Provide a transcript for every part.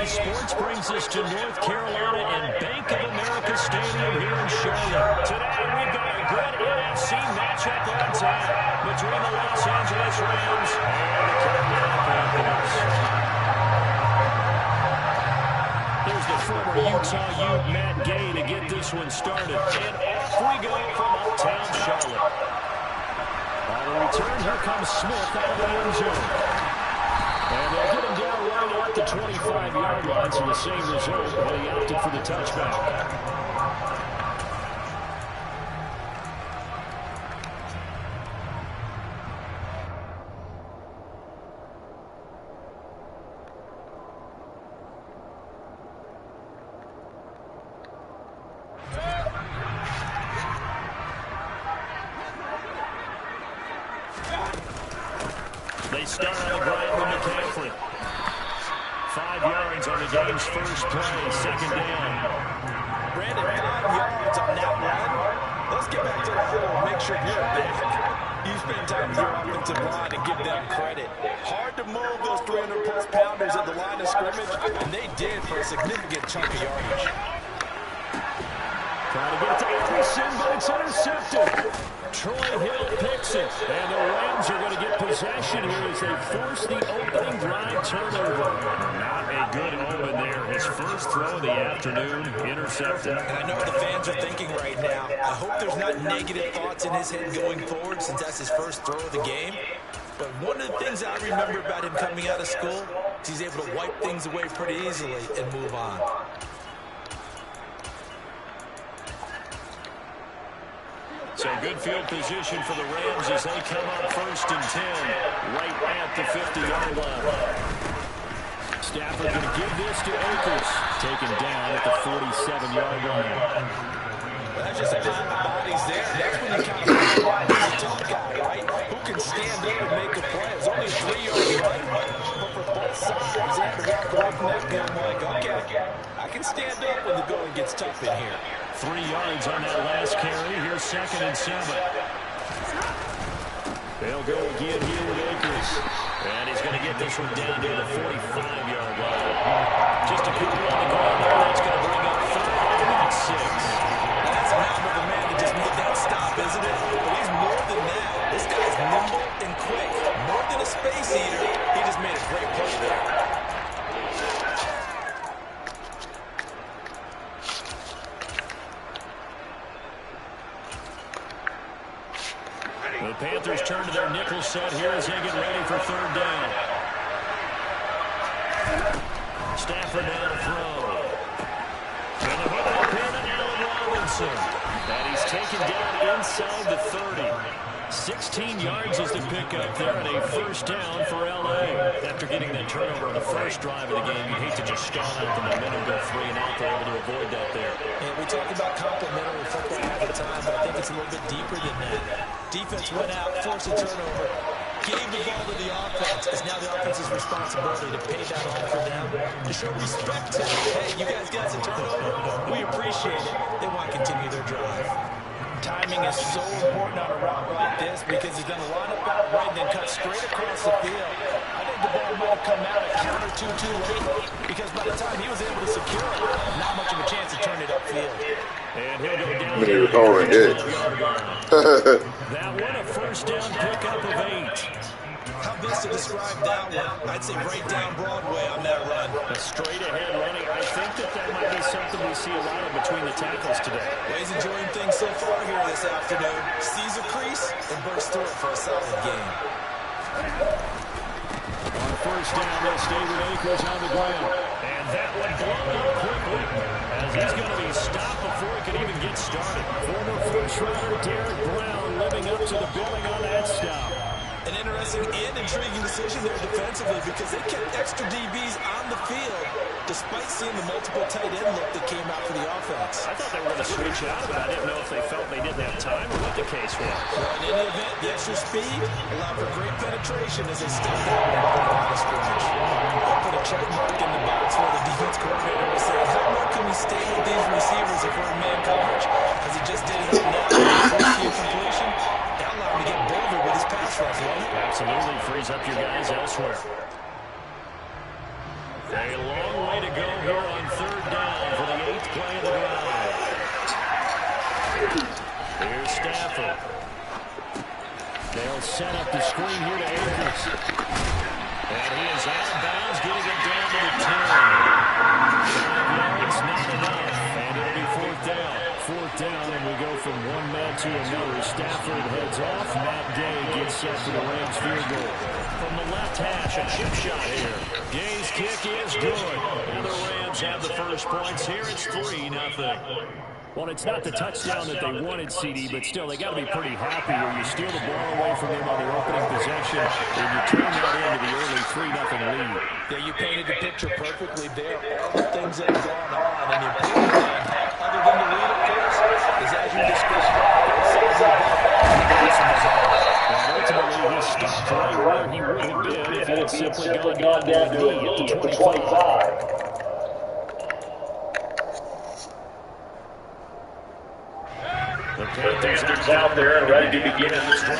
Sports brings us to North Carolina and Bank of America Stadium here in Charlotte. Today we've got a good NFC matchup on tap between the Los Angeles Rams and the Carolina Panthers. There's the former Utah Ute Matt Gay to get this one started. And off we go from uptown Charlotte. On the return, here comes Smith out of the end zone. And they'll get him down right at the 25-yard line, so the same result, but he opted for the touchback. They start on the ground with McCaffrey. 5 yards on the game's first play, second down. Brandon, 5 yards on that run. Let's get back to the huddle and make sure you're back. You spend time with your offensive line and give them credit. Hard to move those 300-plus pounders at the line of scrimmage, and they did for a significant chunk of yardage. Trying to get to Anderson, but it's intercepted. Troy Hill picks it, and the Rams are going to get possession here as they force the opening drive turnover. Not a good omen there. His first throw of the afternoon, intercepted. And I know what the fans are thinking right now. I hope there's not negative thoughts in his head going forward since that's his first throw of the game. But one of the things I remember about him coming out of school is he's able to wipe things away pretty easily and move on. So good field position for the Rams as they come up 1st and 10, right at the 50-yard line. Stafford going to give this to Akers, taken down at the 47-yard line. That's just a pile of bodies there. That's when you count him. He's a tall guy, right? Who can stand up and make a play? It's only 3 yards right, but for both sides, they have to walk away from that gun like, okay, I can stand up when the going gets tough in here. 3 yards on that last carry. Here's 2nd and 7. They'll go again here with Akers. And he's going to get this one down to the 45-yard line. Just a couple on the ground there. That's going to bring up 3rd and 6. That's a hell of a man that just made that stop, isn't it? But he's more than that. This guy's nimble and quick. More than a space eater. He just made a great play there. The Panthers turn to their nickel set here as they get ready for 3rd down. Stafford down to throw. And the hook up here to Allen Robinson. And he's taken down inside the 30. 16 yards is the pickup there and a 1st down for L.A. After getting that turnover on the first drive of the game, you hate to just stall out the momentum, go 3 and out. They're able to avoid that there. And we talked about complementary football all the time, but I think it's a little bit deeper than that. Defense went out, forced a turnover, gave the ball to the offense. It's now the offense's responsibility to pay that on for them, to show respect to, hey, you guys got some turnover. We appreciate it. They want to continue their drive. Timing is so important on a route like this because he's going to line up out right and then cut straight across the field. I think the ball might have come out a counter too late because by the time he was able to secure it, not much of a chance to turn it upfield. And he'll go down to the that one, a 1st down pickup of 8. How best to describe that one? I'd say right down Broadway on that run. A straight-ahead running. I think that might be something we see a lot of between the tackles today. Well, he's enjoying things so far here this afternoon. Sees a crease and bursts through it for a solid game. On 1st down, they'll stay with Akers on the ground. And that one blown up quickly as he's going to be stopped before he can even get started. Former first-rounder Derek Brown living up to the billing on that stop. An interesting and intriguing decision there defensively because they kept extra DBs on the field despite seeing the multiple tight end look that came out for the offense. I thought they were going to switch out, but I didn't know if they felt they didn't have time or what the case was. Well, in any event, the extra speed allowed for great penetration as they stepped out and the line of scrimmage. They put a check mark in the box where the defense coordinator was saying, how long can we stay with these receivers if we're in man coverage? As he just did it up now with the first few completion. That allowed him to get bolder with his pass rush, wasn't it? Absolutely frees up your guys elsewhere. A long way to go here on third down for the 8th play of the drive. Here's Stafford. They'll set up the screen here to Akers. And he is out of bounds, getting it down to the 10. 5 yards, not enough. And it'll be 4th down. 4th down, and we go from one man to another. Stafford heads off. Matt Gay gets set for the Rams field goal. From the left hash, a chip shot here. Gay's kick is good. And the Rams have the first points here. It's 3-0. Well, it's not the touchdown that they wanted, CD, but still, they got to be pretty happy where you steal the ball away from them on their opening possession and you turn that into the early 3-0 lead. Yeah, you painted the picture perfectly there. All the things that have gone on, and the important thing, other than the lead, of course, is as you described, both sides of the ball. And ultimately, he stopped right where he would have been if he had simply gone down to the knee at the 25. The Panthers out there and ready to begin this drive.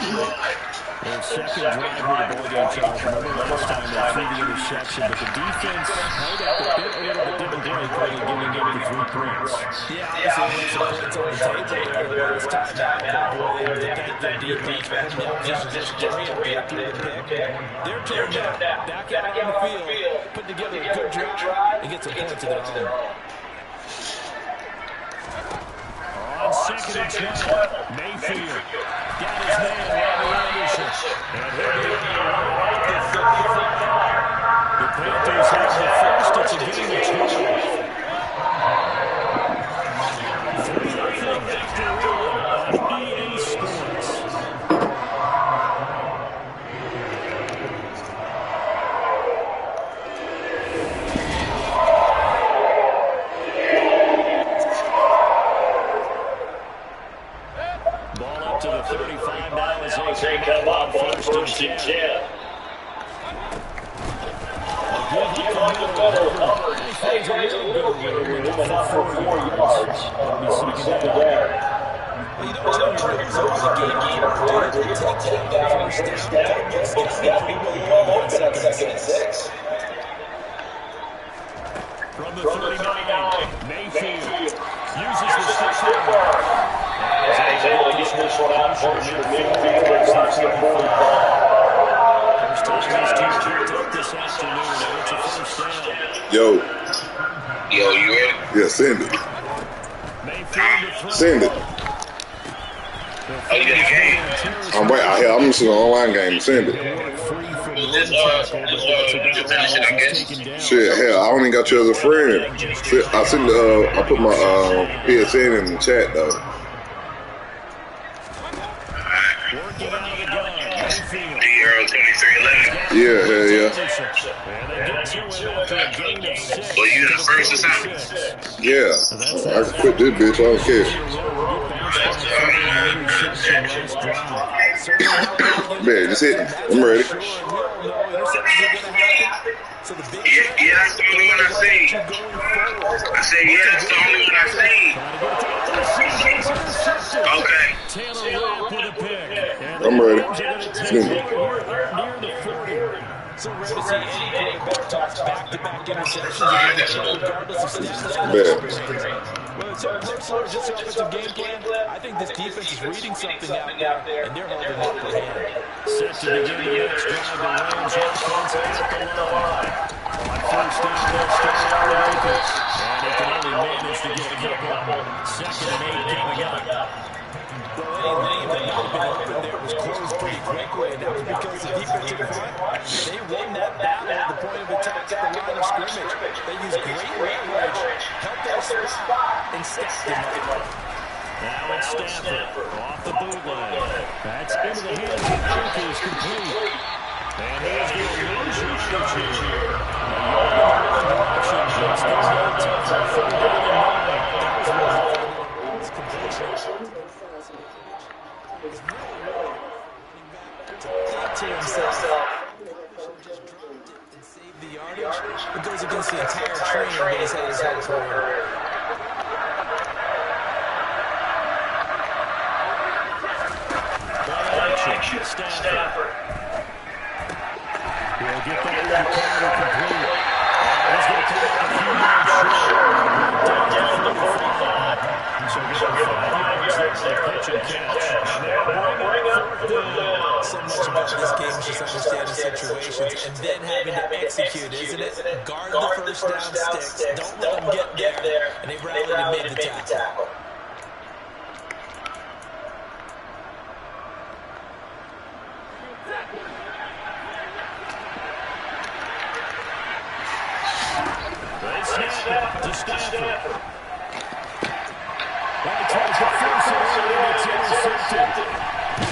Their second drive with the ball game, Charles. Remember last time they threw the interception, but the defense held up a little bit didn't break, only giving up the 3 points. Yeah, obviously, some points on the table there, but it's time out. Boy, they have to thank their defense for putting the opposition just straight up there through the pick. They're turned out, back out on the field, put together a good drive, and get some points of their own. On second and 12, Mayfield got his man, Robbie Anderson. And he'll be at the 35. The Panthers have the first. It's a game of 12. 3-0 after one on EA Sports. To the 35 now as they come up on first and 10. He's a little bit for 4 yards. It'll be second down. Well, you don't turn your nose over the game. Take that first down. It's pretty well on second and 6. From the 39, Mayfield uses the stick. He's able to get this one out for midfield. Starts at 45. First time these teams picked up this afternoon. It's a first down. Yo, you ready? yeah, send it. Send it. Oh, you got a game? I'm waiting. I'm just an online game. Send it. Just finish it, I guess. Shit, hell, I only got you as a friend. Shit, I put my PSN in the chat though. Working out of the gun. Mayfield. The Euro 2311. Yeah, hell yeah. And they get to it after a gain of 6. Well, you the first or something? Yeah, I can quit this bitch. I don't care. Man, just hit me. I'm ready. Yeah, that's the only one I seen. I said, yeah, that's the only one I seen. Okay. I'm ready. Send it. So rare to see any quarterback toss back-to-back interceptions regardless of status. Whether it's their personal or just their offensive game plan, I think this defense is reading something out there, and they're holding up for hand. Set to begin the next drive, the Rams offense at the line. On first down, they'll start out with Akers. And he can only manage to get a couple. 2nd and 8 coming up. Well, any lane that might have been open there was closed pretty quickly, and that was because the defensive front, they won that battle at the point of attack at the line of scrimmage. They used great leverage, helped their spot, and stacked them up. Now it's Stafford off the bootleg. That's into the hands of Jenkins, complete. And here's the illusion yardage here. A yard in the wrong direction. It's going to be tough for 3rd down and 9. It's completion. To himself. Just dropped it and saved the yardage. It goes against the entire training that he's had his whole career. Stafford. He'll get that in the counter complete. He's going to take a few yards short. Down to 35. So get 5 yards there for the pitch and catch. And they'll bring up 4th down. So much about this game is just understanding situations and then having to execute, isn't it? Guard the first down sticks. Don't let them get there. And they rallied and made the tackle. To Stafford. He tries to force it early, and it's intercepted.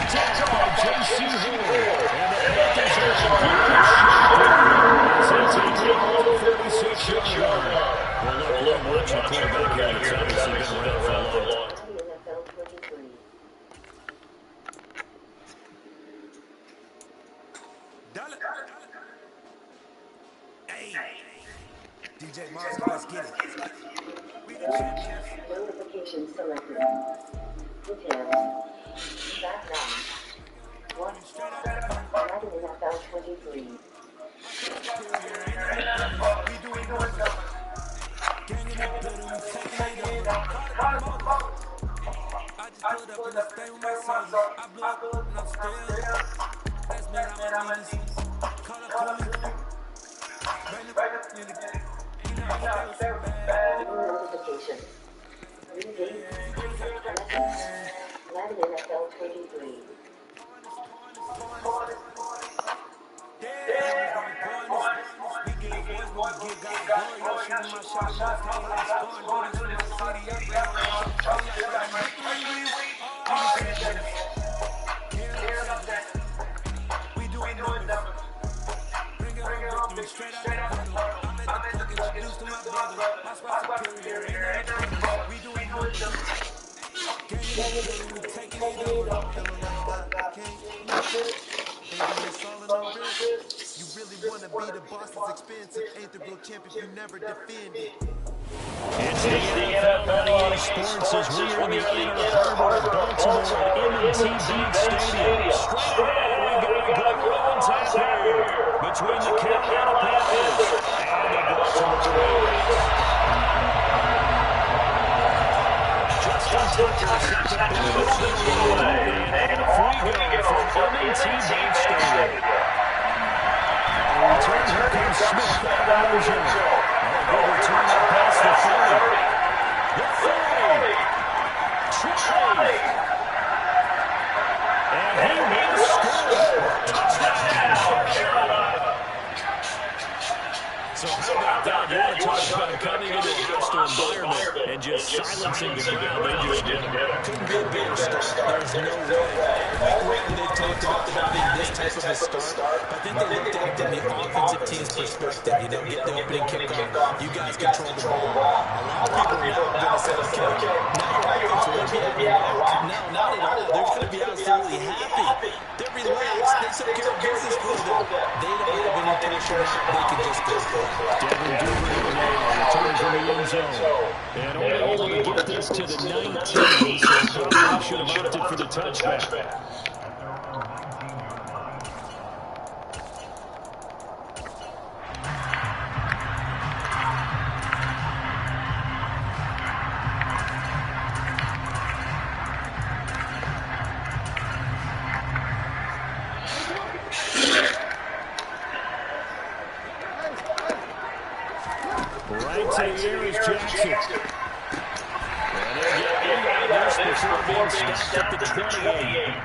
Tackled by J.C. Horn. And the Panthers are in good shape. Since he took on the 36-yard line. Well, look, watching the quarterback here. It's obviously been around for a long time. DJ Monster, let's get it. We the champions. Notification selected. Details. Back now. One. Madden NFL 23. We doing numbers. Gang in the building, we taking it over. I just pulled up in the state with my soldiers. I blew up and I'm still. That's me, I'm a menace. Call up to me. Bang up in the game. Notification. Madden NFL 23. We doing numbers. Bring it on victory straight out of the portal. I'm at the plug, introduced to my brother. My spot superior, ain't nothing. We doing numbers. Gang in the building, we taking it over. Feeling like I can't miss it. Baby, it's all in the wrist. You really wanna be the boss, it's expensive. Ain't the real champ if you never defend it. It's the NFL on EA Sports as we are in the Inner Harbor of Baltimore at M&T Bank Stadium. Straight ahead, we got a good one-tap here between the Carolina Panthers and the Baltimore Ravens. Justin Tucker set the boots and off we go from M&T Bank Stadium. Return, here comes Smith out of the end zone. Good return up past the 30. The 30. Troy. And he will score. Touchdown. So how about that? You want to talk about coming into a hostile environment and just silencing the ground. They just did it. Couldn't be a better start. There's no way. Week 1, they talked about having this type of a start. I think they looked at it from the offensive team's perspective. You know, get the opening kickoff. You guys control the ball. A lot of people now are going to say, okay, now your offense will be out. No, not at all. They're going to be absolutely happy. They're relaxed. They took care of business for them. They don't have any pressure. They can just go for it. Devin Duvernay returns from the end zone. And only able to get this to the 19, so probably should have opted for the touchback. Right to the air is Jackson. And again, this before being stopped at the 28.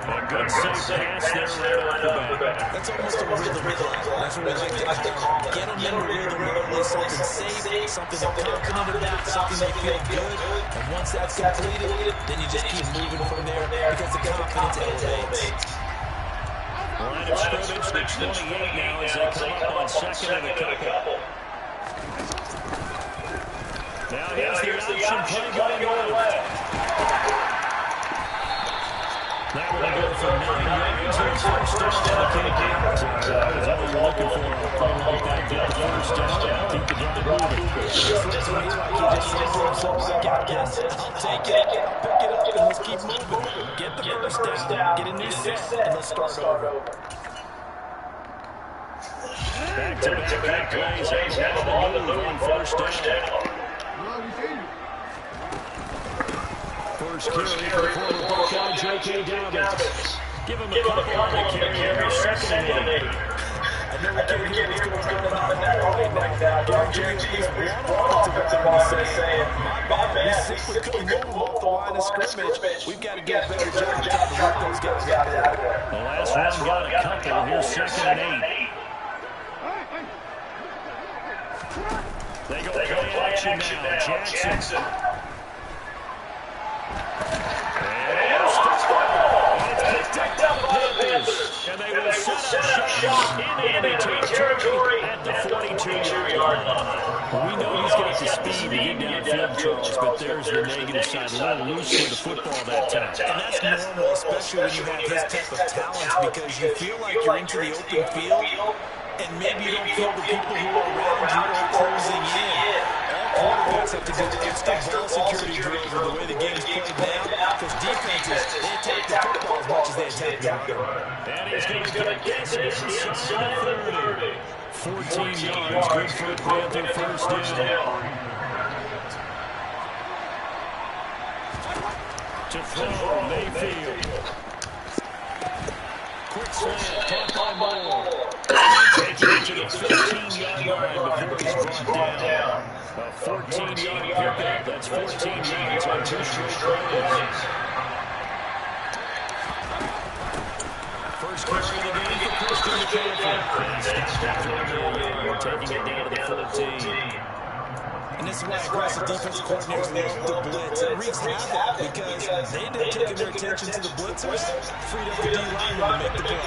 And Good safe pass there right off the bat. That's almost a rhythm play. That's what we like to call it. Get them in the rhythm early, something safe, something they're confident about, something they feel good. And once that's completed, then you just keep moving from there because the confidence elevates. Line of scrimmage, the 28 now as they come up on second and a couple. Now here's the option play going left. That will go for 9 yards. There's first down. That was all you're looking for. A play like that, get the first down, keep the drive moving. Looks to me like he just said to himself, I got this. I'll take it, pick it up, and let's keep moving. Get the first down, get a new set, and let's start over. Back-to-back plays and move on first down. First carry for former Buckeye J.K. Dobbins. Give him a couple on the carry. Second and 8. I know we can't hear what's going on in that right now. Guarantee you at least one offensive weapon is saying, my bad, we simply couldn't move them off the line of scrimmage. We've got to get a better job of trying to work those guys out there. The last one got a couple. Here's second and 8. They go play action now. Jackson. And they will set up shot in enemy territory at the 42-yard line. We know he's got the speed to get downfield, Charles, but there's the negative side. A little loose with the football that time. And that's normal, especially when you have his type of talents, because you feel like you're into the open field, and maybe you don't feel the people who are around you are closing in. All quarterbacks have to do extra ball security drills with the way the game's played now, because defenses, they attack the football as much as they attack the running. And he's going to get this inside the 30. 14 yards, good for a Panther first down. To throw, Mayfield. Quick slant, caught by Moore. And taking it to the 15-yard line before he's brought down. A 14-yard pickup. That's 14 yards on 2 straight plays. First carry of the game for Christian McCaffrey. Taking it down to the 14. And this is why aggressive defensive coordinators love the blitz. It wreaks havoc because they end up taking their attention to the blitzers, freed up the D-lineman to make the play.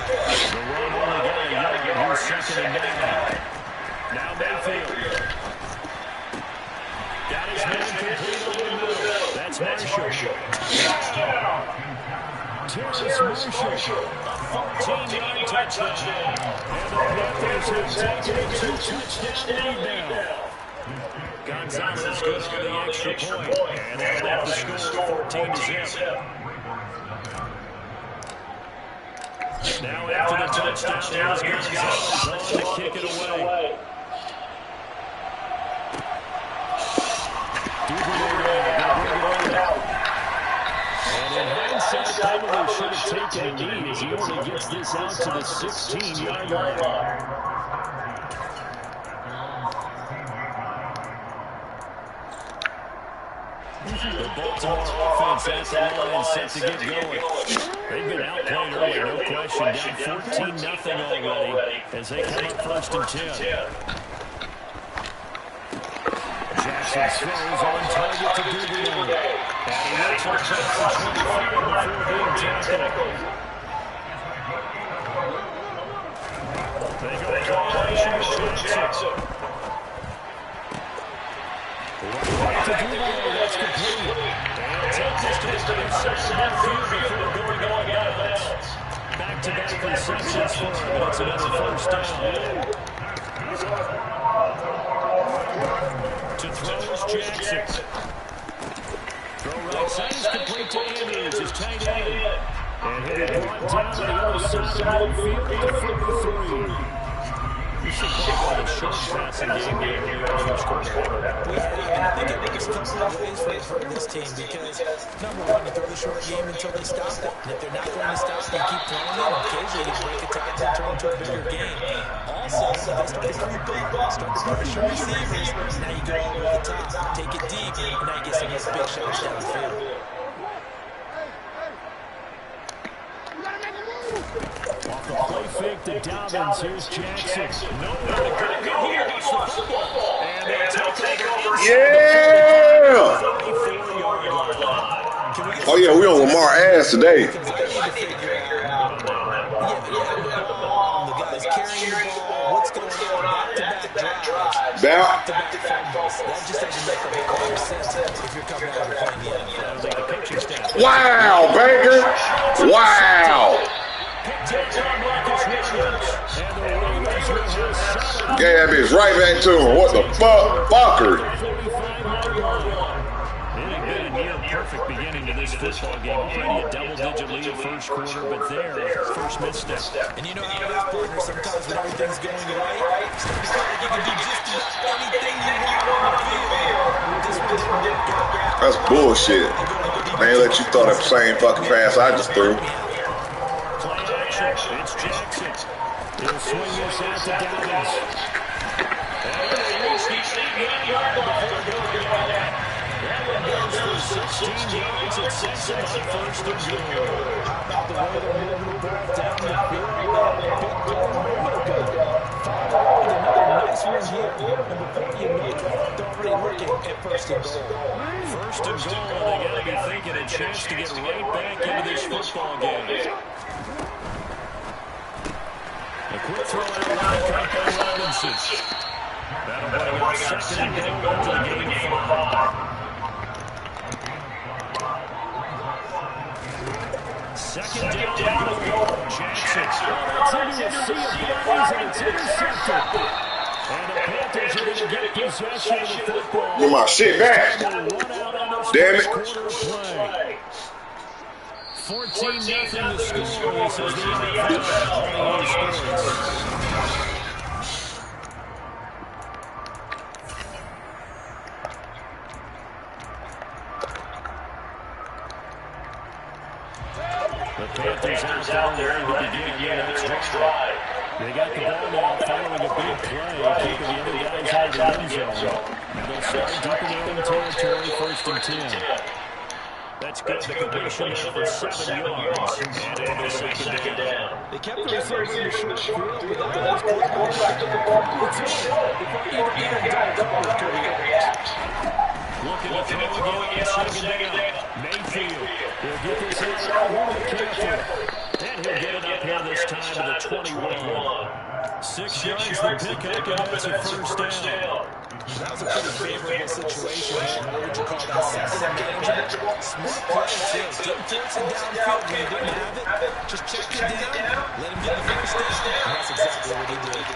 The run only got a yard. Here's second and 9. Now Mayfield. Got his man complete over the middle. That's Marshall. Terrace Marshall. 14-yard touchdown. And the Panthers have taken a 2-touchdown lead now. Gonzalez goes for the extra point. And they'll have the score 14-0. Now after the touchdown, there's Gonzalez on to kick it away. And in hindsight, probably should have taken a knee as he only gets this out to the 16-yard line. The Baltimore offense at the line set to get going. They've been outplayed early, no question. Down 14-0 already as they come up first and 10. Jackson throws on target to Duggan. And he looks for Jackson 25 before being tackled. They go combination with Jackson. Right to Duggan, that's complete. And takes us to the 37 field before going on balance. Back-to-back receptions for him, and it's another first down. To throw is Jackson. Throw right side is complete to Andrews, his tight end. And he'll be brought down to the other side of midfield to 43. You should call it a short passing game here in first quarter. I think it works a couple of ways for this team because, number one, you throw the short game until they stop it. And if they're not going to stop it, you keep throwing it. Occasionally, you break a tackle and turn into a bigger game. Also, they start to creep up, start to pressure receivers. Now you go over the top, take it deep, and now you get some of those big shots down the field. to Dobbins. Here's Jackson. Nowhere to go. He lost the football. And they'll take over. Yeah! 34-yard line. Oh, yeah, we on Lamar ass today. The guys carrying the ball. What's going on? Back-to-back drives. Back-to-back fumbles. That just doesn't make a whole lot of sense if you're coming out and playing the NFL. Wow, Baker. Wow. Yeah, that bitch right back to him. What the fuck? Fucker. Perfect beginning to this football game. Already a double-digit lead first quarter, but there, first misstep. And you know how it is, partner. Sometimes when everything's going right, it's like you can do just about anything you want on the field. That's bullshit. They ain't let you throw that same fucking pass I just threw. Play action. It's Jackson. He'll swing this out to Dobbins. Goes for 16 yards and sets him up first and goal. How about the way they're moving the ball down the field? They have a big play moment ago. Follow with another nice one here. And before you know it, they're already looking at first and goal. First and goal, and they got to be thinking a chance to get right back into this football game. A quick throw out line cut by Robinson. That'll bring up second and goal into the game 5. Second down, Jackson. That's into a sea of bodies, and it's intercepted. And the Panthers are going to get possession of the football. Get my shit back. Damn it. 14-0 the score. This is the NFL Sports. The Panthers out there to begin their next drive. They got the ball now following a big play, keeping the other guys out of the end zone. And they'll start deep in their own territory, first and 10. That's good. The completion for 7 yards. And it'll be second down. They kept the receiver in the short field, but that was quarterback took the ball. It's looking to throw again, second down. Mayfield will get this out really careful. And he'll get it up here this time to the 21. 6 yards the pickup, and that's a first down. That was a pretty favorable situation. What would you call that? Second and manageable. Smart play, too. Didn't force it downfield when he didn't have it. Just check it down, let him get the first down, and that's exactly what he did.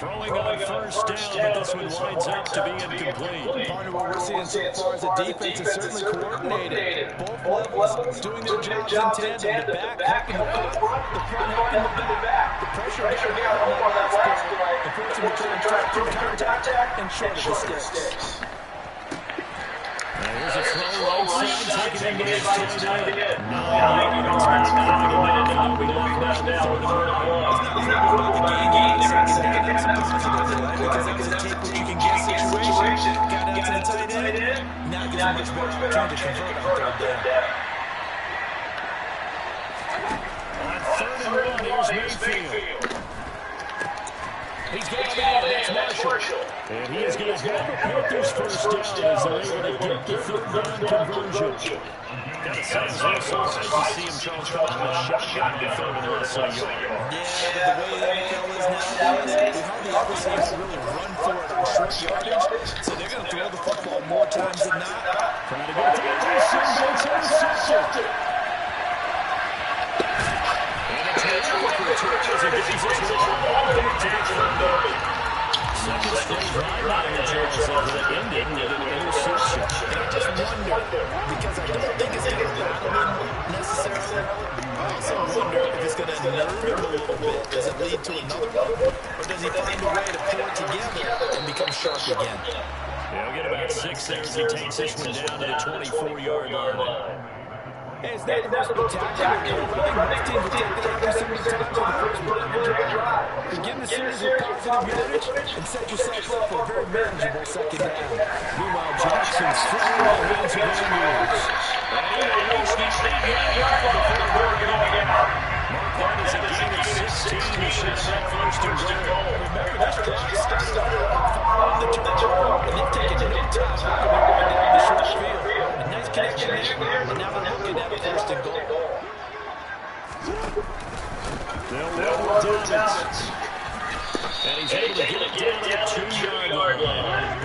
Throwing on first down, but this one winds up to be incomplete. Partner, what we're seeing so far is the defense is certainly coordinated. Both levels doing their jobs in tandem. The back helping the front, the front helping the back. The pressure got home on that last play. The person between contact and short of the sticks. Here's a throw right side, taking into his tight end. Because it can take what you can get situation. Got out to the tight end. Now it gets a much better opportunity to convert on third down. On third and 1, here's Mayfield. He's got it out. That's Marshall. And he is going to have the Panthers first down as they're able to get the third down conversion. Got to say, it's a little surprised to see him Charles calling the shotgun to third and less than a yard. Yeah, but the way the NFL is nowadays, we hardly ever see him really run for it on short yardage. So they're going to throw the football more times than not. Trying to get to Anderson, but it's intercepted. And a terrific return as it gets its way back to the 30. Second straight drive by the Charles that ended with an interception. And I just wonder, because I don't think it's going to rattle him necessarily. I also wonder if it's going to nerve him a little bit. Does it lead to another one? Or does he find a way to pull it together and become sharp again? Yeah, we'll get about 6 there as he takes this one down to the 24-yard line. Hey, it's not the most spectacular game. Most teams will take it every single time for the first play of your drive. Begin the series with positive yardage and set yourself up for a very manageable second down. Meanwhile, Jackson's throwing the hands of Andrews. And he will reach the 8-yard line before going out. Mark that as a gain of 6 16 to set up first and goal. Remember, this drive started on the turnover, and they've taken no time off when they're going down the short field. A nice connection there, and now they're looking at a first and goal. They'll roll it down. And he's able to get it down at the 2-yard line.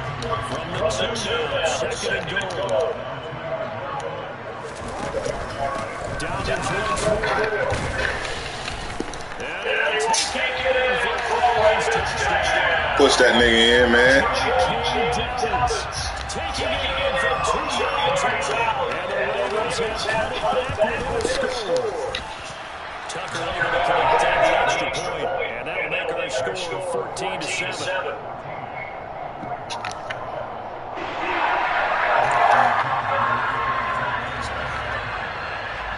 From the 2 now, second and goal. Down in front. And he'll take it for Collins' touchdown. Push that nigga in, man. Taking it in from 2 yards out. And the Ravens have put it back with a score. Tucker able to connect at the extra point, and that'll make our score 14-7.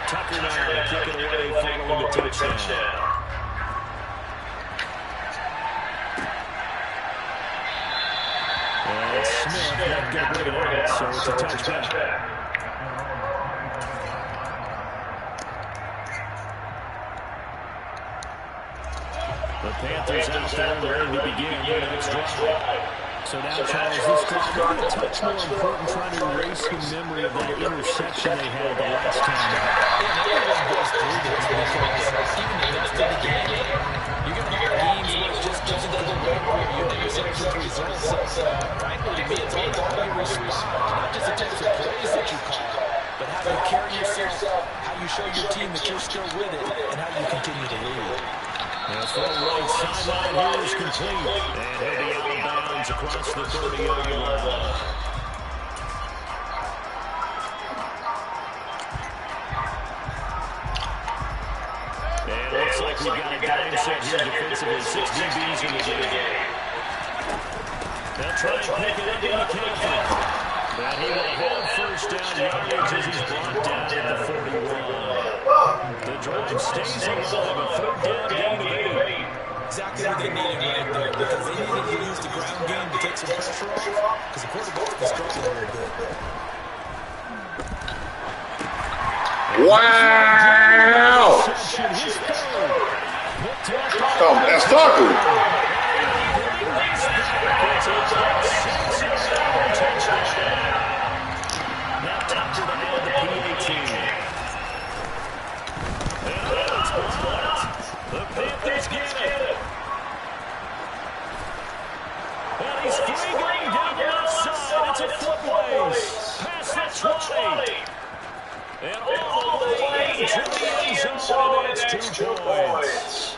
Tucker now to kick it away following the touchdown. And Smith not going to bring it out, so it's a touchback. The Panthers out there ready to begin their next drive. So now, Charles, this drive maybe a touch more important, trying to erase the memory of that interception they had the last time. Everyone goes through this because even the best of the game, you're going to have games where it just doesn't go right for you. You never see good results. So, frankly, to me, it's all about how you respond. Not just the types of plays that you call, but how you carry yourself, how you show your team that you're still with it, and how you continue to lead. That's the right sideline here is complete. And he'll be out of bounds across the 30-yard line. And it looks like we've got a dime set here defensively. 6 DBs in the game. They'll try and pick it up in the counter. And he will have first down yardage as he's brought down at the 41. The drive stays alive. A third down gain of 8. Exactly what they needed right there, because they needed to use the ground game to take some pressure off, because the quarterback was struggling a little bit. Wow! That's Tucker. Now Tucker to add the PAT. The Panthers get it. And he's free going down the left side. It's a footways. Past the 20. And all the way into the end zone. And it's 2 points.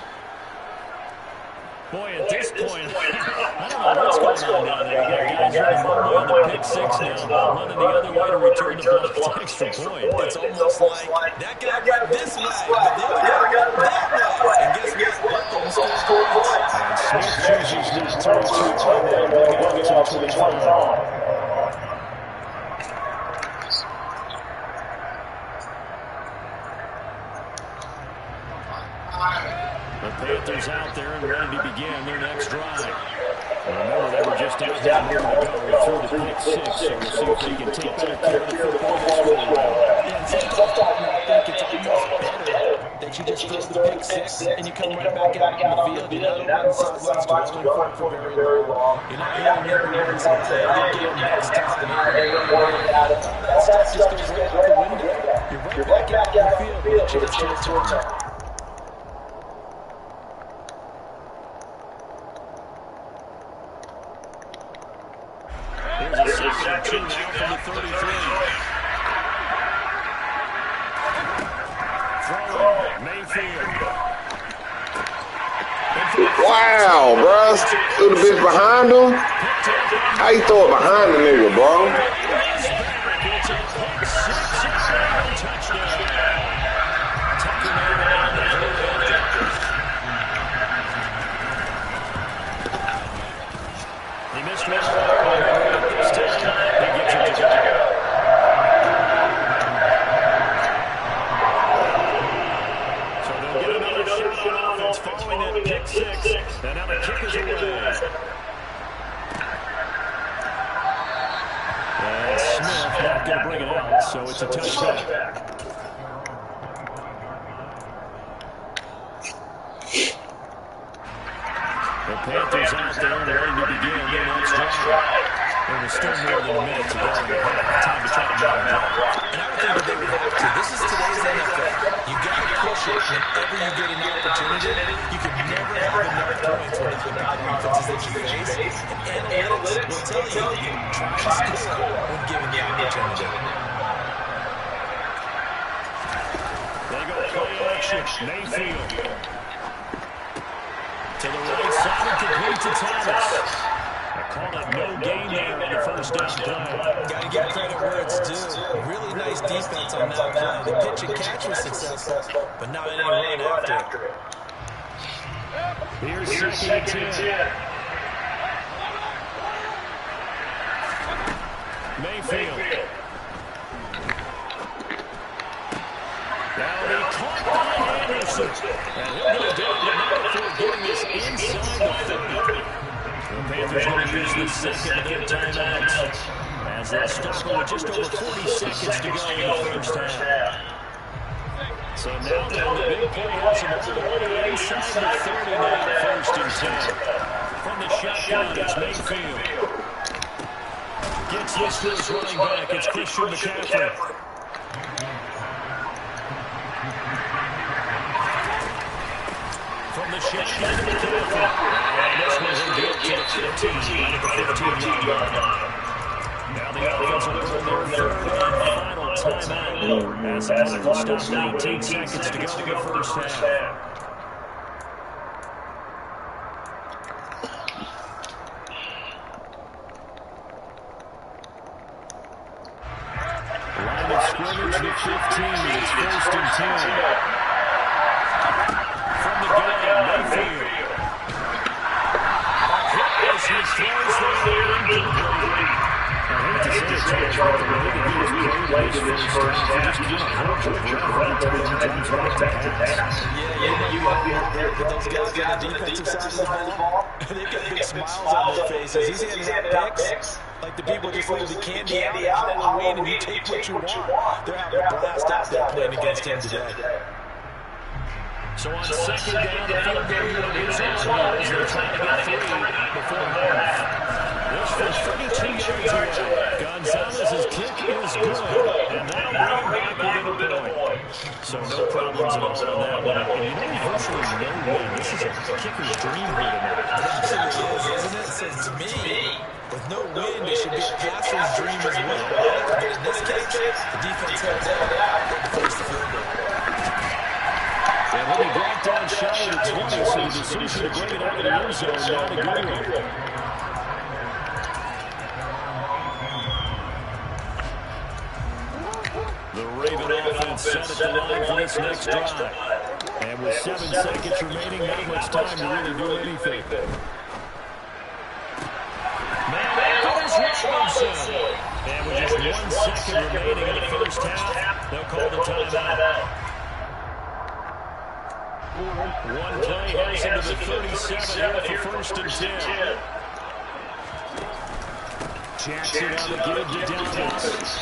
Boy, at this point, I don't know what's going on down there. You got guys running one way on the pick 6 now, running the other way to return the blocked extra point. It's almost like that guy got this way, but the other guy got that way. And guess what? Both of them scored points. And Smith chooses not to return that, bring it up to the 25. The Panthers out there and ready to begin their next drive. Remember, they were just out there moving to go through the pick 6, so we'll see if they can take better care of the football this go around. And sometimes I think it's almost better that you just throw the pick 6 and you come right back out on the field. You're not on the sidelines dwelling for very long. You're not hearing everyone's saying, "Good game next time." That stuff just goes right out the window. You're right back out on the field with a chance to return. There's a second and 2 now from the 33. Throwing Mayfield. Wow, bro. Threw the bitch behind him. How you throw it behind the nigga, bro? It's a pick 6 and touchdown. Tucker around the he missed one. This time, he gets it to go. So they'll get another shot on offense following that pick 6. And now the kick is away. And Smith not going to bring it out, so it's a touchback. The Panthers out there ready to begin their next drive. There was still more than a minute to go in the half. Time to try to make it up. And I would think that they would have to. This is today's NFL. You got to push it whenever you get an opportunity. You can never have enough points with the bad offenses that you face. And analytics will tell you, try to score when given the opportunity. They go play action. Mayfield. To the right side and complete to Thomas. Call it no gain there on the first down play. Got to give credit where it's due. Really nice defense on that play. The pitch and catch was successful, but not any run after it. Here's second and 10. Mayfield. Now they caught by Anderson. And he'll get it down to number 4, getting this inside the 30. The Panthers going to use the second of their timeouts as they struggle with just over 40 seconds to go in the first half. So now the big play has him all the way inside the 30 now, first and 10. From the shotgun, it's Mayfield. Gets this to his running back. It's Christian McCaffrey. From the shotgun to McCaffrey. This one's in deep to the 15, out of the 15-yard line. Now the offense will go their third and final timeout as the clock will stop 19 seconds to go in the first half. Line of scrimmage to 15. It's first and 10. From the gun, Mayfield. He throws the incomplete. I hate to say it, Charles, but the way that he was playing his first half, you just can't hold your breath every time he comes back to pass. Yeah, you might be out there, but those guys on the defensive side of the ball, they've got big smiles on their faces. He's handing out picks like the people just leave the candy out at Halloween and you take what you want. They're having a blast out there playing against him today. So on second down, the field goal unit is on as they're trying to get 3 before half. This from 32 yards away. Gonzalez's kick is good, and that'll bring him back within a point. So no problems at all on that one. And you know, virtually no win. This is a kicker's dream here tonight. It absolutely is, isn't it? So to me, with no win, it should be a passer's dream as well, right? But in this case, the defense held out to force the field goal. And when he brought down shy of the 20, so the decision to bring it out of the end zone, not a good one. The Raven offense set at the line for this next drive. And with 7 seconds remaining, not much time to really do anything. Robinson. And with just 1 second remaining in the first half, they'll call the timeout. One play has him to the 37 here for first and 10. Jackson on the give to Dallas.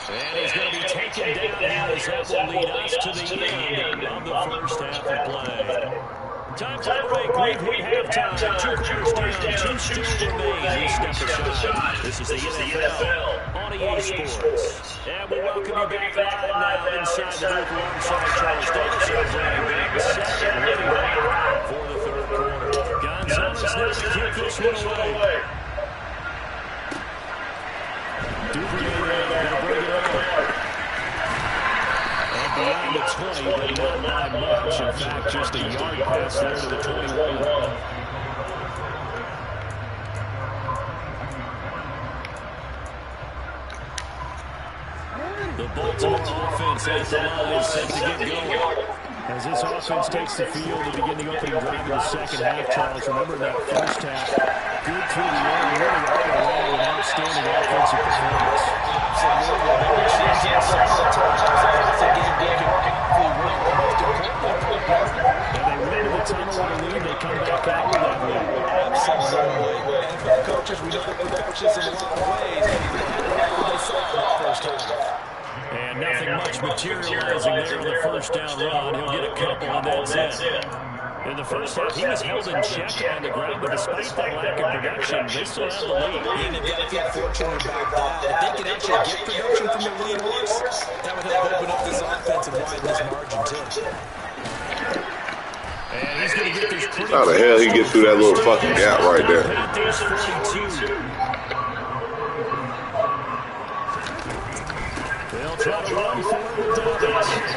And he's going to be taken down as that will lead us to the end of the first half of play. Time for a break. We've hit halftime. 2 quarters down. 2 still remain. You step aside. This is the NFL on EA Sports. And we welcome you back live now inside the booth alongside Charles Davis and Brian set and ready for the third quarter. Gonzalez now to kick this one away. Duvernay going to bring it over. And beyond the 20, but not by much. In fact, just a yard pass there to the 21. The Baltimore offense at the line set to get going. As this offense takes the field to begin the opening drive of the second half, Charles, remember that first half, good through the air, really all the way, an outstanding offensive performance. Absolutely. Every chance he has sometimes the passing game working awfully well. Most importantly, and they went into the tunnel with a lead, they come back out with that lead. Absolutely. NFL coaches, we know that we coach this in a lot of ways. They saw it in that first half. And nothing much materializing there on the first down run. He'll get a couple, and that's it. In the first half, he was held in check on the ground, but despite that lack of production, they still have the lead. And they've got to feel fortunate about that. If they can actually get production from the lead horse, that would help open up this offense and widen this margin, too. And he's going to get this pretty How the hell he get through that little fucking gap right there? Panthers 42. They'll try to run for the Dolphins.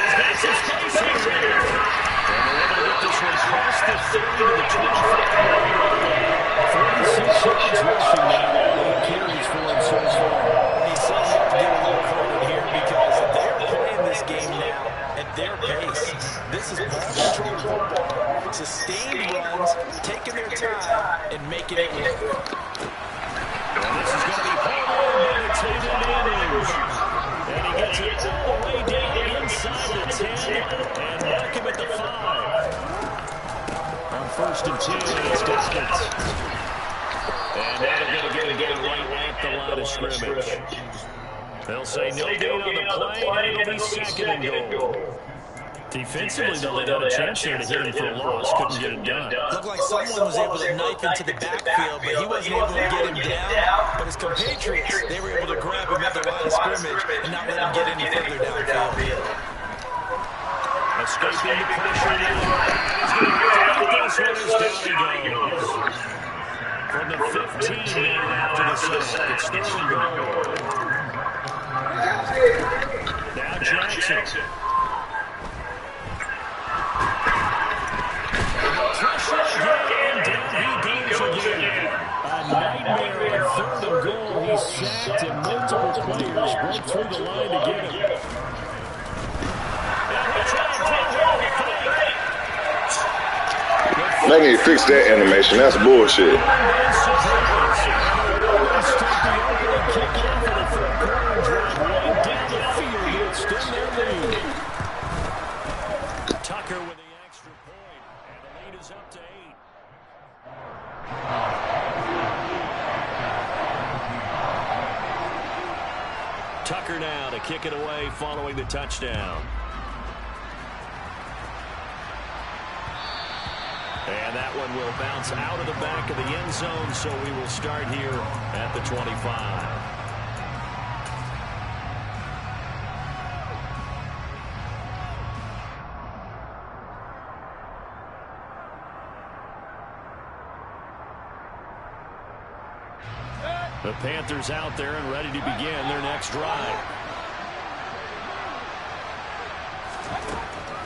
And he's got some space here. And they're able to get this one across the 30 to the 25. 46 yards rushing now. 8 carries for him so far. He's so hard to give a little credit here because they're playing this game now at their pace. This is ball control football. Sustained runs, taking their time, and making it work. And this is going to be hard by the tight end. And he gets it all the way down inside the 10 and mark him at the 5. On 1st and 10, it's Distance. And now they're going to get him down right at the line of scrimmage. They'll say no gain on the play, and it'll be 2nd and goal. Defensively, though, they had a chance there to hit him for a loss. Couldn't get it done. Looked like someone was able to knife into the backfield, but he wasn't able to get him down. But his compatriots, they were able to grab him at the line of scrimmage and not let him get any further downfield. Escaping the pressure now. He's going to take this one as down he goes. From the 15 now after the sack. It's 3rd and goal. Now Jackson. Pressure again, down he goes again. A nightmare on 3rd and goal. He's sacked and multiple players broke through the line to get him. They need to fix that animation. That's bullshit. Tucker with the extra point, and the lead is up to 8. Tucker now to kick it away following the touchdown. And that one will bounce out of the back of the end zone, so we will start here at the 25. The Panthers out there and ready to begin their next drive.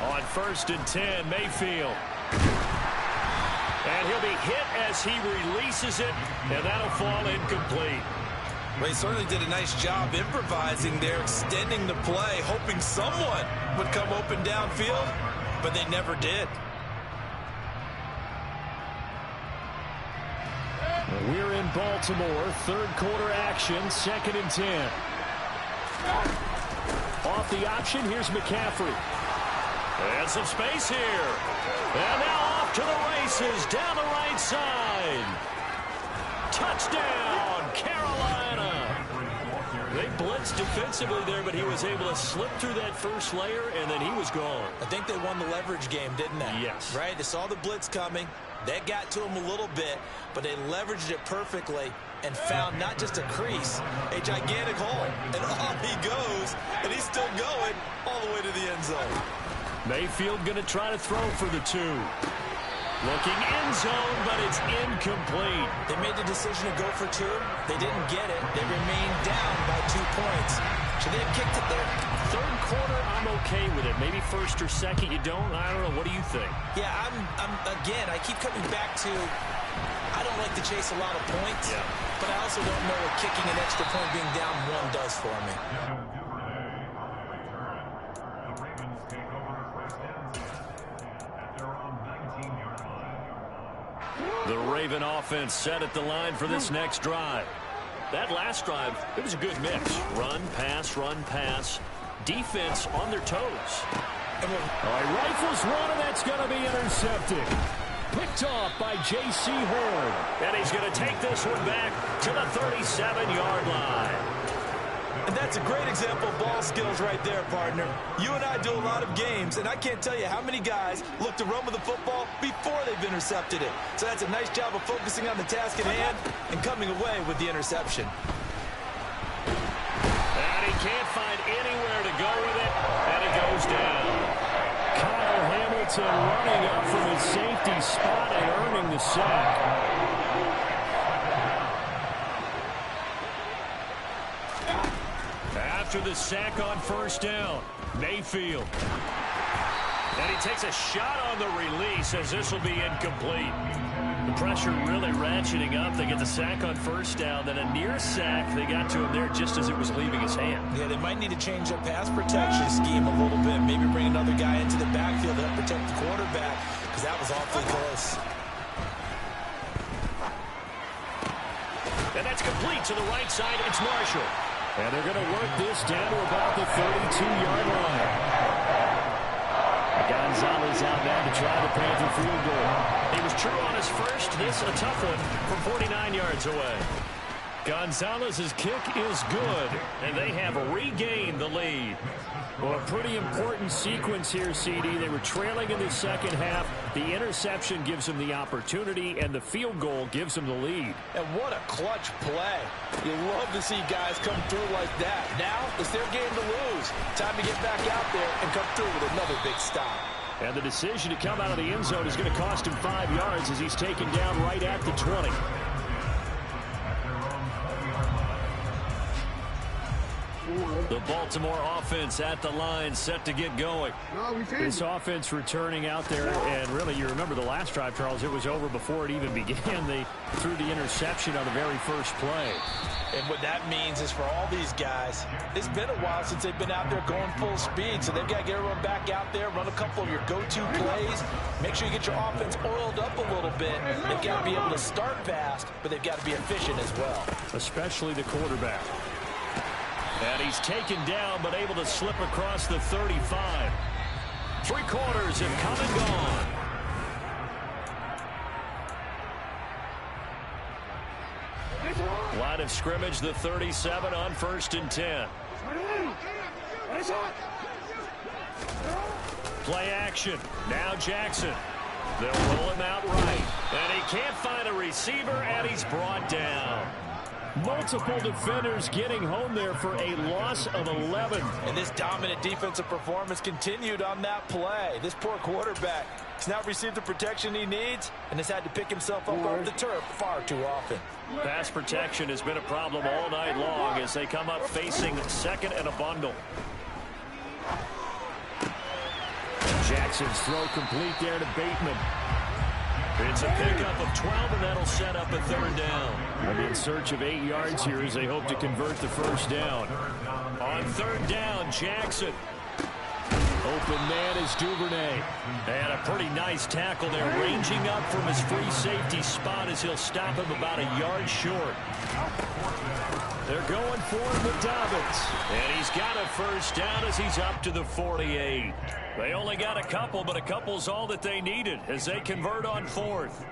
On 1st and 10, Mayfield. And he'll be hit as he releases it, and that'll fall incomplete. Well, he certainly did a nice job improvising there, extending the play, hoping someone would come open downfield, but they never did. We're in Baltimore, 3rd quarter action, 2nd and 10. Off the option, here's McCaffrey. And some space here. And now off to the races, down the right side. Touchdown, Carolina. They blitzed defensively there, but he was able to slip through that first layer, and then he was gone. I think they won the leverage game, didn't they? Yes. Right? They saw the blitz coming. That got to him a little bit, but they leveraged it perfectly and found not just a crease, a gigantic hole. And off he goes, and he's still going all the way to the end zone. Mayfield going to try to throw for the 2. Looking end zone, but it's incomplete. They made the decision to go for 2. They didn't get it. They remained down by 2 points. Should they have kicked it there? 3rd quarter, I'm okay with it. Maybe 1st or 2nd, you don't. I don't know. What do you think? Yeah, again, I keep coming back to I don't like to chase a lot of points, but I also don't know what kicking an extra point being down 1 does for me. The Raven offense set at the line for this next drive. That last drive, it was a good mix. Run, pass. Defense on their toes. All right, rifles one, and that's going to be intercepted. Picked off by J.C. Horn. And he's going to take this one back to the 37-yard line. And that's a great example of ball skills right there, partner. You and I do a lot of games, and I can't tell you how many guys look to run with the football before they've intercepted it. So that's a nice job of focusing on the task at hand and coming away with the interception. And he can't find anywhere to go with it, and it goes down. Kyle Hamilton running up from his safety spot and earning the sack. After the sack on first down, Mayfield. And he takes a shot on the release as this will be incomplete. The pressure really ratcheting up. They get the sack on first down, then a near sack. They got to him there just as it was leaving his hand. Yeah, they might need to change their pass protection scheme a little bit. Maybe bring another guy into the backfield to help protect the quarterback, because that was awfully close. And that's complete to the right side. It's Marshall. And they're going to work this down to about the 32-yard line. Gonzalez out now to try the Panther field goal. He was true on his first. This a tough one from 49 yards away. Gonzalez's kick is good, and they have regained the lead. Well, a pretty important sequence here, CD. They were trailing in the second half. The interception gives them the opportunity, and the field goal gives them the lead. And what a clutch play. You love to see guys come through like that. Now it's their game to lose. Time to get back out there and come through with another big stop. And the decision to come out of the end zone is going to cost him 5 yards as he's taken down right at the 20. The Baltimore offense at the line, set to get going. This offense returning out there, and really, you remember the last drive, Charles, it was over before it even began. They threw the interception on the very first play. And what that means is for all these guys, it's been a while since they've been out there going full speed, so they've got to get everyone back out there, run a couple of your go-to plays, make sure you get your offense oiled up a little bit. They've got to be able to start fast, but they've got to be efficient as well. Especially the quarterback. And he's taken down, but able to slip across the 35. 3 quarters have come and gone. Line of scrimmage, the 37 on 1st and 10. Play action. Now Jackson. They'll roll him out right. And he can't find a receiver, and he's brought down. Multiple defenders getting home there for a loss of 11. And this dominant defensive performance continued on that play. This poor quarterback has not received the protection he needs and has had to pick himself up off the turf far too often. Pass protection has been a problem all night long as they come up facing second and a bundle. Jackson's throw complete there to Bateman. It's a pickup of 12, and that'll set up a 3rd down. And in search of 8 yards here as they hope to convert the 1st down. On 3rd down, Jackson. Open man is Duvernay. And a pretty nice tackle there, ranging up from his free safety spot as he'll stop him about a yard short. They're going for him with Dobbins. And he's got a 1st down as he's up to the 48. They only got a couple, but a couple's all that they needed as they convert on 4th.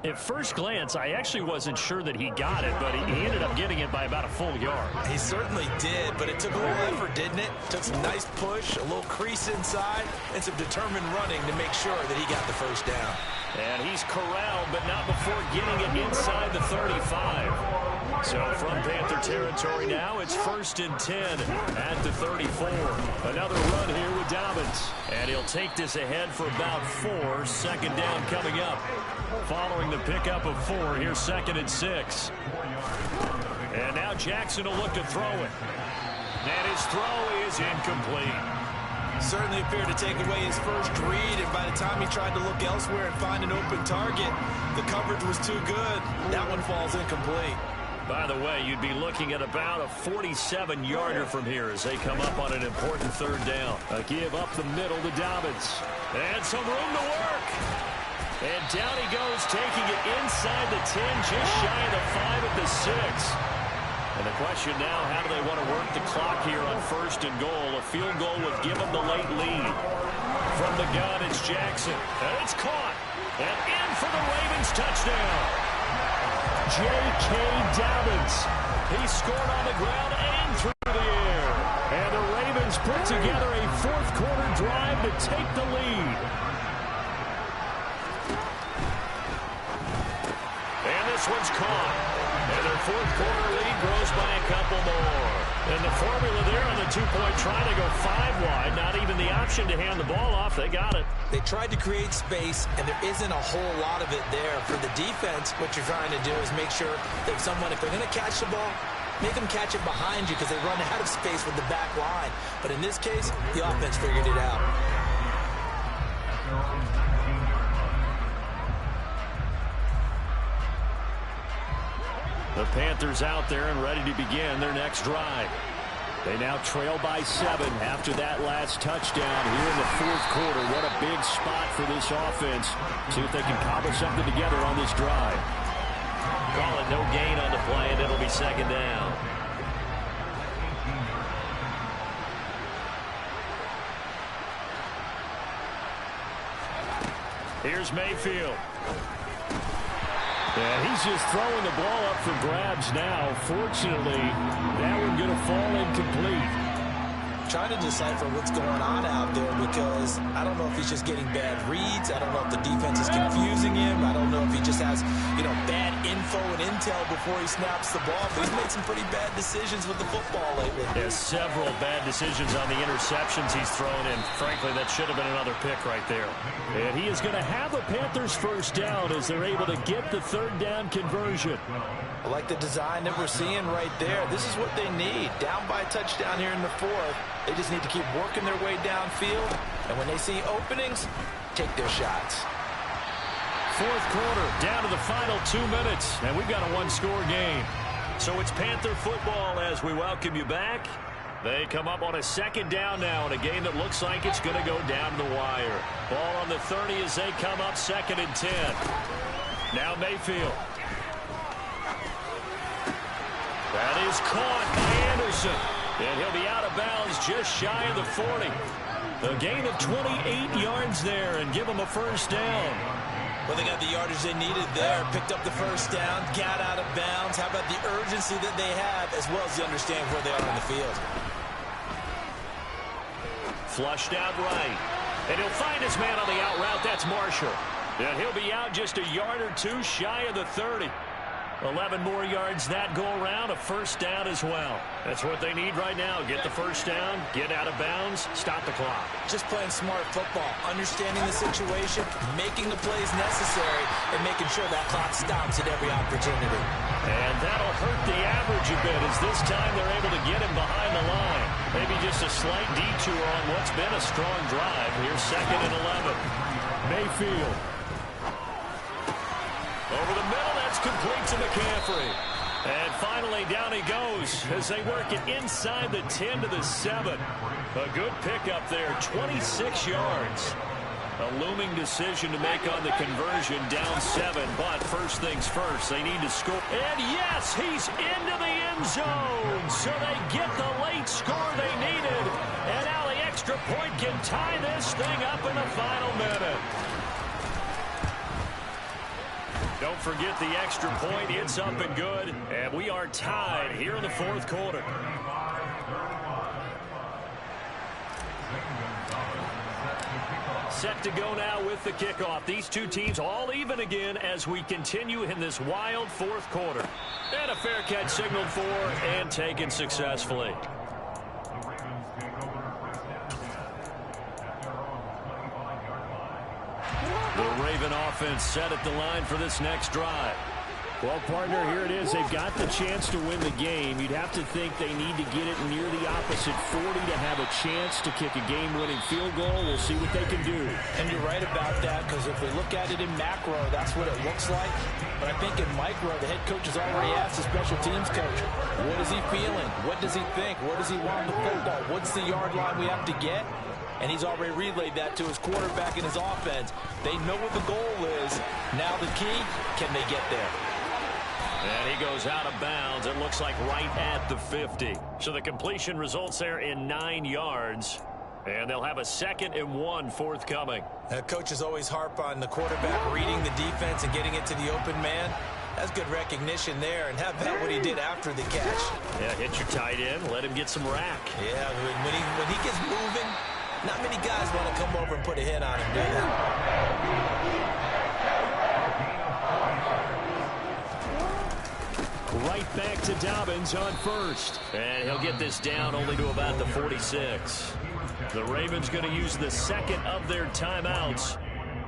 At first glance, I actually wasn't sure that he got it, but he ended up getting it by about a full yard. He certainly did, but it took a little effort, didn't it? Took some nice push, a little crease inside, and some determined running to make sure that he got the 1st down. And he's corralled, but not before getting it inside the 35. So from Panther territory now, it's 1st and 10 at the 34. Another run here with Dobbins. And he'll take this ahead for about 4. 2nd down coming up. Following the pickup of 4, here's 2nd and 6. And now Jackson will look to throw it. And his throw is incomplete. Certainly appeared to take away his first read, and by the time he tried to look elsewhere and find an open target, the coverage was too good. That one falls incomplete. By the way, you'd be looking at about a 47-yarder from here as they come up on an important 3rd down. A give up the middle to Dobbins. And some room to work. And down he goes, taking it inside the 10, just shy of the 5 at the 6. And the question now, how do they want to work the clock here on 1st and goal? A field goal would give them the late lead. From the gun, it's Jackson. And it's caught. And in for the Ravens touchdown. J.K. Dobbins. He scored on the ground and through the has put together a fourth-quarter drive to take the lead. And this one's caught. And their fourth-quarter lead grows by a couple more. And the formula there on the two-point try to go 5 wide. Not even the option to hand the ball off. They got it. They tried to create space, and there isn't a whole lot of it there. For the defense, what you're trying to do is make sure that if they're going to catch the ball, make them catch it behind you because they run out of space with the back line. But in this case, the offense figured it out. The Panthers out there and ready to begin their next drive. They now trail by 7 after that last touchdown here in the fourth quarter. What a big spot for this offense. See if they can cobble something together on this drive. Call it no gain on the play, and it'll be second down. Here's Mayfield. And he's just throwing the ball up for grabs now. Fortunately, that one going to fall incomplete. Trying to decipher what's going on out there because I don't know if he's just getting bad reads. I don't know if the defense is confusing him. I don't know if he just has, bad info and intel before he snaps the ball. But he's made some pretty bad decisions with the football lately. There's several bad decisions on the interceptions he's thrown in. Frankly, that should have been another pick right there. And he is going to have the Panthers first down as they're able to get the third down conversion. I like the design that we're seeing right there. This is what they need. Down by a touchdown here in the fourth. They just need to keep working their way downfield. And when they see openings, take their shots. Fourth quarter, down to the final 2 minutes. And we've got a one-score game. So it's Panther football as we welcome you back. They come up on a second down now in a game that looks like it's going to go down the wire. Ball on the 30 as they come up 2nd and 10. Now Mayfield. That is caught by Anderson. And he'll be out of bounds just shy of the 40. A gain of 28 yards there and give them a first down. Well, they got the yardage they needed there. Picked up the first down, got out of bounds. How about the urgency that they have as well as the understanding where they are on the field. Flushed out right. And he'll find his man on the out route. That's Marshall. And he'll be out just a yard or two shy of the 30. 11 more yards that go around, a first down as well. That's what they need right now. Get the first down, get out of bounds, stop the clock. Just playing smart football, understanding the situation, making the plays necessary, and making sure that clock stops at every opportunity. And that'll hurt the average a bit as this time they're able to get him behind the line. Maybe just a slight detour on what's been a strong drive. Here's 2nd and 11. Mayfield. Over the middle, that's complete to McCaffrey. And finally, down he goes as they work it inside the 10 to the 7. A good pickup there, 26 yards. A looming decision to make on the conversion, down 7. But first things first, they need to score. And yes, he's into the end zone. So they get the late score they needed. And now the extra point can tie this thing up in the final minute. Don't forget the extra point. It's up and good. And we are tied here in the fourth quarter. Set to go now with the kickoff. These two teams all even again as we continue in this wild fourth quarter. And a fair catch signaled for and taken successfully. The Raven offense set at the line for this next drive. Well, partner, here it is. They've got the chance to win the game. You'd have to think they need to get it near the opposite 40 to have a chance to kick a game-winning field goal. We'll see what they can do. And you're right about that because if we look at it in macro, that's what it looks like. But I think in micro, the head coach has already asked the special teams coach, what is he feeling? What does he think? Where does he want the football? What's the yard line we have to get? And he's already relayed that to his quarterback and his offense. They know what the goal is. Now the key, can they get there? And he goes out of bounds. It looks like right at the 50. So the completion results there in 9 yards. And they'll have a 2nd and 1 forthcoming. Coaches always harp on the quarterback reading the defense and getting it to the open man. That's good recognition there, and how about what he did after the catch? Yeah, hit your tight end, let him get some rack. Yeah, when he gets moving, not many guys want to come over and put a hit on him, do they? Right back to Dobbins on first. And he'll get this down only to about the 46. The Ravens going to use the second of their timeouts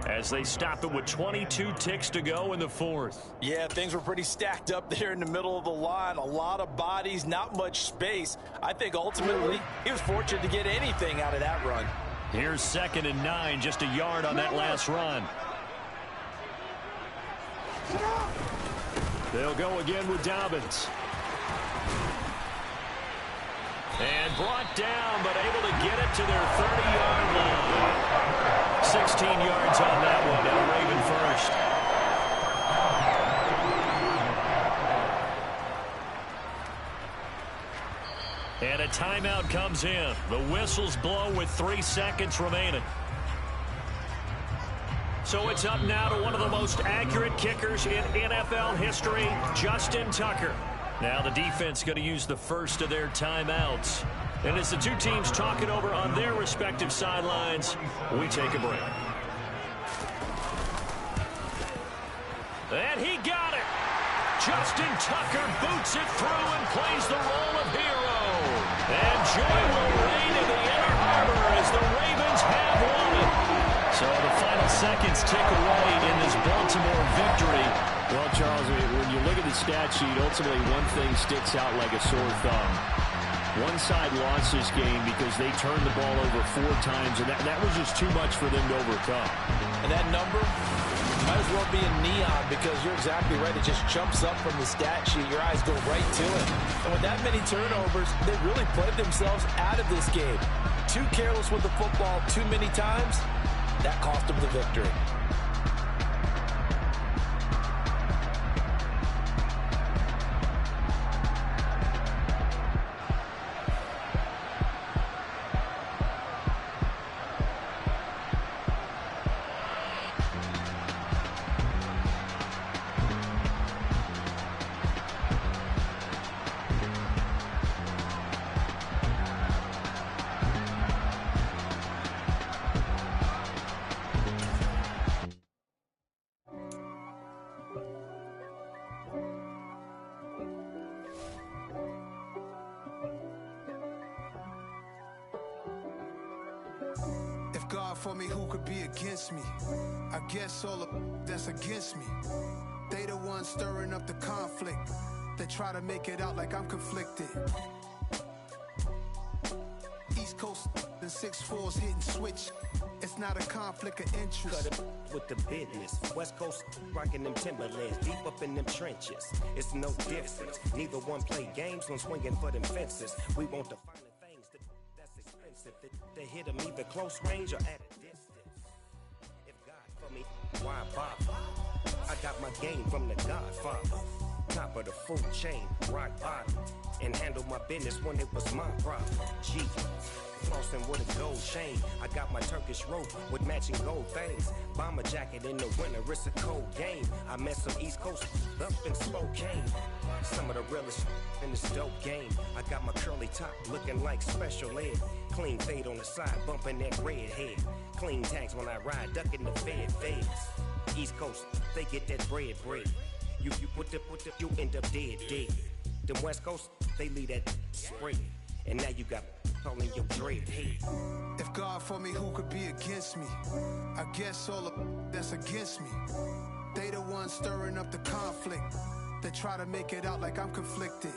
as they stop it with 22 ticks to go in the fourth. Yeah, things were pretty stacked up there in the middle of the line. A lot of bodies, not much space. I think ultimately he was fortunate to get anything out of that run. Here's 2nd and 9, just a yard on that last run. They'll go again with Dobbins. And brought down, but able to get it to their 30-yard line. 16 yards on that one. Now Raven first. And a timeout comes in. The whistles blow with 3 seconds remaining. So it's up now to one of the most accurate kickers in NFL history, Justin Tucker. Now the defense going to use the first of their timeouts. And as the two teams talk it over on their respective sidelines, we take a break. And he got it. Justin Tucker boots it through and plays the role of hero. And joy will reign in the Inner Harbor as the Ravens have won it. So the final seconds tick away in this Baltimore victory. Well, Charles, when you look at the stat sheet, ultimately one thing sticks out like a sore thumb. One side lost this game because they turned the ball over 4 times, and that was just too much for them to overcome. And that number might as well be in neon because you're exactly right. It just jumps up from the stat sheet. Your eyes go right to it. And with that many turnovers, they really played themselves out of this game. Too careless with the football too many times. That cost them the victory. God for me, who could be against me? I guess all of that's against me. They the ones stirring up the conflict. They try to make it out like I'm conflicted. East Coast and 6'4's hitting switch. It's not a conflict of interest. Cut it with the business. West Coast rocking them Timberlands, deep up in them trenches. It's no difference. Neither one play games, one swinging for them fences. We want the finer things that's expensive. They hit them either close range or at a distance. If God for me, why bother? I got my game from the Godfather. Top of the food chain, rock bottom. And handle my business when it was my problem. G. Flossing with a gold chain. I got my Turkish rope with matching gold things. Bomber jacket in the winter, it's a cold game. I met some East Coast up in Spokane. Some of the realest in this dope game. I got my curly top looking like special ed. Clean fade on the side, bumping that red head. Clean tags when I ride, ducking the feds. East Coast, they get that bread. You you end up dead. Them West Coast, they leave that spray. And now you got all in your dread head. If God for me, who could be against me? I guess all of that's against me. They the ones stirring up the conflict. They try to make it out like I'm conflicted.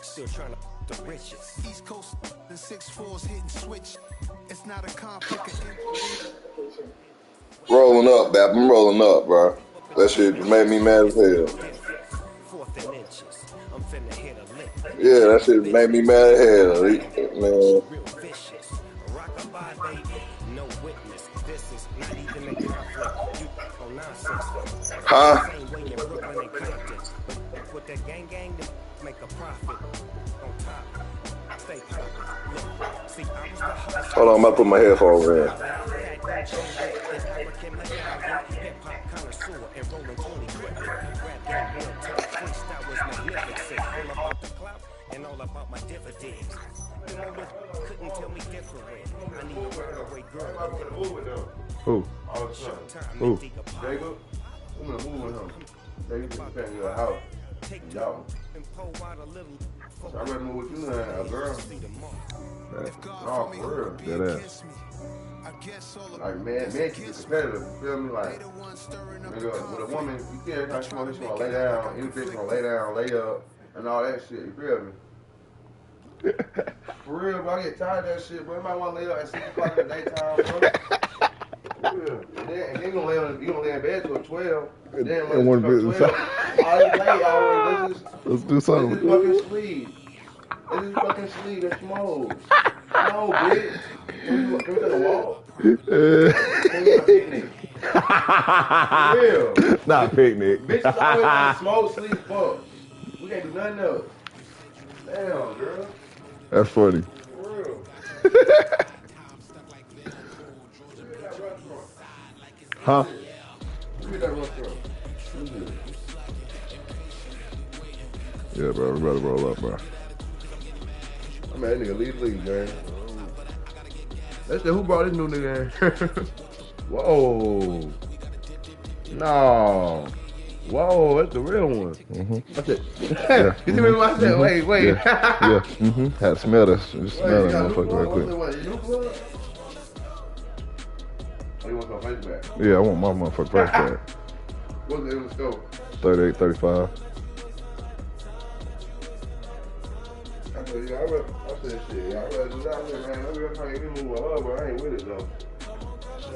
Still trying to the riches. East Coast and 6'4's hitting switch. It's not a conflict of interest. Rolling up, Bap. I'm rolling up, bro. That shit made me mad as hell. Yeah, that shit made me mad as hell, man. Huh? Hold on, I'm about to put my headphones in. rolling 20 quickly. Rap game real tough, freestyle was magnificent. All about the clout and all about my dividends. Them older couldn't tell me different. I need a runaway girl. Who? Showtime, Who? Jacob? I'm gonna move with him. Jacob can pay me a house. Y'all. and pull out a little. I'd rather move with you than a girl. No, for real. That ass. Like, man, keep it competitive. You feel me? Like, nigga, with a woman, you can't how she gonna lay down, anything gonna lay down, lay up, and all that shit. You feel me? For real, bro, I get tired of that shit, bro. You might want to lay up at 6 o'clock in the daytime, bro. For real. And then you gonna lay in bed till 12. And then when it's 12, all you lay hours, let's do something. This is fucking sleep. This is fucking sleep and smoke. No, bitch. Can we take a walk? Can we get a picnic? For real. Not a picnic. Bitches always want smoke, sleep, fuck. We can't do nothing else. Damn, girl. That's funny. For real. Huh? Look at that restaurant. Yeah, bro. We better roll up, bro. I mean, that nigga lead, man. That's the who brought this new nigga in. Whoa. No. Whoa, that's the real one. Mm-hmm. That's it. Yeah. You see me when I said, wait. Yeah. Yeah. Mm-hmm. Had to smell this. Just smell that motherfucker right quick. What, your new plug? Oh, you want some face back? Yeah, I want my motherfucker price back. What's it in the store? 38, 35. I said, yeah, I said, shit, yeah, I read this out here, man. I'm gonna try to move with her, but I ain't with it, though.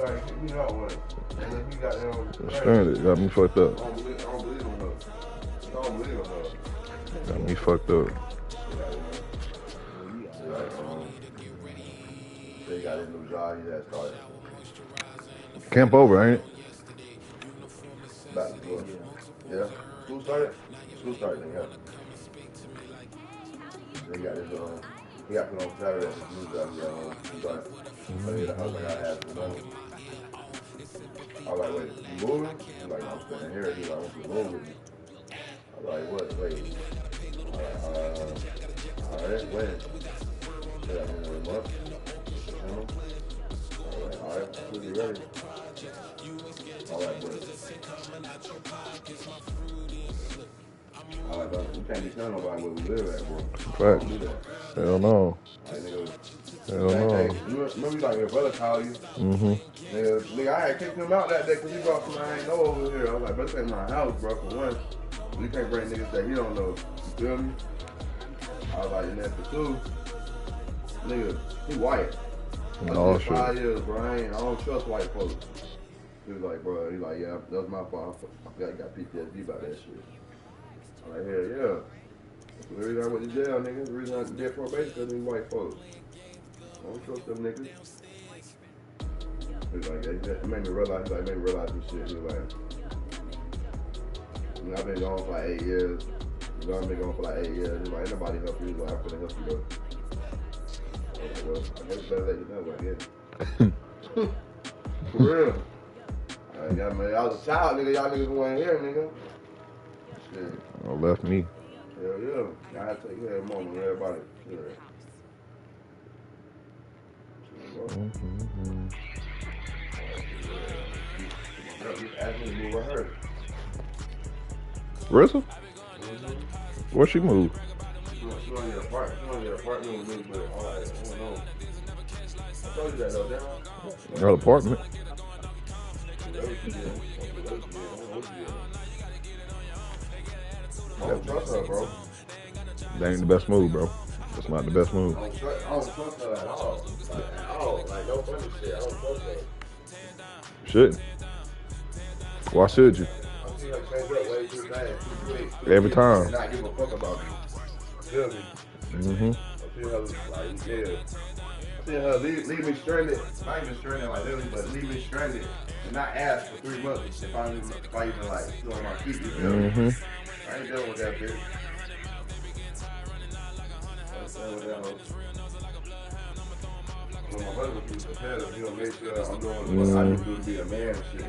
Like, you know what? And then he got them. Stranded. Got me fucked up. I don't believe in her. I don't believe in her. Got me fucked up. They got his new job, he had started. Camp over, ain't it? Back to school. Yeah. School started? School started, yeah. He got his he got put on Saturday at his new job, he started. I mean, the house I got half the money. I was like, wait, you moving? He's like, I'm staying here. He's like, I want you to move with me. I was like, what? Wait. Alright, when? Said I mean, a month. Alright, we'll be ready. Alright, but. Alright, but we can't be telling nobody where we live at, bro. Fact. Don't do that. Hell no. Like, nigga. Hell no. Remember, like, your brother called you? Mm-hmm. Nigga, I had kicked him out that day because he brought some I ain't know over here. I was like, bro, this ain't my house, bro, for one. You can't bring niggas that he don't know. You feel me? I was like, and then for two, nigga, he white. No, I did sure. 5 years, bro. I don't trust white folks. He was like, bro, he's like, yeah, that was my fault. I forgot you got PTSD about that shit. I'm like, hell yeah. The reason I went to jail, nigga, the reason I did probation because these white folks. I don't trust them niggas. He was like, yeah, it made me realize, this shit. He was like, I've been gone for like 8 years. I've been gone for like 8 years. He's like, ain't nobody help you. He's like, I'm finna help you though. I was like, well, I guess better let you know, but yeah. For real. Yeah, man, I was a child, nigga. Y'all niggas weren't here, nigga. Shit. Oh, left me. Hell yeah. I had to take care of mom and everybody. Shit. Mm-hmm. Just asked me to move with her. Rissa? Where she moved? She want to get an apartment. She want to get an apartment with me, but all right, I don't know. I told you that though, damn. Her apartment. I don't trust her, bro. That ain't the best move, bro. That's not the best move. I don't trust her at all. Like, no funny shit. I don't trust her. Shouldn't. Why should you? I see her change up way too fast, too quick. Every time. And not give a fuck about me. Feel me? Mm-hmm. I see her, like, yeah. I see her leave me stranded. Not even stranded, like, literally, but leave me stranded. And not ask for 3 months if I even, like, still on my feet. You feel me? Mm-hmm. I ain't dealing with that bitch. I ain't dealing with that hoe. When my brother was competitive, he gonna make sure I'm doing what I need to do to be a man and shit.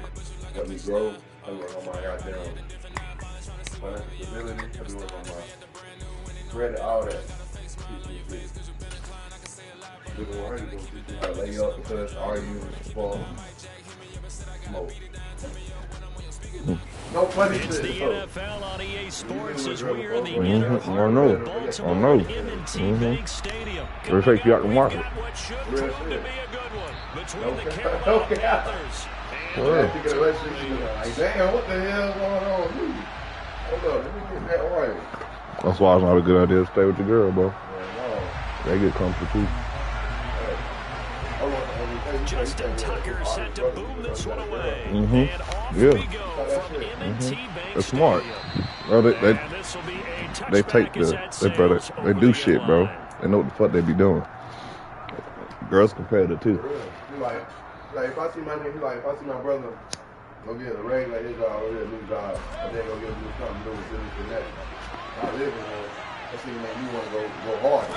Help me grow, I work on my goddamn stability. I be working on my credit, all that. People want to teach you how to lay up because argue, fall, smoke. No funny It's shit. the NFL on EA Sports as we are in the I inner know. part I know. of Baltimore M&T Bank Stadium. They take you out the We've market. got what should prove to be a good one between the Okay. Carolina Okay. Panthers and Well. Like, damn, what the hell is going on? Hold up, let me get that right. That's why it's not a good idea to stay with your girl, bro. Man, no. They get comfortable too. Justin Tucker set to boom this one away. Mm-hmm. And off Yeah. we go from M&T Bank That's smart. Stadium. Bro, And this will be a they touchback take as the, that they, bro, sails they over do the shit, end bro. line. They know what the fuck they be doing. Girls competitive too. Like if I see my nigga, if I see my brother go get a raise like his job, or get a new job, and then go get a new something to do with this and that. I live in there. That shit make me want to go hard.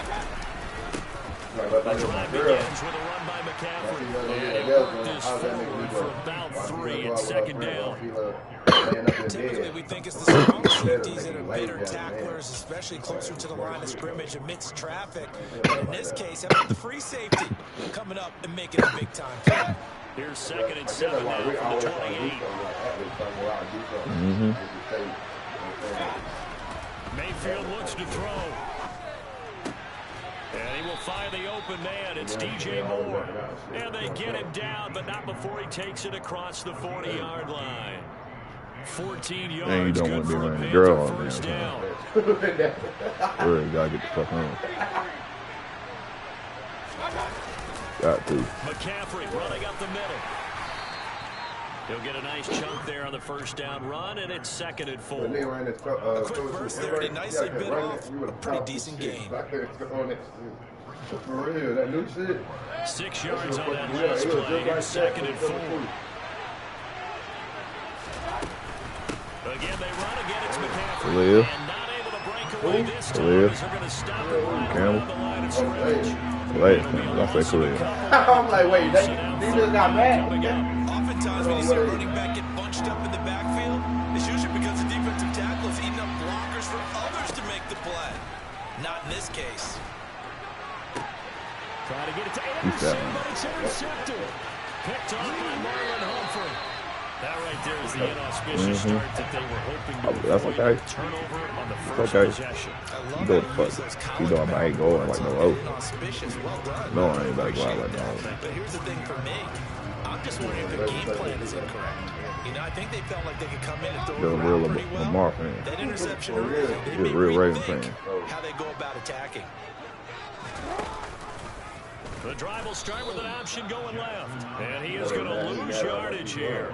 Like, if I The see my drive girl, begins with a run by McCaffrey. I see her go And get he a girl, worked his how's that make me forward go? for about I see her 3 go and out with her second friends, down. I see her laying up in Typically, bed. we think it's the strong safeties that are better tacklers, especially closer to the line of scrimmage amidst traffic. But in this case, how about the free safety coming up and making a big-time play? Here's 2nd and 7 now from the 28. Mayfield looks to throw. And he will find the open man. It's DJ Moore. And they get him down, but not before he takes it across the 40-yard line. 14 yards. And you don't good want to be for a around the Panther girl all first day. down. Really gotta get the fuck on. Got to. McCaffrey running up the middle. He'll get a nice chunk there on the first down run, and it's 2nd and 4. A quick burst there, and he nicely bit off a pretty decent gain. For real, that new shit. 6 yards on that last play. Here's 2nd and 4. Again, they run again. It's McCaffrey. Live. And not able to break away this time Live. as they're going to stop it right Campbell. around the line of scrimmage. Late. I say Khalil. I'm like, wait, they just got mad. Oftentimes, when you see a running back get bunched up in the backfield, it's usually because the defensive tackle is eating up blockers for others to make the play. Not in this case. Trying to get it to Anderson, but it's intercepted. Picked off by Marlon Humphrey. That right there is the inauspicious start that they were hoping to That's avoid. okay. Turnover on the It's first okay. possession. You go to fuck. You know I ain't going like no oh. Inauspicious, well done. No, I ain't about to go out like no. But here's the thing for me. I'm just wondering if the game plan is incorrect. You know, I think they felt like they could come in and throw You're it a real around pretty well. Lamar fan. That interception early, they You're a may real Ravens rethink fan. how they go about attacking. The drive will start with an option going left. And he is going to lose yardage here.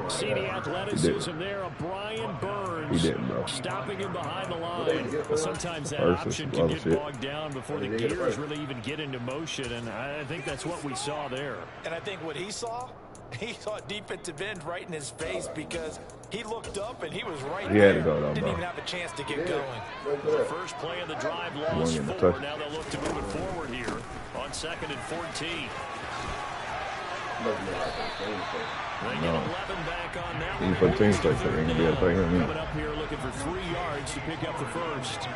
See the athleticism there of Brian Burns. He didn't, bro. Stopping him behind the line. But sometimes that Versus option can other get shit. bogged down before the gears really even get into motion. And I think that's what we saw there. And I think what he saw defensive end right in his face because he looked up and he was right He there. had to go, though, Didn't bro. even have a chance to get going. The first play of the drive lost He won't get 4. the touch. Now they'll look to move it forward here on 2nd and 14. They get 11 back on that Even one. for the team's sake, they ain't gonna be able to play him Coming either. up here looking for 3 yards to pick up the first.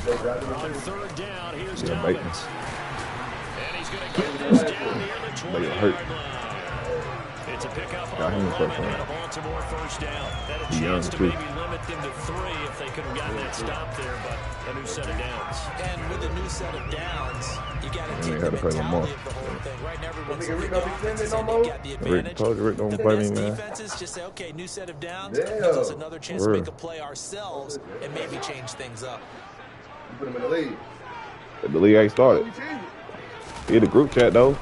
On 3rd down, here's Yeah, Dobbins. Bateman. And he's going to get this down near the They get hurt. 20-yard line. It's a pickup Got on him the the first 11 one. and a Baltimore first down. Had a He young, chance to too. maybe limit them to 3 if they could have gotten that stop there, but a new set of downs. And with a new set of downs, you got to And take they the had to play Lamar. mentality of the whole thing. Right now, everyone's Nigga, looking Rick at the don't be offenses sending and no they've more? got the Rick advantage. told you Rick don't The play me, best man. defenses just say, okay, new set of downs. Yeah. Gives us another chance to Word. make a play ourselves and maybe change things up. You put him in the lead. The league ain't started. He in the group chat though.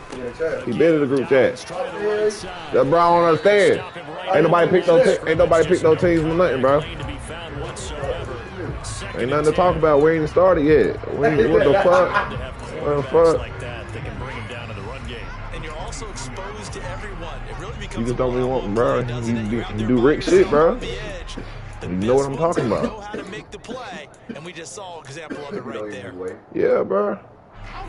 He been in the group chat. That's bro, I don't understand. Ain't nobody picked no teams for nothing, bro. Ain't nothing to talk about. We ain't started yet. What the fuck? What the fuck? And you're also exposed to everyone. It really becomes You just don't a really want, bro. doesn't it? You're out You there do by Rick yourself shit, bro. on the edge. The You know what I'm best ones talking know about. how to make the play, and we just saw an example of it right there. Yeah, bro.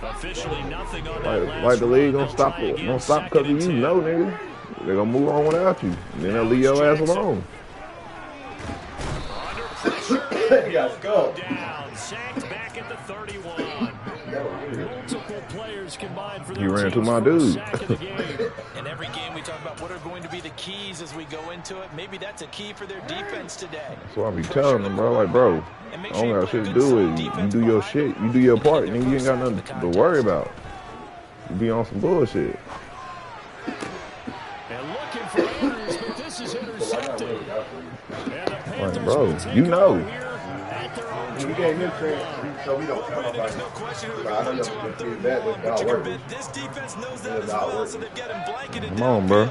Officially nothing on that last Like the league run. don't stop They'll try again, because of you, 2nd and 10. no, nigga. They're gonna move on without you. And then they'll leave your ass alone. Go down. Sacked back at the 31. Multiple players combined for You ran to my dude. In every game, we talk about what are going to be the keys as we go into it. Maybe that's a key for their defense today. That's what I be telling them, bro. Like, bro, I don't got shit to do with it. You do your shit. You do your part. And you ain't got nothing to worry about. You be on some bullshit. And looking for Andrews, but this is intercepted. Like, bro, you know. We gave him credit, so we don't count There's no question who I know they're y'all going can to get that, but but y'all you can working. bet this defense knows that as well, so they've got him blanketed Come on, bro.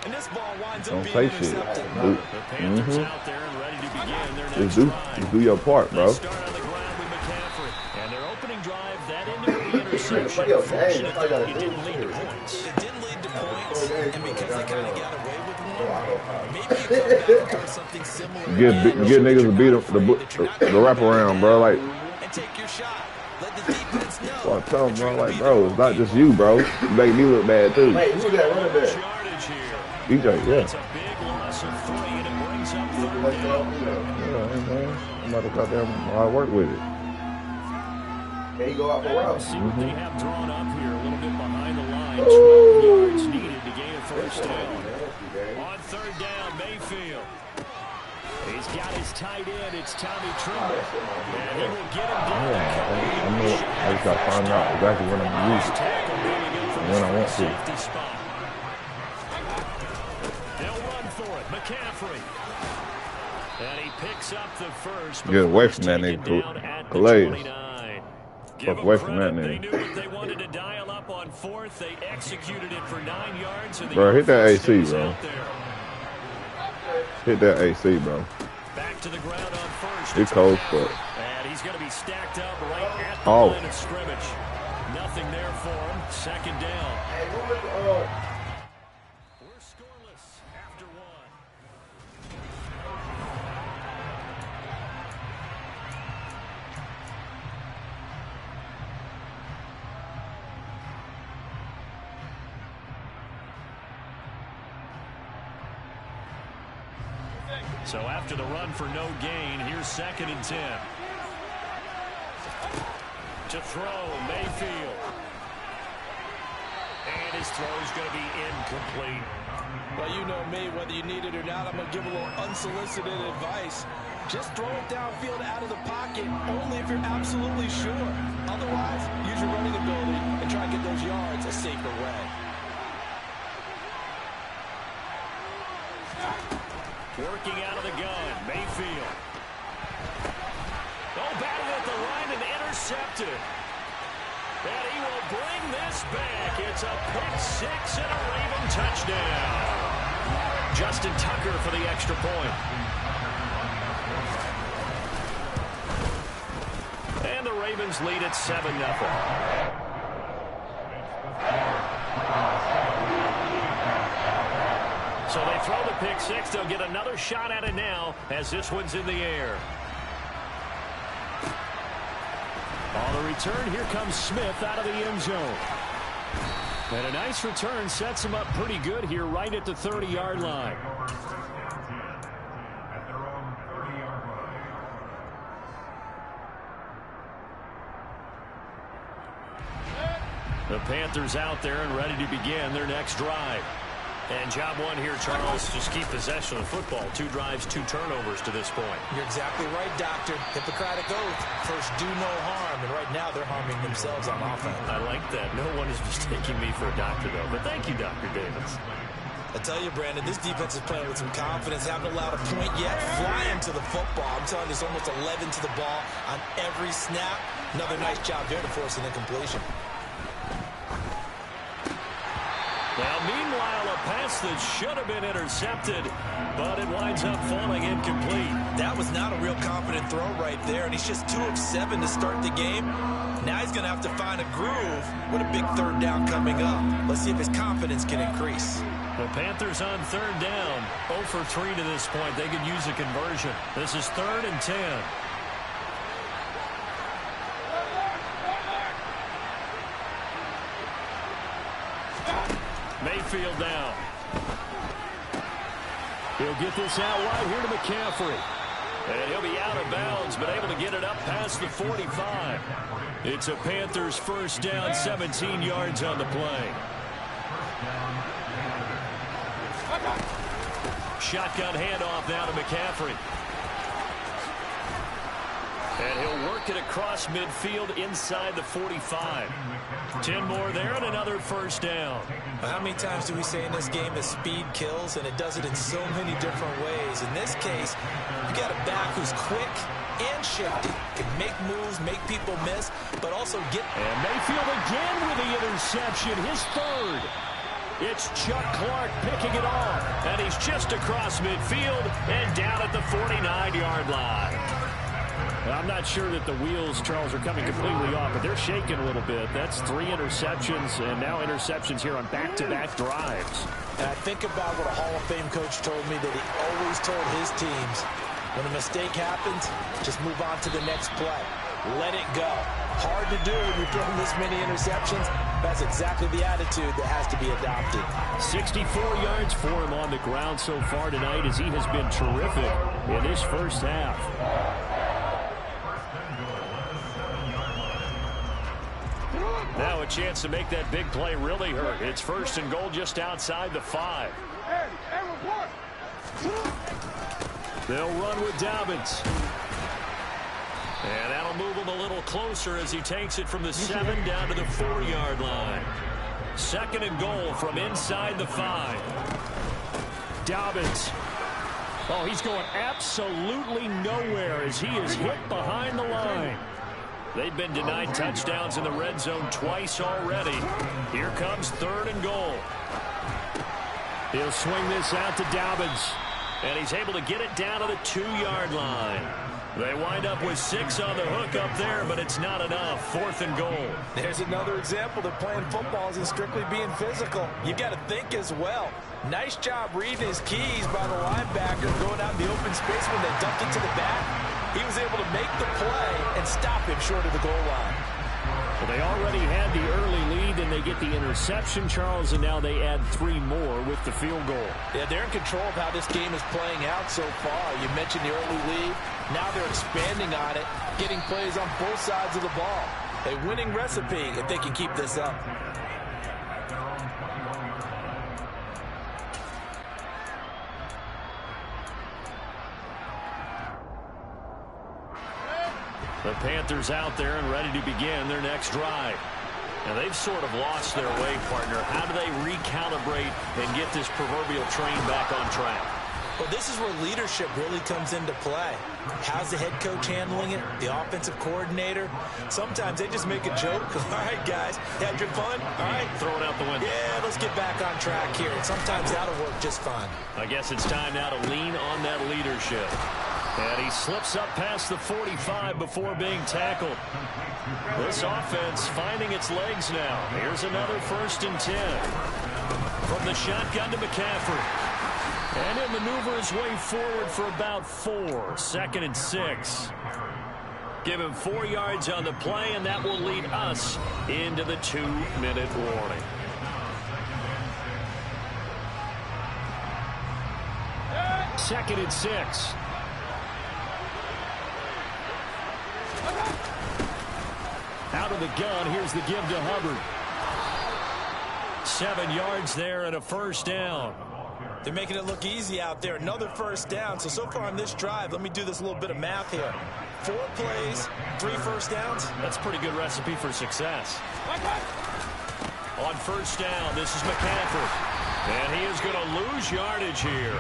And this ball winds up Don't being say shit. intercepted. The Panthers out there and ready to begin their next drive. Just do your part, bro. They start on the ground with McCaffrey. And their opening drive, that ended with the interception. Fortunately, it didn't lead to points. It didn't lead to points, and because they kind of got away with one, maybe you come back and do something similar Get niggas to beat the wraparound, bro. Like, and take your shot. Let the defense know. so I tell them, bro, like, bro, it's not just you, bro. You make me look bad, too. Wait, who's that running back? Yardage here. DJ, yeah. It's a big loss of 3, and it brings up 3rd down. Yeah, man. I'm about to goddamn work with it. Can he go out for routes? See what they have drawn up here, a little bit behind the line. 12 yards needed to gain a first down. On 3rd down, Mayfield. He's got his tight end. It's Tommy Trimble. And he will get him down. I just got to find out exactly when I'm going to use it. When I want to. Safety spot. They'll run for it. McCaffrey. And he picks up the first. Get away from that nigga, Calais. Fuck away from that They nigga. knew what they wanted to dial up on 4th. They executed it for 9 yards. And the Bro, hit that offense AC, stays bro. out there. Hit that AC, bro. Back to the ground on 1st. It's cold, but. And he's going to be stacked up right at the Oh. line of scrimmage. Nothing there for him. 2nd down. We're scoreless after 1. So after the run for no gain, here's 2nd and 10. To throw, Mayfield. And his throw is going to be incomplete. Well, you know me, whether you need it or not, I'm going to give a little unsolicited advice. Just throw it downfield out of the pocket, only if you're absolutely sure. Otherwise, use your running ability and try to get those yards a safer way. Working out of the gun, Mayfield. Oh, batted at the line and intercepted. And he will bring this back. It's a pick-6 and a Raven touchdown. Justin Tucker for the extra point. And the Ravens lead at 7-0. So they throw the pick-6. They'll get another shot at it now as this one's in the air. On the return, here comes Smith out of the end zone. And a nice return sets him up pretty good here right at the 30-yard line. The Panthers out there and ready to begin their next drive. And job one here, Charles, just keep possession of the football. 2 drives, 2 turnovers to this point. You're exactly right, Doctor. Hippocratic oath. First, do no harm. And right now, they're harming themselves on offense. I like that. No one is mistaking me for a doctor, though. But thank you, Dr. Davis. I tell you, Brandon, this defense is playing with some confidence. Haven't allowed a point yet. Flying to the football. I'm telling you, it's almost 11 to the ball on every snap. Another nice job there to force an incompletion. Now, meanwhile, a pass that should have been intercepted, but it winds up falling incomplete. That was not a real confident throw right there, and he's just 2 of 7 to start the game. Now he's going to have to find a groove with a big 3rd down coming up. Let's see if his confidence can increase. The Panthers on 3rd down, 0 for 3 to this point. They could use a conversion. This is 3rd and 10. Mayfield now. He'll get this out wide here to McCaffrey. And he'll be out of bounds, but able to get it up past the 45. It's a Panthers first down, 17 yards on the play. Shotgun handoff now to McCaffrey. And he'll work it across midfield inside the 45. 10 more there and another first down. How many times do we say in this game that speed kills, and it does it in so many different ways? In this case, you got a back who's quick and shifty, can make moves, make people miss, but also get... And Mayfield again with the interception, his third. It's Chuck Clark picking it off, and he's just across midfield and down at the 49-yard line. I'm not sure that the wheels, Charles, are coming completely off, but they're shaking a little bit. That's 3 interceptions, and now interceptions here on back-to-back drives. And I think about what a Hall of Fame coach told me, that he always told his teams, when a mistake happens, just move on to the next play. Let it go. Hard to do when you're throwing this many interceptions. That's exactly the attitude that has to be adopted. 64 yards for him on the ground so far tonight, as he has been terrific in this first half. Now a chance to make that big play really hurt. It's first and goal just outside the 5. They'll run with Dobbins. And that'll move him a little closer as he takes it from the 7 down to the 4-yard line. Second and goal from inside the 5. Dobbins. Oh, he's going absolutely nowhere as he is hit behind the line. They've been denied touchdowns in the red zone twice already. Here comes third and goal. He'll swing this out to Dobbins. And he's able to get it down to the 2-yard line. They wind up with 6 on the hook up there, but it's not enough. Fourth and goal. There's another example that playing football isn't strictly being physical. You got to think as well. Nice job reading his keys by the linebacker, going out in the open space when they dumped it to the back. He was able to make the play and stop him short of the goal line. Well, they already had the early lead, and they get the interception, Charles, and now they add 3 more with the field goal. Yeah, they're in control of how this game is playing out so far. You mentioned the early lead. Now they're expanding on it, getting plays on both sides of the ball. A winning recipe if they can keep this up. The Panthers out there and ready to begin their next drive. And they've sort of lost their way, partner. How do they recalibrate and get this proverbial train back on track? Well, this is where leadership really comes into play. How's the head coach handling it? The offensive coordinator? Sometimes they just make a joke. All right, guys, had your fun? All right. Throw it out the window. Yeah, let's get back on track here. And sometimes that'll work just fine. I guess it's time now to lean on that leadership. And he slips up past the 45 before being tackled. This offense finding its legs now. Here's another first and 10. From the shotgun to McCaffrey. And he'll maneuver his way forward for about 4. Second and 6. Give him 4 yards on the play, and that will lead us into the 2-minute warning. Second and 6. Out of the gun, here's the give to Hubbard. 7 yards there and a first down. They're making it look easy out there. Another first down. So far on this drive, let me do this little bit of math here. 4 plays, 3 first downs. That's a pretty good recipe for success. On first down, this is McCaffrey. And he is going to lose yardage here.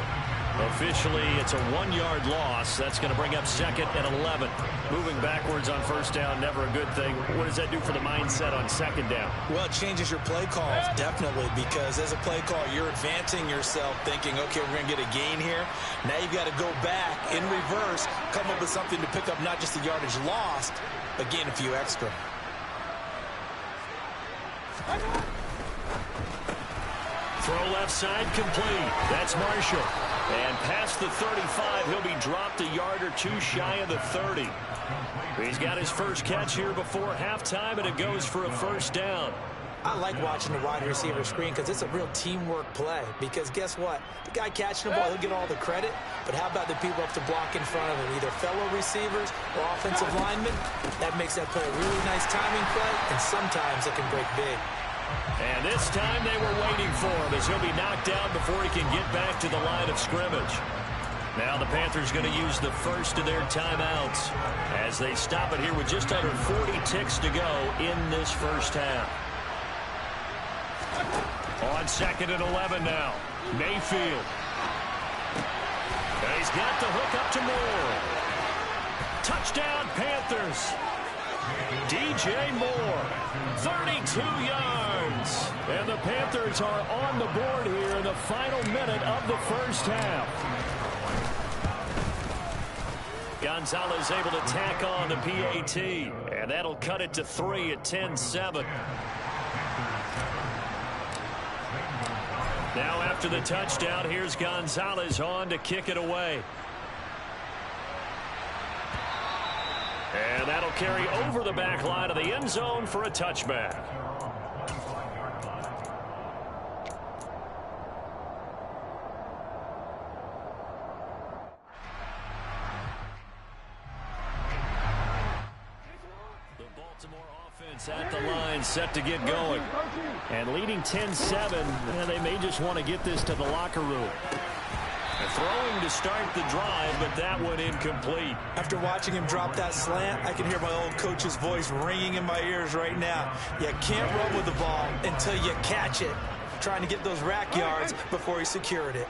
Officially, it's a 1-yard loss. That's going to bring up second and 11. Moving backwards on first down, never a good thing. What does that do for the mindset on second down? Well, it changes your play calls, definitely, because as a play call, you're advancing yourself thinking, okay, we're going to get a gain here. Now you've got to go back in reverse, come up with something to pick up not just the yardage lost, but gain a few extra. Throw left side complete. That's Marshall. And past the 35, he'll be dropped a yard or 2 shy of the 30. He's got his first catch here before halftime, and it goes for a first down. I like watching the wide receiver screen because it's a real teamwork play. Because guess what? The guy catching the ball, he'll get all the credit. But how about the people up to block in front of him, either fellow receivers or offensive linemen? That makes that play a really nice timing play, and sometimes it can break big. And this time they were waiting for him as he'll be knocked out before he can get back to the line of scrimmage. Now the Panthers going to use the first of their timeouts as they stop it here with just under 40 ticks to go in this first half. On 2nd and 11 now. Mayfield. And he's got the hook up to Moore. Touchdown, Panthers. DJ Moore, 32 yards. And the Panthers are on the board here in the final minute of the first half. Gonzalez able to tack on the PAT. And that'll cut it to 3 at 10-7. Now after the touchdown, here's Gonzalez on to kick it away. And that'll carry over the back line of the end zone for a touchback. The Baltimore offense at the line, set to get going. And leading 10-7, they may just want to get this to the locker room. Throwing to start the drive, but that one incomplete. After watching him drop that slant, I can hear my old coach's voice ringing in my ears right now. You can't run with the ball until you catch it. Trying to get those rack yards before he secured it.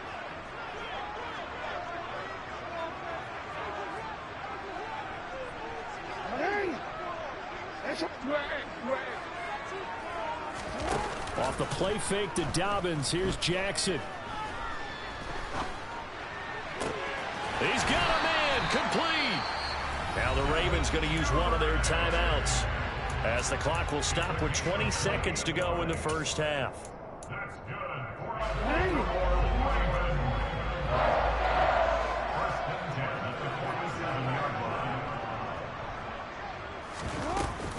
Off the play fake to Dobbins, here's Jackson. He's got a man, complete. Now the Ravens going to use one of their timeouts as the clock will stop with 20 seconds to go in the first half.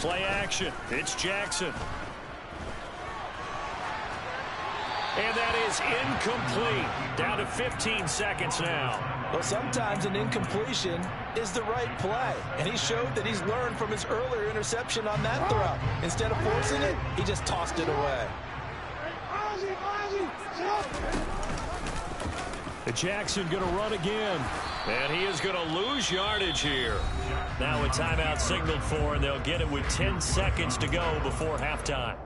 Play action, it's Jackson. And that is incomplete. Down to 15 seconds now. Well, sometimes an incompletion is the right play. And he showed that he's learned from his earlier interception on that throw. Instead of forcing it, he just tossed it away. Jackson going to run again. And he is going to lose yardage here. Now a timeout signaled for, and they'll get it with 10 seconds to go before halftime.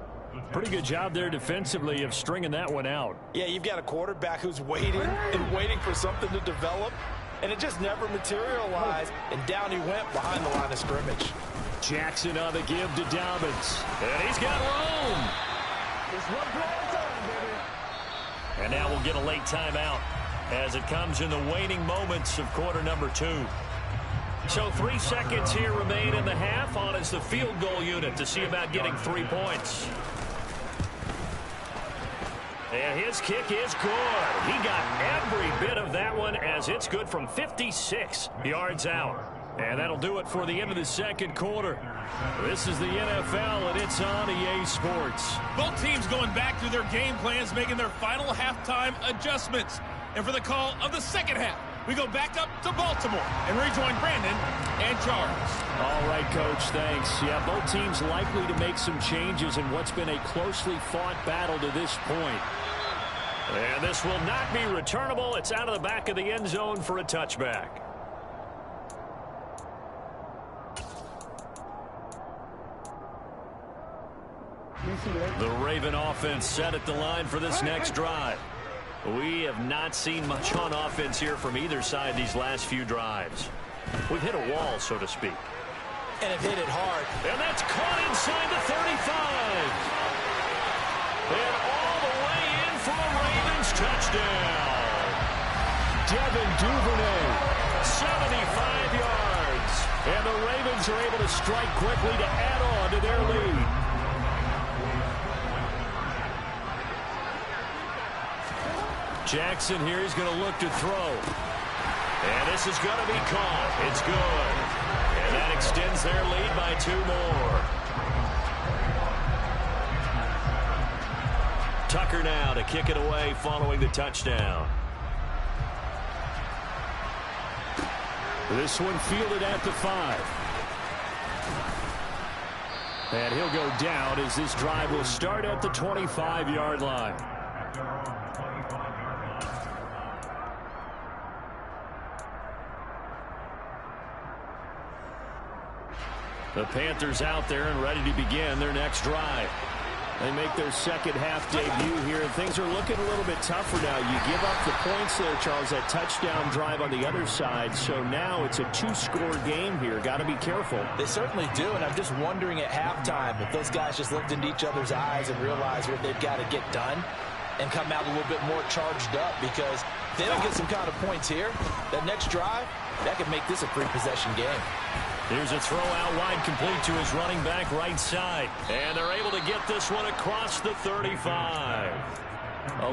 Pretty good job there defensively of stringing that one out. Yeah, you've got a quarterback who's waiting and waiting for something to develop, and it just never materialized, and down he went behind the line of scrimmage. Jackson on the give to Dobbins. And he's got room. And now we'll get a late timeout as it comes in the waning moments of quarter number 2. So 3 seconds here remain in the half. On is the field goal unit to see about getting 3 points. And his kick is good. He got every bit of that one as it's good from 56 yards out. And that'll do it for the end of the second quarter. This is the NFL, and it's on EA Sports. Both teams going back through their game plans, making their final halftime adjustments. And for the call of the second half, we go back up to Baltimore and rejoin Brandon and Charles. All right, Coach, thanks. Yeah, both teams likely to make some changes in what's been a closely fought battle to this point. And this will not be returnable. It's out of the back of the end zone for a touchback. The Raven offense set at the line for this next drive. We have not seen much on offense here from either side these last few drives. We've hit a wall, so to speak. And have hit it hard. And that's caught inside the 35. And all the way in for a Ravens touchdown. Devin Duvernay, 75 yards. And the Ravens are able to strike quickly to add on to their lead. Jackson here is going to look to throw. And this is going to be caught. It's good. And that extends their lead by 2 more. Tucker now to kick it away following the touchdown. This one fielded at the 5. And he'll go down as this drive will start at the 25-yard line. The Panthers out there and ready to begin their next drive. They make their second half debut here, and things are looking a little bit tougher now. You give up the points there, Charles, that touchdown drive on the other side. So now it's a 2-score game here. Got to be careful. They certainly do, and I'm just wondering at halftime if those guys just looked into each other's eyes and realized what they've got to get done and come out a little bit more charged up, because if they don't get some kind of points here, that next drive, that could make this a free-possession game. Here's a throw out wide, complete to his running back right side. And they're able to get this one across the 35.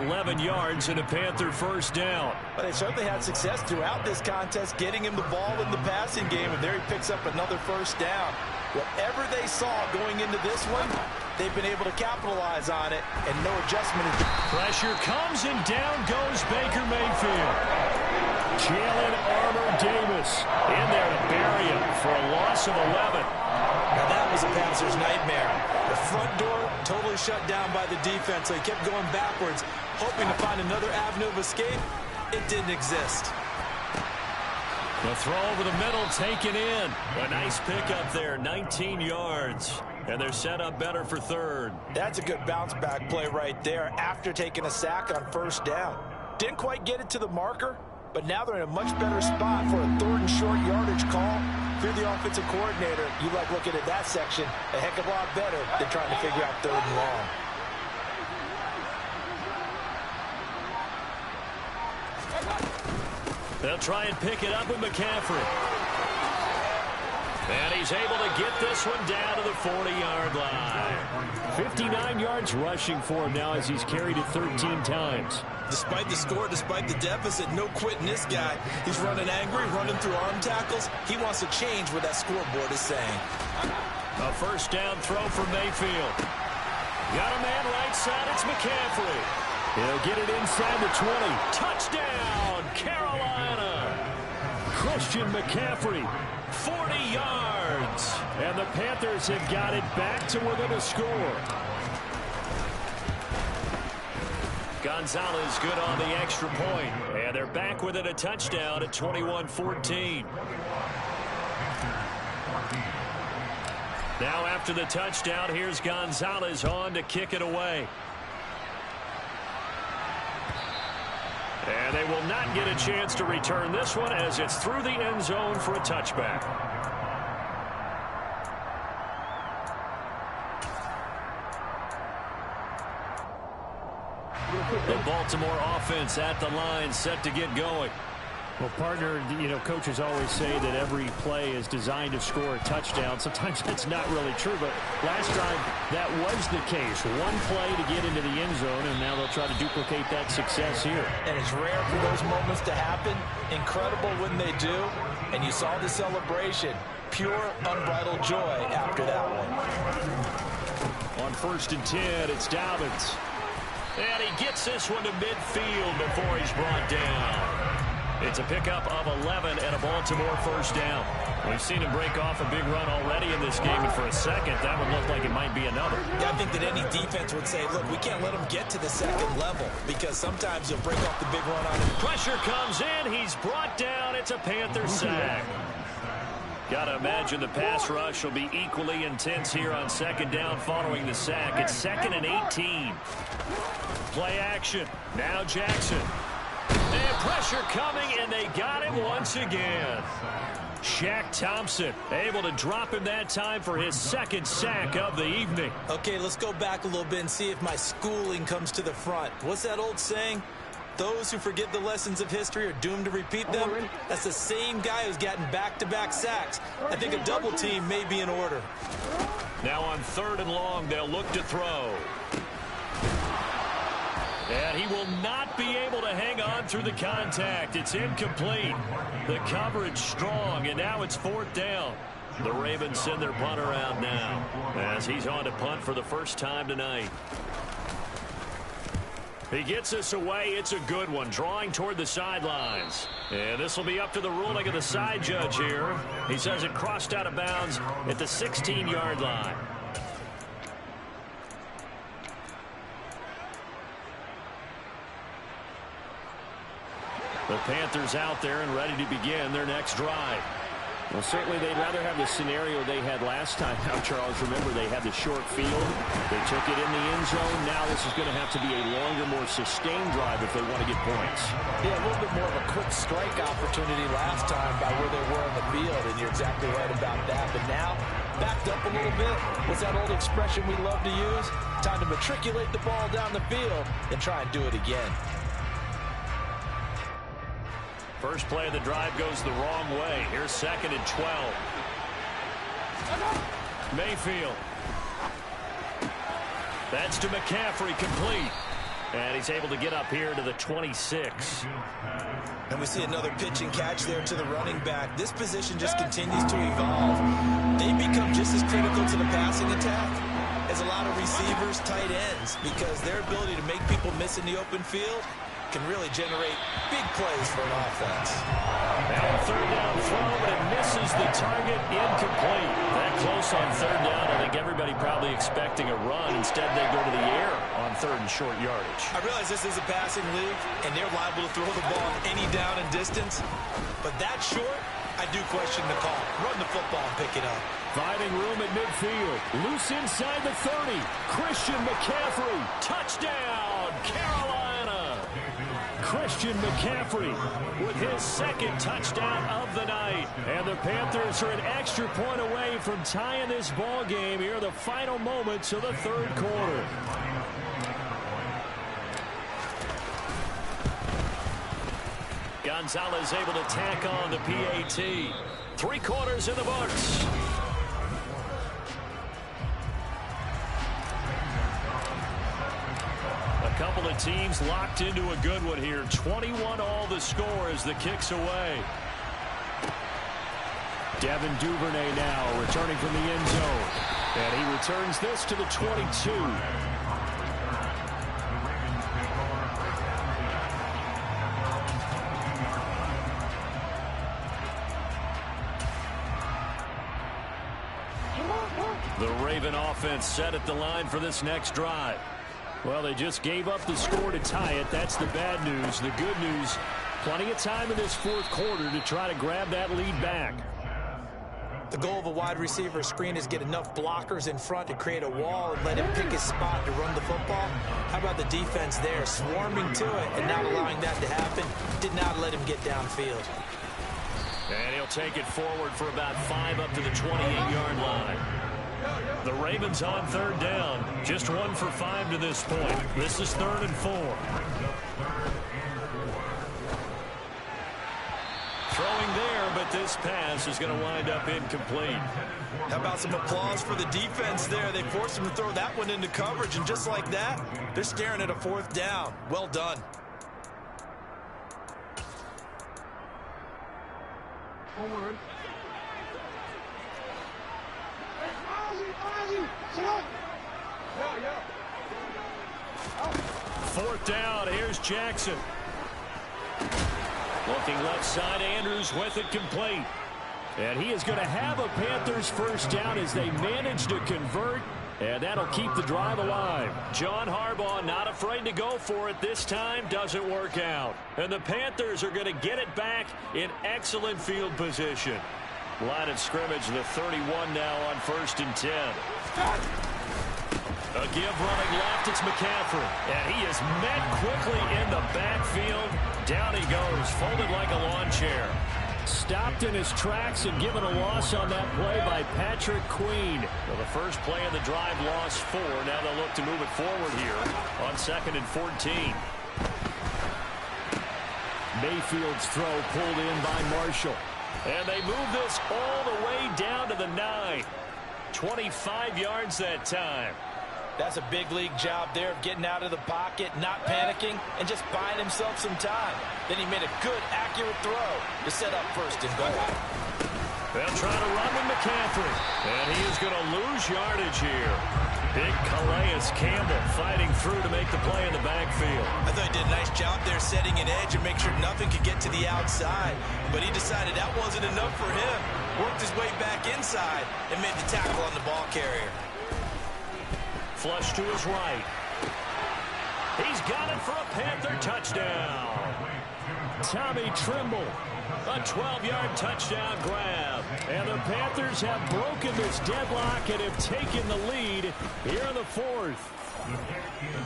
11 yards and a Panther first down. But they certainly had success throughout this contest getting him the ball in the passing game, and there he picks up another first down. Whatever they saw going into this one, they've been able to capitalize on it, and no adjustment. Pressure comes, and down goes Baker Mayfield. Jalen Armour-Davis in there to bury him for a loss of 11. Now that was a passer's nightmare. The front door totally shut down by the defense, so he kept going backwards, hoping to find another avenue of escape. It didn't exist. The throw over the middle taken in. A nice pickup there, 19 yards. And they're set up better for third. That's a good bounce back play right there after taking a sack on first down. Didn't quite get it to the marker, but now they're in a much better spot for a 3rd and short yardage call. If you're the offensive coordinator, you like looking at that section a heck of a lot better than trying to figure out 3rd and long. They'll try and pick it up with McCaffrey. And he's able to get this one down to the 40-yard line. 59 yards rushing for him now as he's carried it 13 times. Despite the score, despite the deficit, no quitting this guy. He's running angry, running through arm tackles. He wants to change what that scoreboard is saying. A first down throw for Mayfield. Got a man right side. It's McCaffrey. He'll get it inside the 20. Touchdown, Carolina. Christian McCaffrey. 40 yards. And the Panthers have got it back to within a score. Gonzalez good on the extra point. And they're back within a touchdown at 21-14. Now after the touchdown, here's Gonzalez on to kick it away. And they will not get a chance to return this one as it's through the end zone for a touchback. The Baltimore offense at the line, set to get going. Well, partner, you know, coaches always say that every play is designed to score a touchdown. Sometimes that's not really true, but last time that was the case. One play to get into the end zone, and now they'll try to duplicate that success here. And it's rare for those moments to happen. Incredible when they do. And you saw the celebration. Pure, unbridled joy after that one. On 1st and 10, it's Dobbins. And he gets this one to midfield before he's brought down. It's a pickup of 11 and a Baltimore first down. We've seen him break off a big run already in this game, and for a second, that would look like it might be another. Yeah, I think that any defense would say, look, we can't let him get to the second level, because sometimes you'll break off the big run on him. Pressure comes in. He's brought down. It's a Panther sack. Got to imagine the pass rush will be equally intense here on second down following the sack. It's 2nd and 18. Play action. Now Jackson. And pressure coming, and they got him once again. Shaq Thompson able to drop him that time for his 2nd sack of the evening. Okay, let's go back a little bit and see if my schooling comes to the front. What's that old saying? Those who forget the lessons of history are doomed to repeat them. That's the same guy who's gotten back-to-back sacks. I think a double team may be in order. Now on 3rd and long, they'll look to throw. And he will not be able to hang on through the contact. It's incomplete. The coverage strong, and now it's 4th down. The Ravens send their punter out now as he's on to punt for the first time tonight. He gets us away. It's a good one, drawing toward the sidelines. And this will be up to the ruling of the side judge here. He says it crossed out of bounds at the 16-yard line. The Panthers out there and ready to begin their next drive. Well, certainly they'd rather have the scenario they had last time. Now, Charles, remember, they had the short field. They took it in the end zone. Now this is going to have to be a longer, more sustained drive if they want to get points. Yeah, a little bit more of a quick strike opportunity last time by where they were on the field, and you're exactly right about that. But now, backed up a little bit. What's that old expression we love to use? Time to matriculate the ball down the field and try and do it again. First play of the drive goes the wrong way. Here's 2nd and 12. Mayfield. That's to McCaffrey, complete. And he's able to get up here to the 26. And we see another pitch and catch there to the running back. This position just continues to evolve. They become just as critical to the passing attack as a lot of receivers, tight ends, because their ability to make people miss in the open field can really generate big plays for an offense. And 3rd down throw, but it misses the target, incomplete. That close on 3rd down, I think everybody probably expecting a run. Instead, they go to the air on 3rd and short yardage. I realize this is a passing league, and they're liable to throw the ball any down and distance. But that short, I do question the call. Run the football and pick it up. Finding room at midfield. Loose inside the 30. Christian McCaffrey. Touchdown, Carolina. Christian McCaffrey with his 2nd touchdown of the night. And the Panthers are an extra point away from tying this ball game here in the final moments of the 3rd quarter. Gonzalez able to tack on the PAT. 3 quarters in the books. A couple of teams locked into a good one here. 21 all the score as the kick's away. Devin Duvernay now returning from the end zone. And he returns this to the 22. The Raven offense set at the line for this next drive. Well, they just gave up the score to tie it. That's the bad news. The good news, plenty of time in this 4th quarter to try to grab that lead back. The goal of a wide receiver screen is get enough blockers in front to create a wall and let him pick his spot to run the football. How about the defense there, swarming to it and not allowing that to happen? Did not let him get downfield. And he'll take it forward for about 5 up to the 28-yard line. The Ravens on 3rd down. Just 1 for 5 to this point. This is 3rd and 4. Throwing there, but this pass is going to wind up incomplete. How about some applause for the defense there? They forced him to throw that one into coverage, and just like that, they're staring at a 4th down. Well done. Forward. 4th down. Here's Jackson. Looking left side, Andrews with it complete. And he is going to have a Panthers 1st down as they manage to convert. And that'll keep the drive alive. John Harbaugh not afraid to go for it this time. Doesn't work out. And the Panthers are going to get it back in excellent field position. Line of scrimmage, the 31 now on 1st and 10. A give running left, it's McCaffrey. And he is met quickly in the backfield. Down he goes, folded like a lawn chair. Stopped in his tracks and given a loss on that play by Patrick Queen. Well, the first play of the drive lost 4. Now they'll look to move it forward here on 2nd and 14. Mayfield's throw pulled in by Marshall. And they move this all the way down to the 9. 25 yards that time. That's a big league job there of getting out of the pocket, not panicking, and just buying himself some time. Then he made a good, accurate throw to set up 1st and goal. They'll try to run with McCaffrey. And he is going to lose yardage here. Big Calais Campbell fighting through to make the play in the backfield. I thought he did a nice job there setting an edge and make sure nothing could get to the outside. But he decided that wasn't enough for him. Worked his way back inside and made the tackle on the ball carrier. Flush to his right. He's got it for a Panther touchdown. Tommy Trimble, a 12-yard touchdown grab. And the Panthers have broken this deadlock and have taken the lead here in the fourth.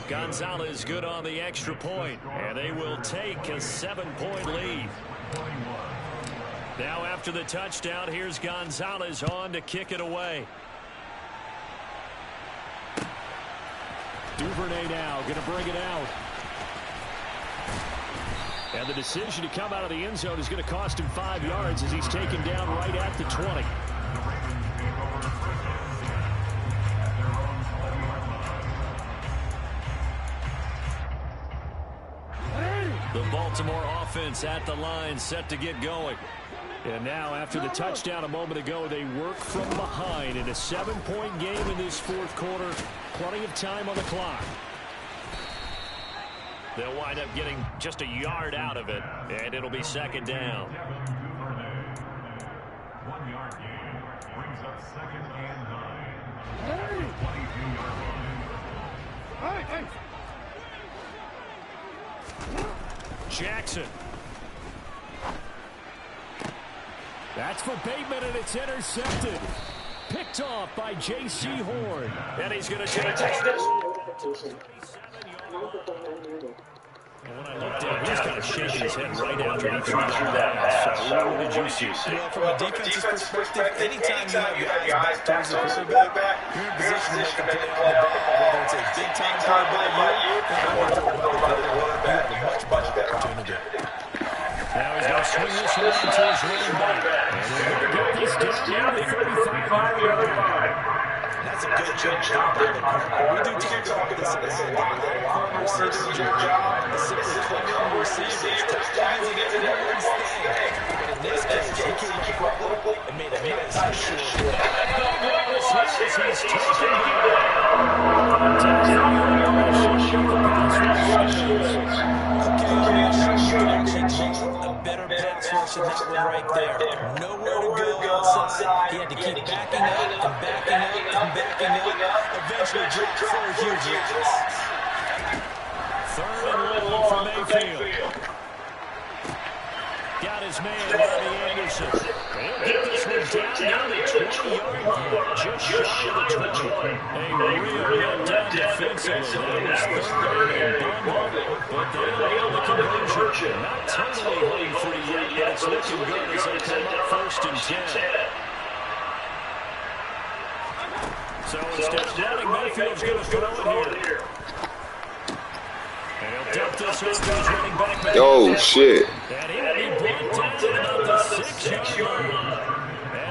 Gonzalez good on the extra point, and they will take a 7-point lead. Now after the touchdown, here's Gonzalez on to kick it away. Duvernay now going to bring it out. And the decision to come out of the end zone is going to cost him 5 yards as he's taken down right at the 20. The Baltimore offense at the line set to get going. And now after the touchdown a moment ago, they work from behind in a 7-point game in this fourth quarter. Plenty of time on the clock. They'll wind up getting just a yard out of it, and it'll be second down. 1 yard gain brings up second and 9. 22-yard line. Jackson. That's for Bateman, and it's intercepted. Picked off by J.C. Horn. And he's going to take it. When I looked down, he's kind of shaking his head right after he threw that pass. So what did you see? Well, from a defensive perspective, anytime you have your eyes back towards the quarterback, you're in position to make a play on the ball. Whether it's a big-time play by you or you have a much better opportunity. Now he's going to swing this one to his running back. And they're going to get this down to the 35-yard line. That's a good job by the corner. We do talk about this a lot. Corner receiver job is simply covering receivers. Touchdowns and everyone's thing. But in this case, he came up quickly and made a nice short. He's taken a better pass rush than that one right there. Nowhere to go outside. He had to keep backing up and backing up and backing up. Eventually dropped 4 huge yards. Third and long for Mayfield. Got his man, Robbie Anderson. He'll get this one down the 20-yard line. Just shy of the 20. A real well done defensively. That was third and bumble. But they nailed the conversion. Not totally home free yet, but it's looking good as they come up first and 10. So instead of running, Mayfield's going to throw it here. And he'll dump this off to his running back. Oh, shit. And he'll be brought down at about the 6-yard line.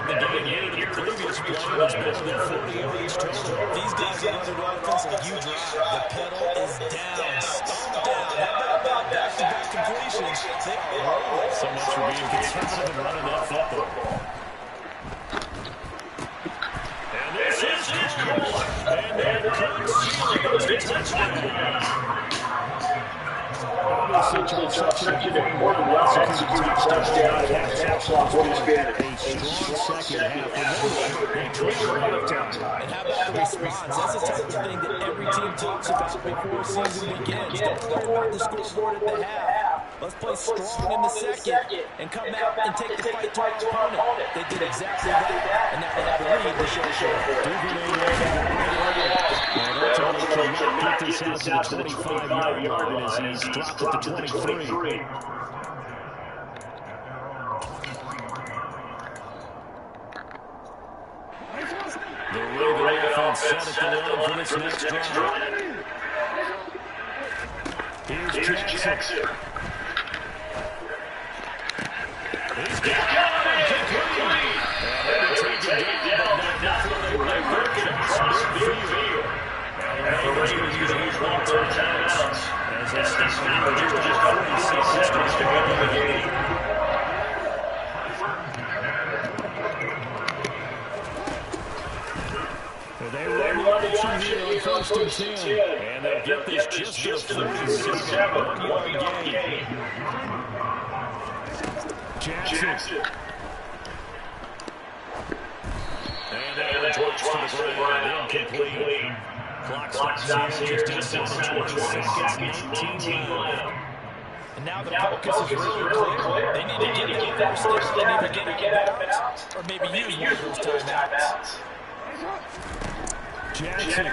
And the gain here to the previous play was better than 40 yards total. These guys are under offense like you drive. The pedal is down, stomped down. How about back-to-back completions? They are rolling. So much for being conservative and running that football. And this is Campbell. And that comes to touchdown. Obviously, Charles Hutchinson did more than well executed touchdown and that pass off what has been a strong second half. And how about the response? That's the type of thing that every team talks about before the season begins. Don't worry about the scoreboard at the half. Let's play strong in the second and come out and take the fight to our opponent. They did exactly that, and now they have the lead to show. And ultimately cannot get this out to the 25-yard line as he's dropped at the 23. The Raven offense set at the line for this next drive. Here's Jackson. He's got it complete. And taken down, but not before they break their chance midfield. Now the Ravens going to use one timeouts as they stop now just under 40 seconds to go in the game. They run option here on first and 10. And they'll get this just to the 47. 1-yard gain. Jackson. And that one towards to the ground. Incomplete. Clock stops here just inside 20 seconds. 19 left. And now the focus is really clear. They need to get that first down. They need to get up and out. Or maybe use one of those timeouts. Jackson.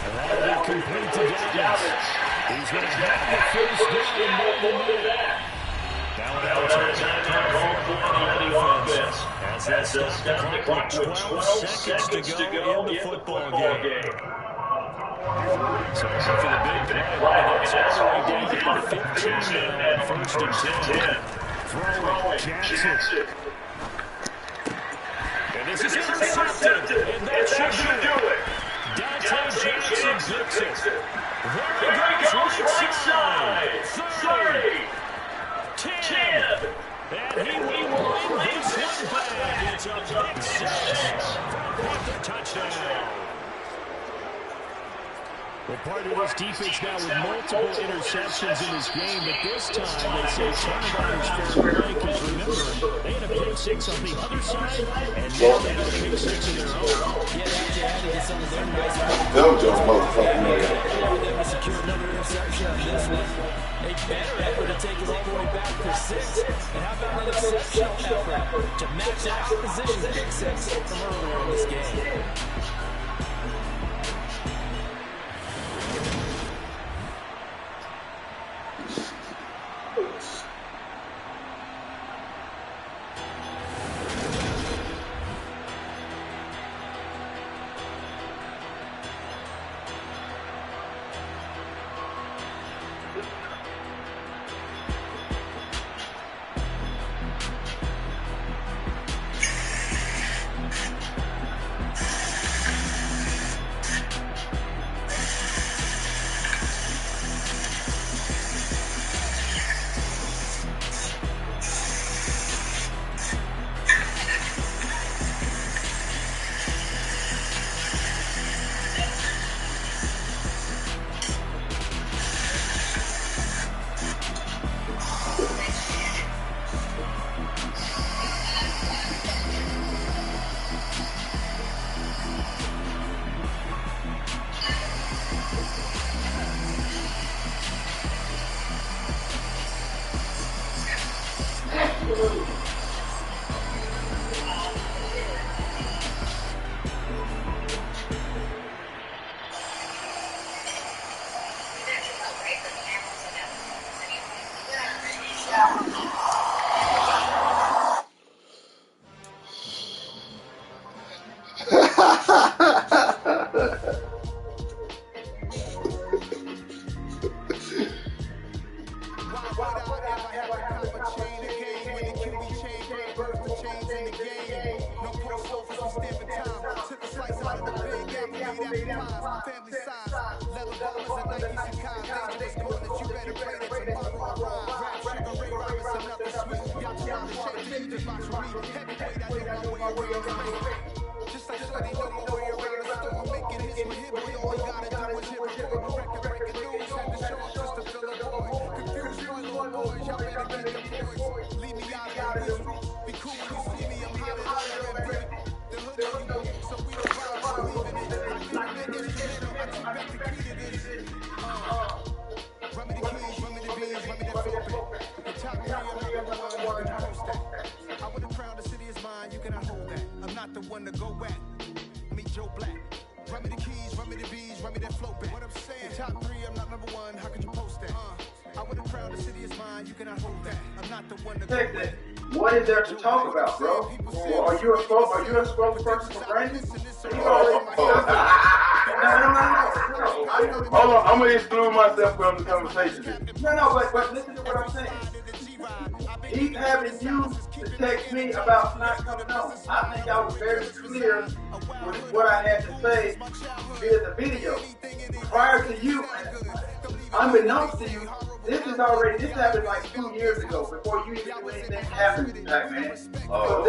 And that'll be complete to Dobbins. He's going to have the first down and more than that. Now an time for the offense. As that stops the clock with 12 seconds to go in the football game. So for the big play, that's all the way down to 15 now, first and 10. Throwing Jackson. And this is intercepted, and that should do it. Dante Jackson picks it. There he goes right side. 30. 10. And he will win this one back. It's a pick six. Panther touchdown. Well, part of this defense now with multiple interceptions in this game, but this time they say turnovers fair play, because remember, they had a pick six on the other side, and now they have a pick six in their own. Yeah, they had to get some of their guys. Them just motherfucking They would secure another interception on this one. A better effort to take it all the way back for six. And how about an exceptional effort to match the opposition's pick six from earlier in this game? What is there to talk about, bro? Well, are you a spokesperson for Brandon? Hold on, I'm gonna exclude myself from the conversation. No, but listen to what I'm saying. He's having you to text me about not coming on. I think I was very clear with what I had to say via the video. Prior to you, unbeknownst to you, this happened like 2 years ago before you even knew anything happened, Pac-Man. So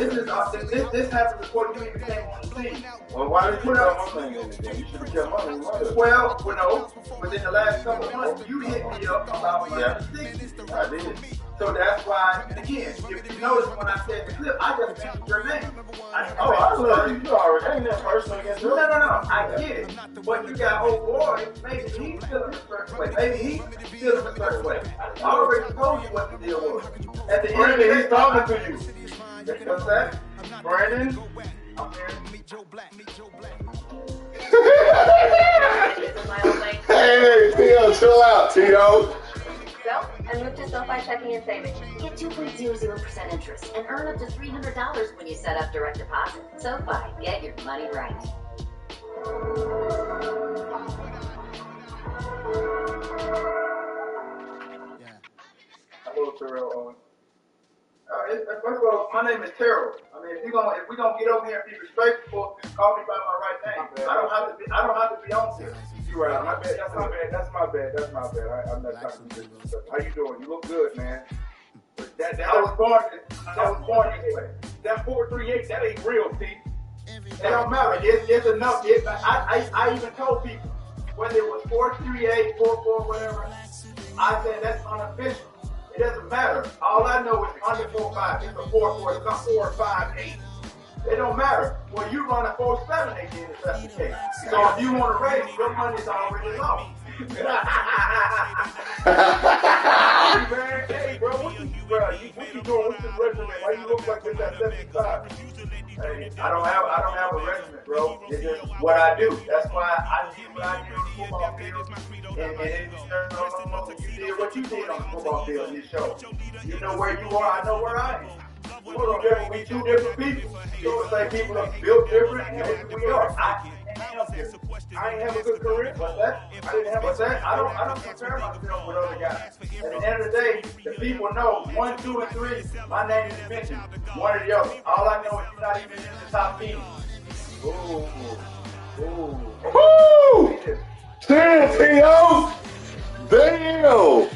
this happened before you even came on the scene. Well, why did you put up my name in the game? You should have kept my name on it. Well, no. Within the last couple months, you hit me up about my 60. I did. So that's why, again, if you notice when I said the clip, I just mentioned your name. I love you. You already ain't that personal against you. No. I get it. But you got old boy, maybe he's feeling a certain way. Maybe he's feeling a certain way. I already told you what the deal was. At the end of the day, he's talking to you. What's that? Brandon? I'm here. Hey, Tio, chill out, Tio. So, and move to SoFi checking and savings. Get 2.00% interest and earn up to $300 when you set up direct deposit. SoFi, get your money right. Hello, Terrell Owens. First of all, my name is Terrell. I mean, if we gonna get over here and be respectful, call me by my right name. I don't have to be on here. You're right. My bad. That's my bad. I'm not trying to do this. How you doing? You look good, man. I was born this way. That 438, that ain't real, T. It don't matter. It's enough. I even told people whether it was 438, 44, whatever. I said that's unofficial. It doesn't matter. All I know is under 4.5. It's a 4.4. It's not 4.58. It don't matter. Well, you run a 4.78 then if that's the case. So if you want to raise, your money's already lost. Hey, bro, what you doing? What's this resume? Why you look like this at 75? Hey, I don't have a resume, bro. It's just what I do. That's why I did what I did on the football field. And you did what you did on the football field in this show. You know where you are, I know where I am. We two different people. People say people are built different, and we are. I ain't have a good career. What's that? I didn't have what's that? I don't compare myself with other guys. At the end of the day, the people know 1, 2, and 3. My name is mentioned. One or the other. All I know is you're not even in the top 10. Ooh. Woo! Damn, Tio! Damn!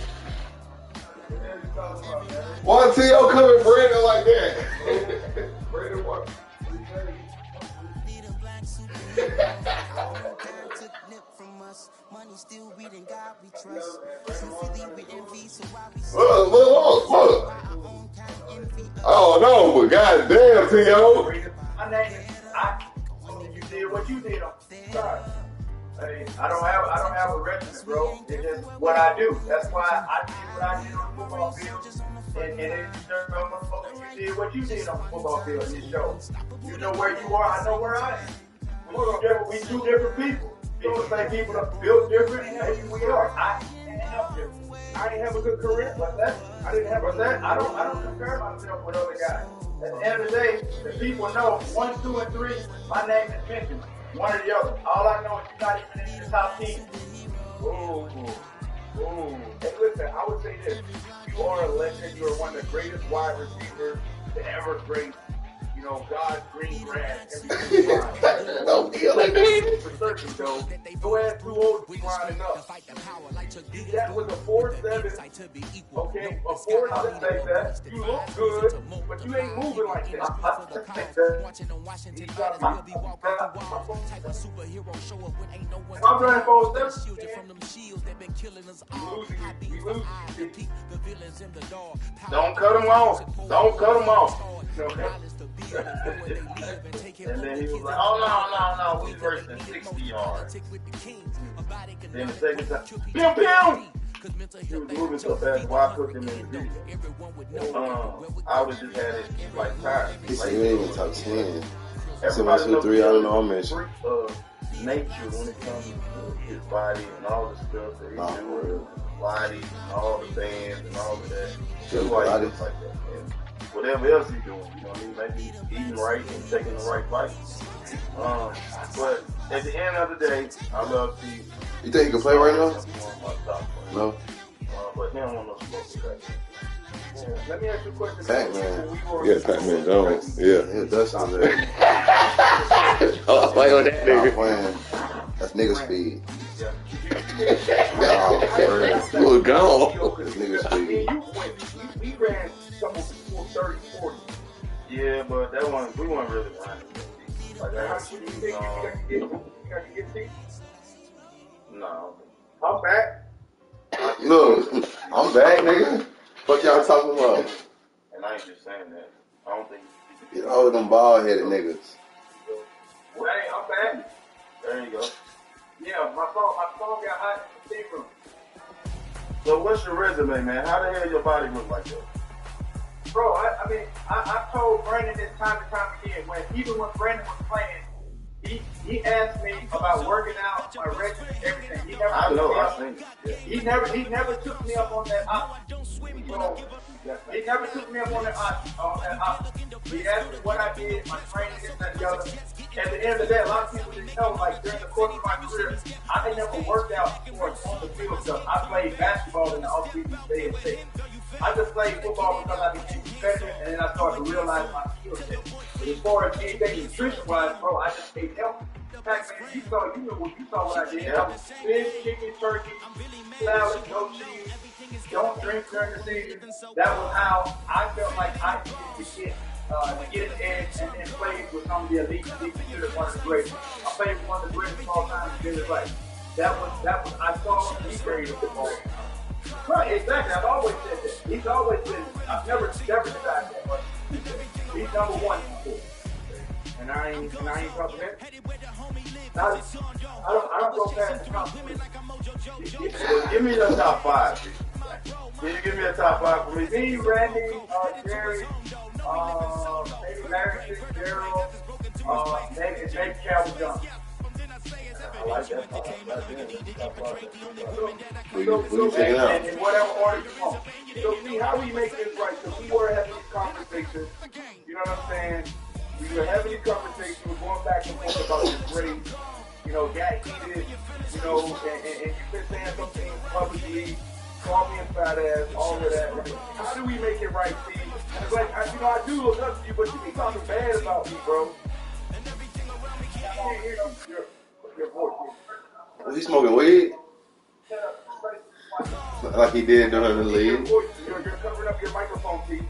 Why Tio coming Brandon like that? Brandon, what? Look. Oh no, but goddamn, Tio. My name is you did what you did on the side. Hey, I don't have a regimen, bro. It's just what I do. That's why I did what I did on the football field. And you did what you did on the football field in this show. You know where you are, I know where I am. We two different people. People say people are built different, and maybe we are. I ain't have a good career. What's that? I didn't have what's that? I don't compare myself with other guys. At the end of the day, the people know 1, 2, and 3. My name is mentioned. One or the other. All I know is you're not even in the top 10. Ooh. Hey, listen, I would say this. You are a legend. You are one of the greatest wide receivers to ever grace, God's green grass. Don't feel like that. For certain, though. Go ahead, too old to be lining up. That was a 4.7. Okay, a 4.7. You look good, but you ain't moving like that. I'm running 4.7. Don't cut him off. And then he was like, oh, no, we worse than 60 yards. Then the second time, pew, pew! He was moving so fast, why I put him in the video? I would have just had it like tired. He said you ain't even top 10. Everybody knows 3, I don't know how much. Nature when it comes to his body and all the stuff that he do with his body and all the bands and all of that. That's why he looks like that. And whatever else he's doing, maybe he's eating right and taking the right bites. But at the end of the day, I love Steve. You think he can play right now? No. But he don't want no smoke with that. Let me ask you a question. Pac-Man. Yeah, Pac-Man Jones. Yeah, that's on there. Oh, play on that nigga. That's nigga speed. Yeah. We're gone. We ran something before 30, 40. Yeah, but that one, we weren't really running. Like, how much do you think you got to get seats? No. I'm back. Look, I'm back, nigga. What y'all talking about? And I ain't just saying that. I don't think You know them bald-headed niggas. Hey, I'm back. There you go. Yeah, my phone got hot in the steam room. So what's your resume, man? How the hell your body look like that? Bro, I mean, I told Brandon this time and time again, even when Brandon was playing, he asked me about working out, my regimen, everything. He never took me up on that option. So, he never took me up on that option. He asked me what I did, my training, this, that, and the other. At the end of the day, a lot of people didn't know, like, during the course of my career, I had never worked out sports on the field stuff. I played basketball in the off-season, stay in shape. I just played football because I became competitive, and then I started to realize my skill set. But as far as anything nutrition-wise, bro, I just ate healthy. In fact, man, you saw what I did. I was fish, chicken, turkey, salad, no cheese. Don't drink during the season. That was how I felt like I needed to get an edge and play with some of the elite considered one of the greatest. I played with one of the greatest of all time in his life. That was I saw he great football. Right, exactly. I've always said that. He's always been. I've never denied that. But he's number one. And I ain't talking that. I don't go past the competition. Give me your top five. Can you give me a top five for me? Me, Randy, Jerry, maybe Larry Fitzgerald, maybe Calvin Johnson. I like that. And in whatever order you want. So see how we make this right. So we were having these conversations. You know what I'm saying? We were having these conversations. We're going back and forth about this race. You know, got heated. You know, and you've been saying something publicly. Call me a fat ass. All of that. How do we make it right, Steve? It's like, I do look up to you, but you be talking bad about me, bro. I can't hear your voice. Was he smoking weed? Like he did during the league? You're covering up your microphone, Steve.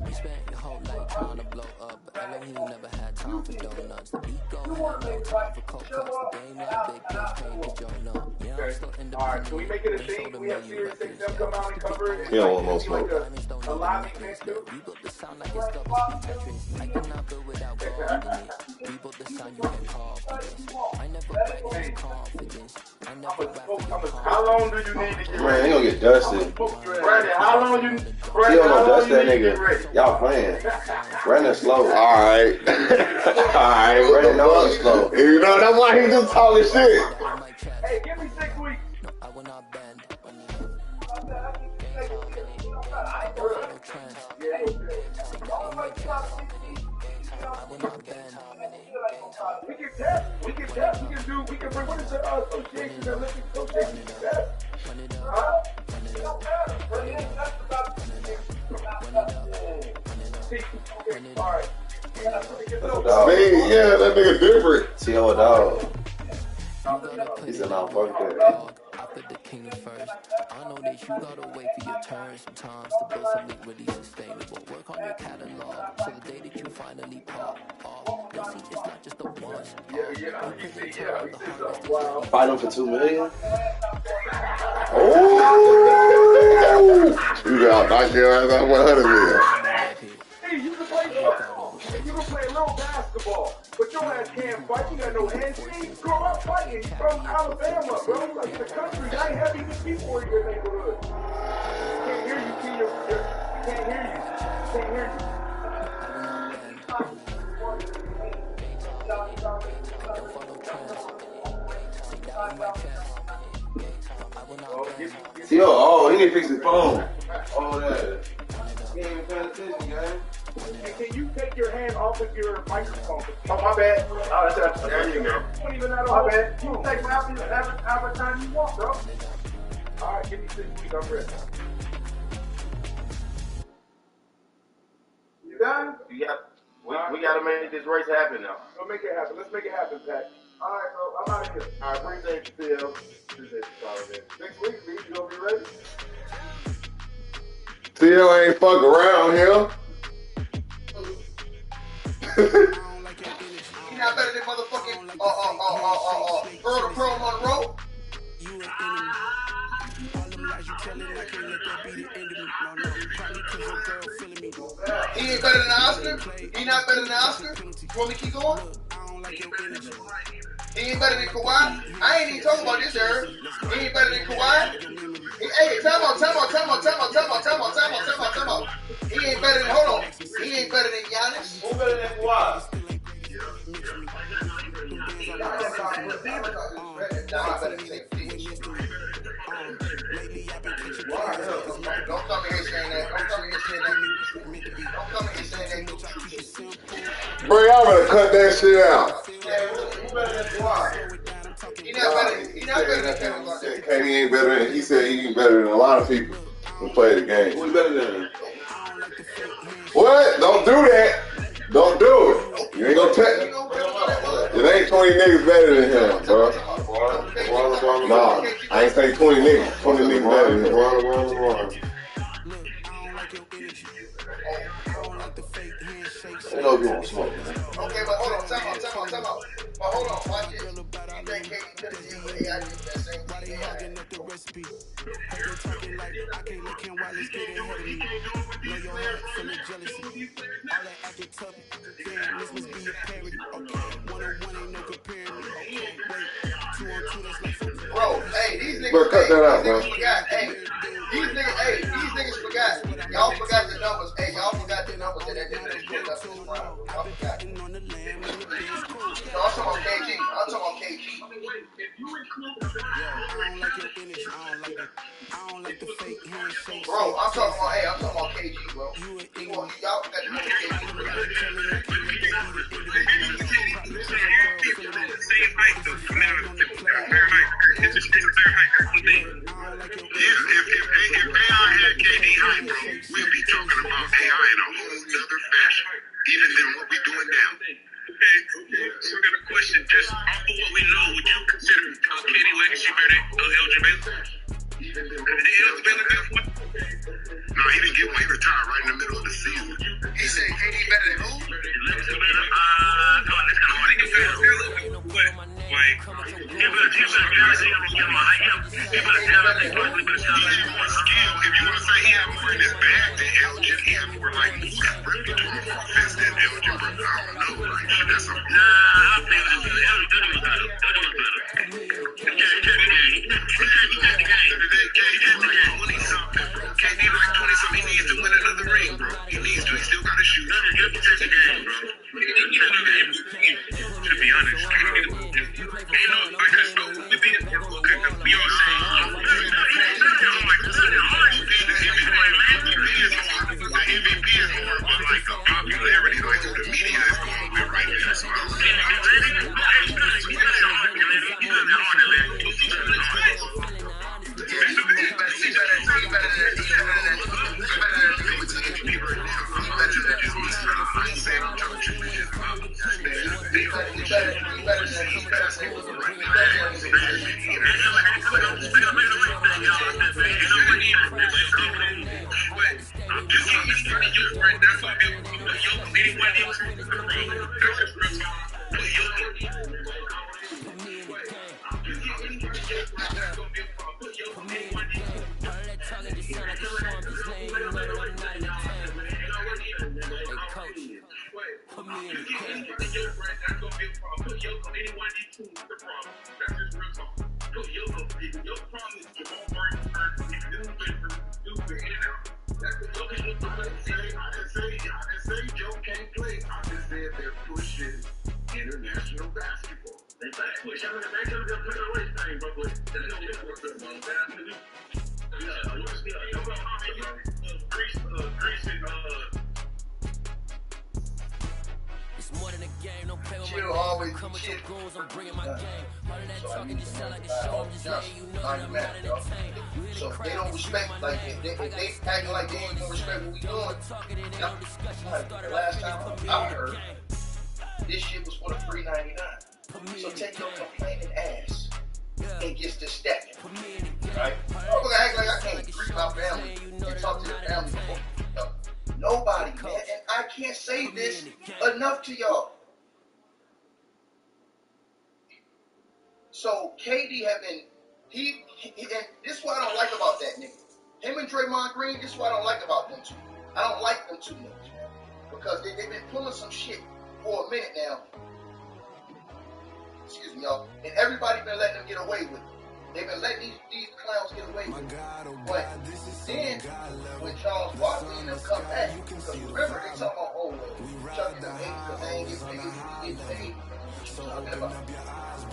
You spent your whole life trying to blow up, but Elohim never had time for donuts. The beat gon' have no time for coke cuts. The game like big place paying for Joe no. Yeah, I'm still independent. Alright, can we make it a thing? We have Sirius XM come out and cover it. He don't want no smoke. A live event too. We built the sound like it's double speed Tetris. I cannot build without God underneath. We built the sound you can call for this. I never rap for confidence. I never rap for your How long do you need to get Man, ready? he gonna get dusted. Brandon, how long you He don't dust that nigga. Y'all playing. Brandon slow. Alright. Alright, Brandon knows he's slow. You know, that's why he just talking shit. Hey, give me 6 weeks. No, I will not bend. We can test. We can bring, what is the association that looking association test? Alright. Yeah, that nigga different. T.O. a dog. He's an out-fucker. After the king first, I know that you gotta wait for your turn sometimes to build something really sustainable. Work on your catalog, so the day that you finally pop off, you'll see it's not just a once. Fight him for $2 million? Oh! You got knocked your ass out 100 million. Hey, you can play football. You can play a little basketball. But your ass can't fight. You got no hands. You ain't grow up fighting. You from Alabama, bro. Like the country. I ain't have even people in your neighborhood. Can't hear you. Can't hear you. Can't hear you. T.O. Oh, he need to fix his phone. Oh, that. He ain't even paying attention, guys. And can you take your hand off of your microphone? Oh, my bad. Oh, that's there you go. You don't even know my bad. You can take them however time you want, bro. All right, give me 6 weeks. I'm ready. You done? We got to make this race happen now. We'll make it happen. Let's make it happen, Pat. All right, bro. I'm out of here. All right, appreciate you, Phil. Appreciate you, Colin. 6 weeks, man. You gonna be ready? Theo ain't fuck around here. He not better than motherfucking Earl the Pearl Monroe. He ain't better than Oscar. He not better than Oscar. You want me to keep going? He ain't better than Kawhi. I ain't even talking about this, Herb. He ain't better than Kawhi. Hey, time out. He ain't better than, hold on. He ain't better than Giannis. Who better than Kawhi? Don't come in here saying that. Bro, y'all better cut that shit out. Who better than Kawhi? He not better than Kevin Garnett. KD ain't better than, he said he ain't better than a lot of people who play the game. Who's better than him? What? Don't do that. Don't do it. You ain't gonna take it. It ain't 20 niggas better than him, bro. Nah, I ain't say 20 niggas. 20 niggas better than him. They know you want smoke, man. Okay, but hold on, time out. But hold on, watch this. You think KD could have did what AI did that same thing AI did? Bro, hey, these niggas, Bro, cut that out, bro. Forgot. Hey, these niggas forgot. Y'all forgot the numbers. Hey, y'all forgot the numbers that nigga put up this round. Y'all forgot. No, I'm talking about KG. Bro, I'm talking about KG, bro. Y'all forgot the numbers. We'd be talking about AI in a whole other fashion, even than what we're doing now. Okay, so I got a question. Just off of what we know, would you consider KD legacy better than Elgin Baylor? No, he didn't get one. He retired right in the middle of the season. He said KD better than who? No, that's kind of hard to compare. But, like, he was a skill. If you want to say he had more in his bag than Elgin, he had more like movement to him offense than Elgin, but I don't know. Like, that's a I think Elgin was better. KD like 20-something. He needs to win another ring, bro. He needs to. He still got to shoot. You have to take the game, bro. To be honest, because we all say, the MVP is more of like a popularity, like the media is going with right now. So I international basketball. They push. I mean, they could have put a race thing, but shit. So I need to so they don't respect, like, if they acting like they ain't gonna respect what we doing. Like, the last time I heard, this shit was for the $3.99. So take your complaining ass and get to stacking. Right? I'm gonna act like I can't greet my family and talk to the family before. Nobody, man. And I can't say this enough to y'all. So KD have been, and this is what I don't like about that nigga. Him and Draymond Green, this is what I don't like about them two. I don't like them too much. Because they've been pulling some shit for a minute now. Excuse me, y'all. And everybody been letting them get away with it. They've been letting these clowns get away with it. But then, when Charles Barkley and them come back, because remember, they talking about, oh, Chuck and them hate because they ain't get paid. What you talking about?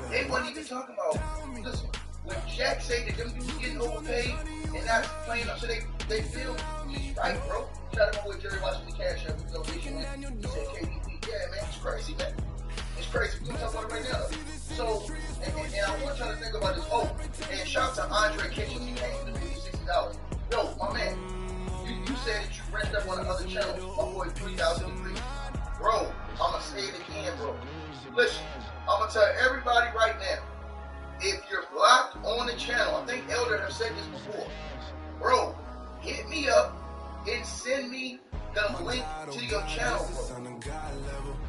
They wasn't even talking about, listen, when Jack say that them dudes getting overpaid and not playing up to they feel, he's right, bro. Shout out to my boy Jerry watching the cash up. He said, KDP, yeah, man, it's crazy, man. It's crazy. We can talk about it right now. So, and I want y'all to think about this. Oh, and shout out to Andre Kitchen. He came to me $60. Yo, my man, you said that you rented up on another channel. My boy 3,000 degrees. Bro, I'm going to say it again, bro. Listen, I'm going to tell everybody right now. If you're blocked on the channel, I think Elder have said this before. Bro, hit me up and send me the link to your channel, bro.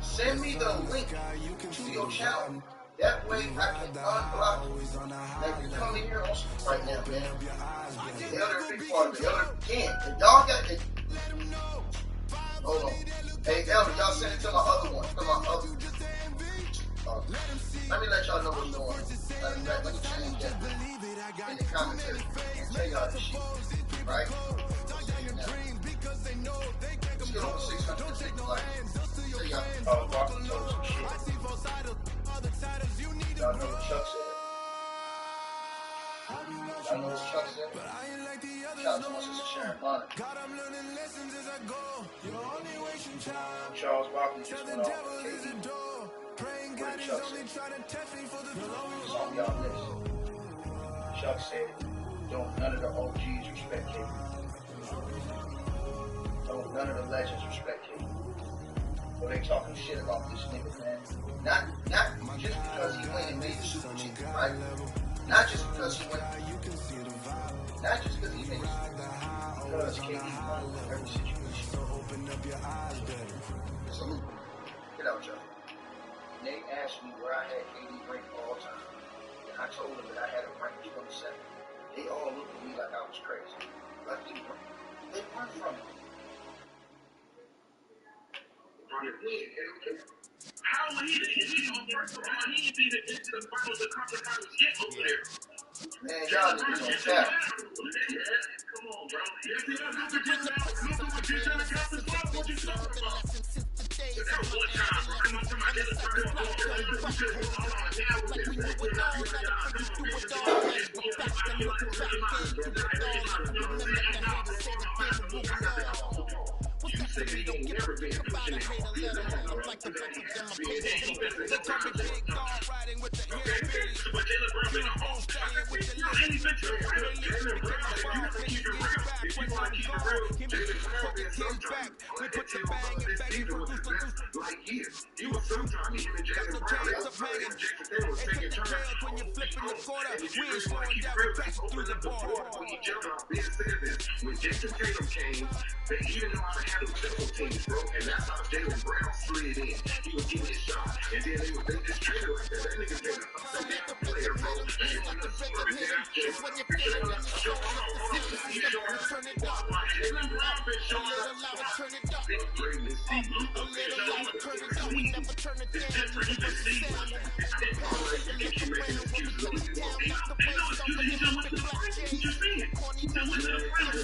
Send me the link to your channel. That way I can unblock you. Like you're coming here on right now, man. The Elder big part of it. The Elder can. And y'all got it. Hold on. Hey, Elder, y'all send it to my other one. To my other let me let y'all know what's going on. Let me change that in the commentary and tell y'all this shit. Right? Let's get over 650 likes. Tell y'all, Barkley told some shit. Y'all know what Chuck said. Y'all know what Chuck said. Shout out to my sister Sharon Bonner. Charles Barkley just went off with KD. What did Chuck say? It's on y'all list. Chuck said, none of the OGs respect KD. None of the legends respect KD. But they talking shit about this nigga, man. Not just because he went and made the Super Team, right? Not just because he went. Not just because he made it. Because KD won every situation. Salute. Get out, y'all. Nate asked me where I had KD ranked all time. And I told him that I had him ranked 22nd. They all looked at me like I was crazy. Like they run from me. How he on first of all, he ain't even into the finals of conference finals yet over there. Man, y'all niggas on tap. Come on, bro. Look at what you trying to conference finals. What you talking about? That was one time. Come on, somebody else try to you say they don't never been pushing it. Like the back of them, they told me big dog riding with the hair. But Jalen Brown been a home staying with the lady. Jalen Brown, if you want to keep it real, if you want to keep it real, Jalen Brown been sometime. We put the bang and bang for like years. He was sometime him and Jalen Brown. That was playing. Jason Taylor was taking turns. When you're flipping the corner, we ain't slowing down. We pass through the ball. When he jumped off, Ben said this. When Jason Taylor came, they even know how to handle special teams, bro. And that's how Jalen Brown slid in. He was getting his shot. And then they just treated like that. That nigga's been a player, bro. And you want to score it there. When you play it, show Jalen Brown been showing up. Big brain to see. A little louder, turn it down. We never turn it down. It's different. You can see. You keep making excuses. Ain't no excuses. You done with the friends. You just see it. You done with the friends.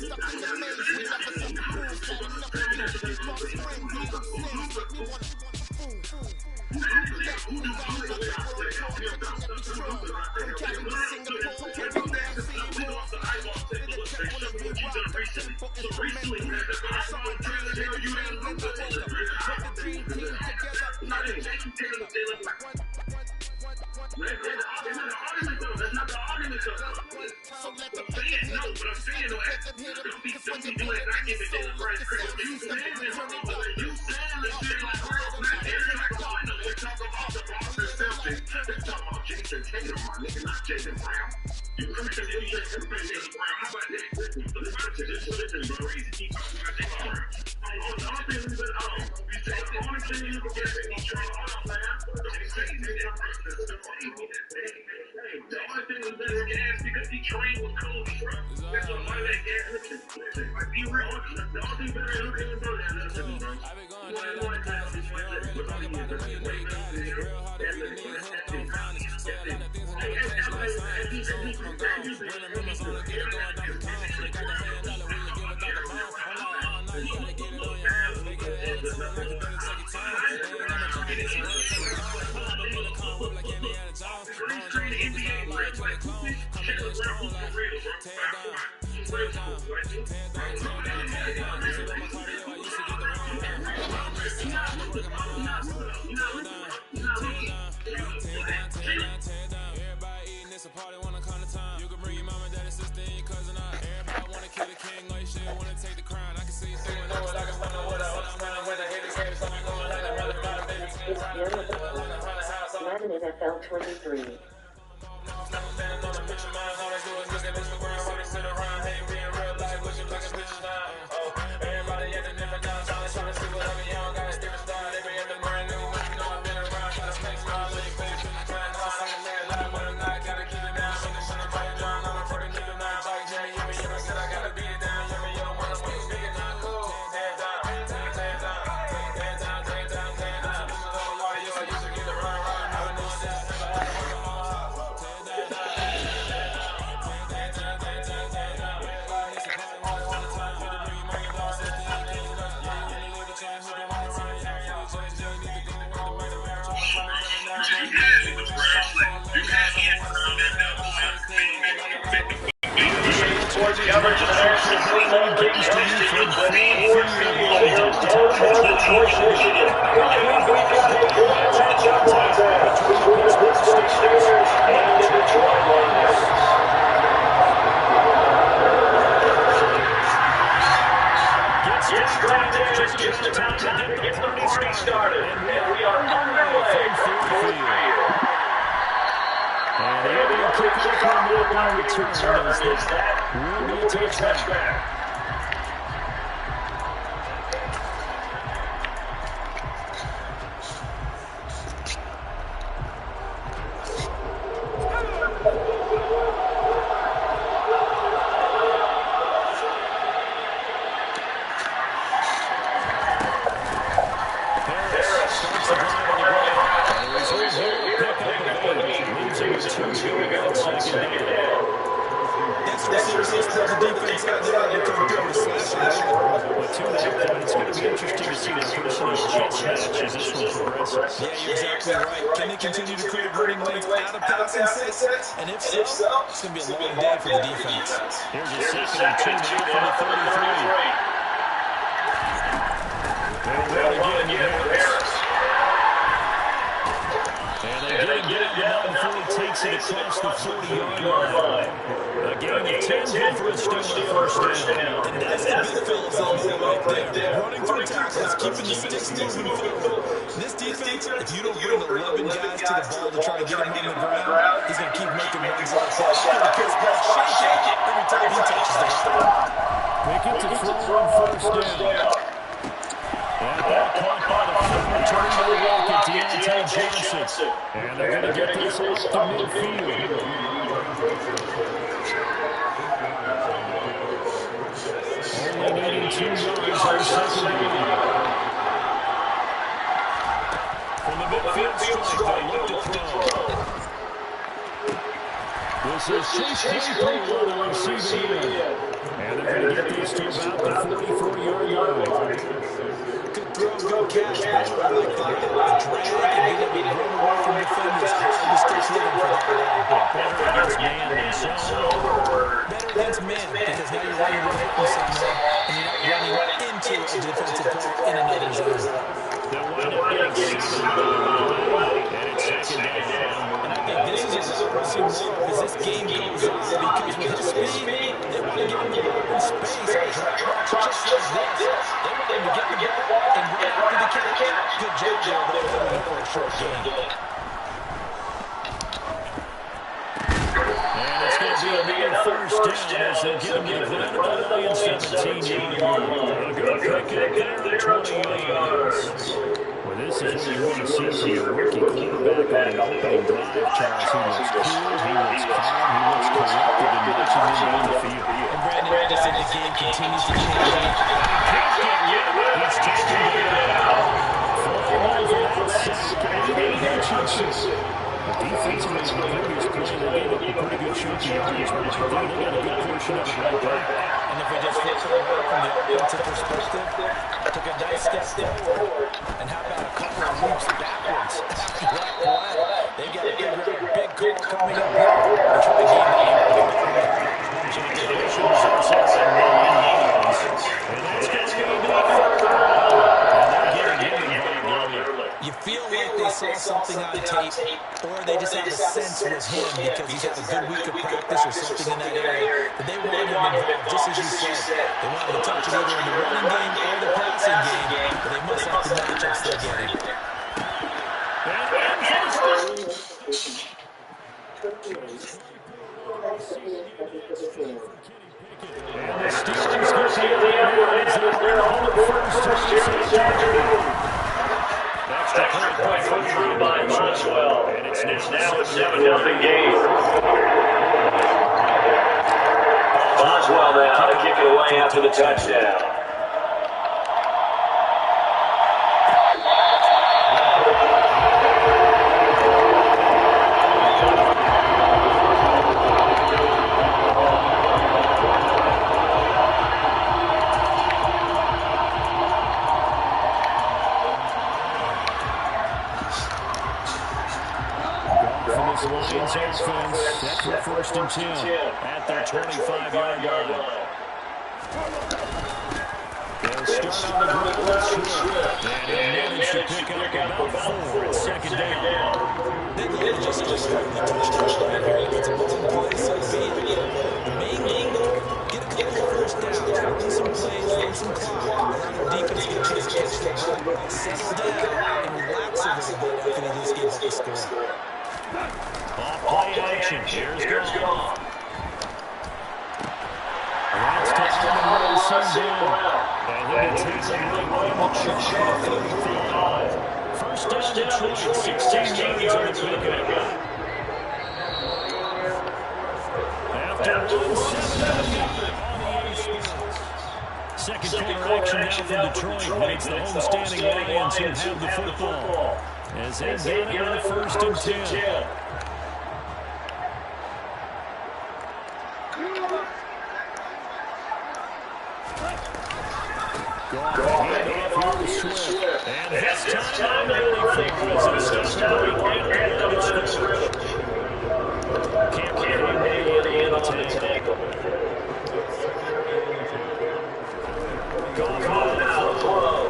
No, but I'm saying, don't be doing it, not giving it the first credit. You saying this, you saying this shit like, let's talk about the Boston Celtics. Let's talk about Jason Tatum, my nigga, not Jason Brown. You Christian, you Jason Brown. How about that? The Celtics just listen, bro. Keep talking about Jason Brown. The only thing you can get is he trying to man. The only thing is that gas because he trained with Kobe. That's what money that gas. Like, be real. The only thing that is looking at bro. Madden NFL 23. Coverage of America's #1 radio station for the Sports City Layers, Detroit, Michigan. We've got a good matchup tonight between the Pittsburgh Steelers and the Detroit Lions. Gets strapped in, gets the time to get the party started, and we are underway from Ford Field. And the kickoff will be returned is that will be a touchback. And if so, it's going to be a long day for the defense. Here's a second and 2 now from the 33. They'll again Harris. And they get him down before he takes it across the 40-yard line. A gain of 10 here for a steal first down. And that's the big fellas on the right there. Running through tackles, keeping the sticks moving forward. This defense, if you don't bring 11 guys to the ball to try to get him on the ground, he's going to keep making runs like that. Shake it every time he touches the ball. Pickett to throw on first down. And that caught by the former return to the Rocket, Deontay Johnson. And they're going to get this out to midfield. Only needing 2 yards on second down. From the midfield strike, they look to throw. This is Chase Claypool on the receiving end. And they're going to get this to about the 44-yard line. Good throw, good catch. I like that. Drag and get it run away from defenders. The sticks looking for that. Better against man than zone. Better against man because now you're running away from someone and you're not running into a defensive player in another zone. They'll wind up getting 6 on the line, and it's second down. And I think this is we'll see more of as this game goes on, because with his speed, they want to give him the ball in space on drop blocks just like this. They want him to get the ball and run after the catch. Good job there, though, holding it for a short game. And it's going to be another first down as they get him to the ground at the Lions 17-yard line. A good pick up there, 20 yards. Well, this is what you want to see from your rookie quarterback on an opening drive, Charles. He looks cool, he looks calm, he looks collected and marching him down the field. And Brandon, I just think the game continues to change. He's taken down. Flying over that sack, Hutchinson. Defensively, in the previous play, they gave up a pretty good chunk of yardage, but they got a good portion of it right back. And if we just flip it around from the offensive perspective, took a nice step forward. And how about a couple of leaps backwards after that play? They've got a big call coming up here. They're trying to gain the game. Situation results in 9 yards. And that's going to be you feel like they saw something on tape, or they just have a sense with him because he's had a good week of practice or something in that area, that they want him involved, just as you said. They want him to touch it either in the running game or the passing game, but they must like the matchups they're getting. And the Steelers go to the air as they bring home the first touchdown. Extra point first by Boswell. And it's now a 7-0 game. Boswell now to kick it away after the touchdown. Lions offense set for first and 10 at their 25-yard line. They'll start on the ground with Swift, and he'll manage to pick up about 4 at second down. They could just start the touchdown right here. It's a long play, so be it. The main game, though, get a couple of first downs, run some plays, run some clock, allow their defense to get a chance to catch the ball, settle down, and relax a little bit after they just gave up the score. Off play action. Here's gone. That's touchdown Wilson down. And he takes it right on the 35. First down Detroit, 16 yards on the pickup. After 1-7 second quarter action now from Detroit. And it's the homestanding Lions who have the football. As they get it on the first and 10. And this time, can't get in the tackle. Goff out of flow.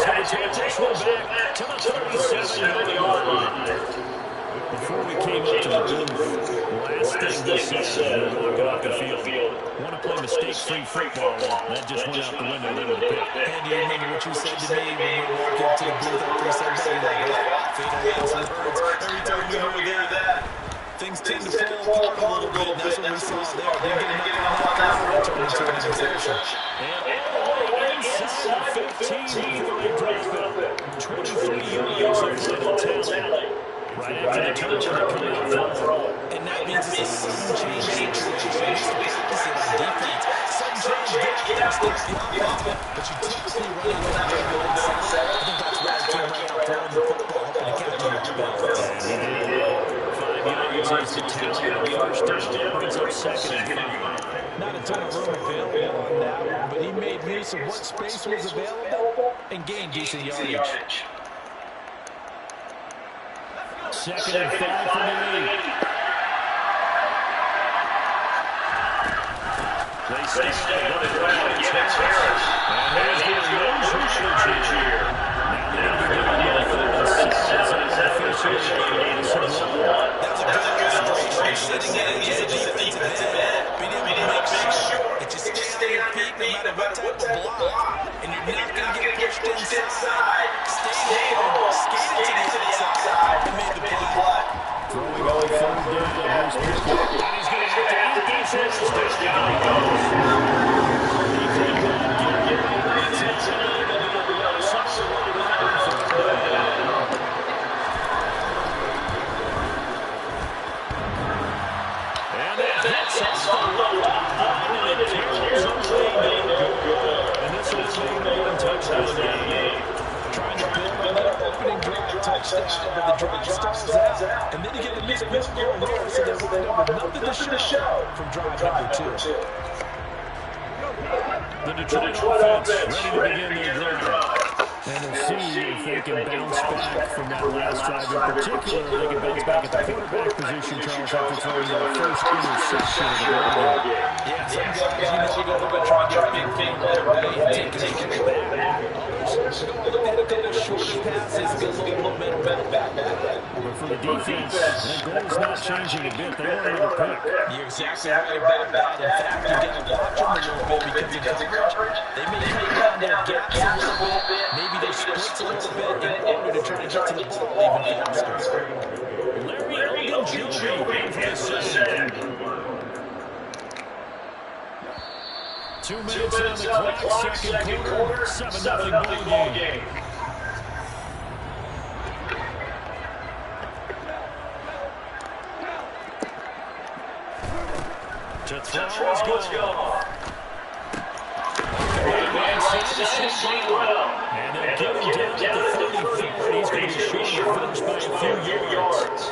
And he's going to take this one back to the 37-yard line. Before we came up to the booth, last thing he said, we were walking off the field. Want to play mistake-free football. That just went out the window there with the pick. Andy, you remember what you said to me when we walked into the booth after you said that? Fatal last words. Every time we hear that, things tend to fall apart a little bit. That's what we saw there. They're getting up on that cover and turning into an interception. And inside the 15 before they drop it. 23 yards of little tally. Right after the turnover coming out front. And that means it's a sudden change situation. You used to practice it on defense. Sudden change, get out there, stick the offense. But you typically run out of the inside. I think that's why he came right out throwing the football, hoping to catch him with the ball. 5 yards is the touchdown. First down brings up second and 5. Not a ton of room available on that one, but he made use of what space was available and gained decent yardage. Second and 5 for the 8. They stay on it. And here's the getting it is a defensive end. Being able to make sure that you stay on your feet no matter what type of block. And you're not going to get pushed inside. Stay home, skate it to the outside, and made the play. Throwing on third down. Here's Pickett. And he's going to get the defense. Down he goes. He could not get Trying to build on that opening drive touchdown, but the drive stalls out. And then you get the missed field goal here, so they wind up with nothing to show from drive number 2. The Detroit offense ready to begin their drive. And we'll see if they can bounce back from that last drive in particular. If they can bounce back at the quarterback position, Charles, after throwing their first interception of the ball game. Yeah, some guys, you know, they're trying to get a big play right away and take it back. Others are going to look at a couple shorter passes, get a little momentum back. But for the defense, that goal's not changing a bit. They want another pick. You're exactly right about that. In fact, you got to watch them a little bit because of coverage. They may cut down their gaps a little bit. Maybe they split a little bit in order to try to get to the ball even faster. Larry Ogunjobi for the second. 2 minutes on the clock, second quarter, 7-0 ball game. To throw is gone. And they'll get him down at the 34. He's going to be short of first by a few yards.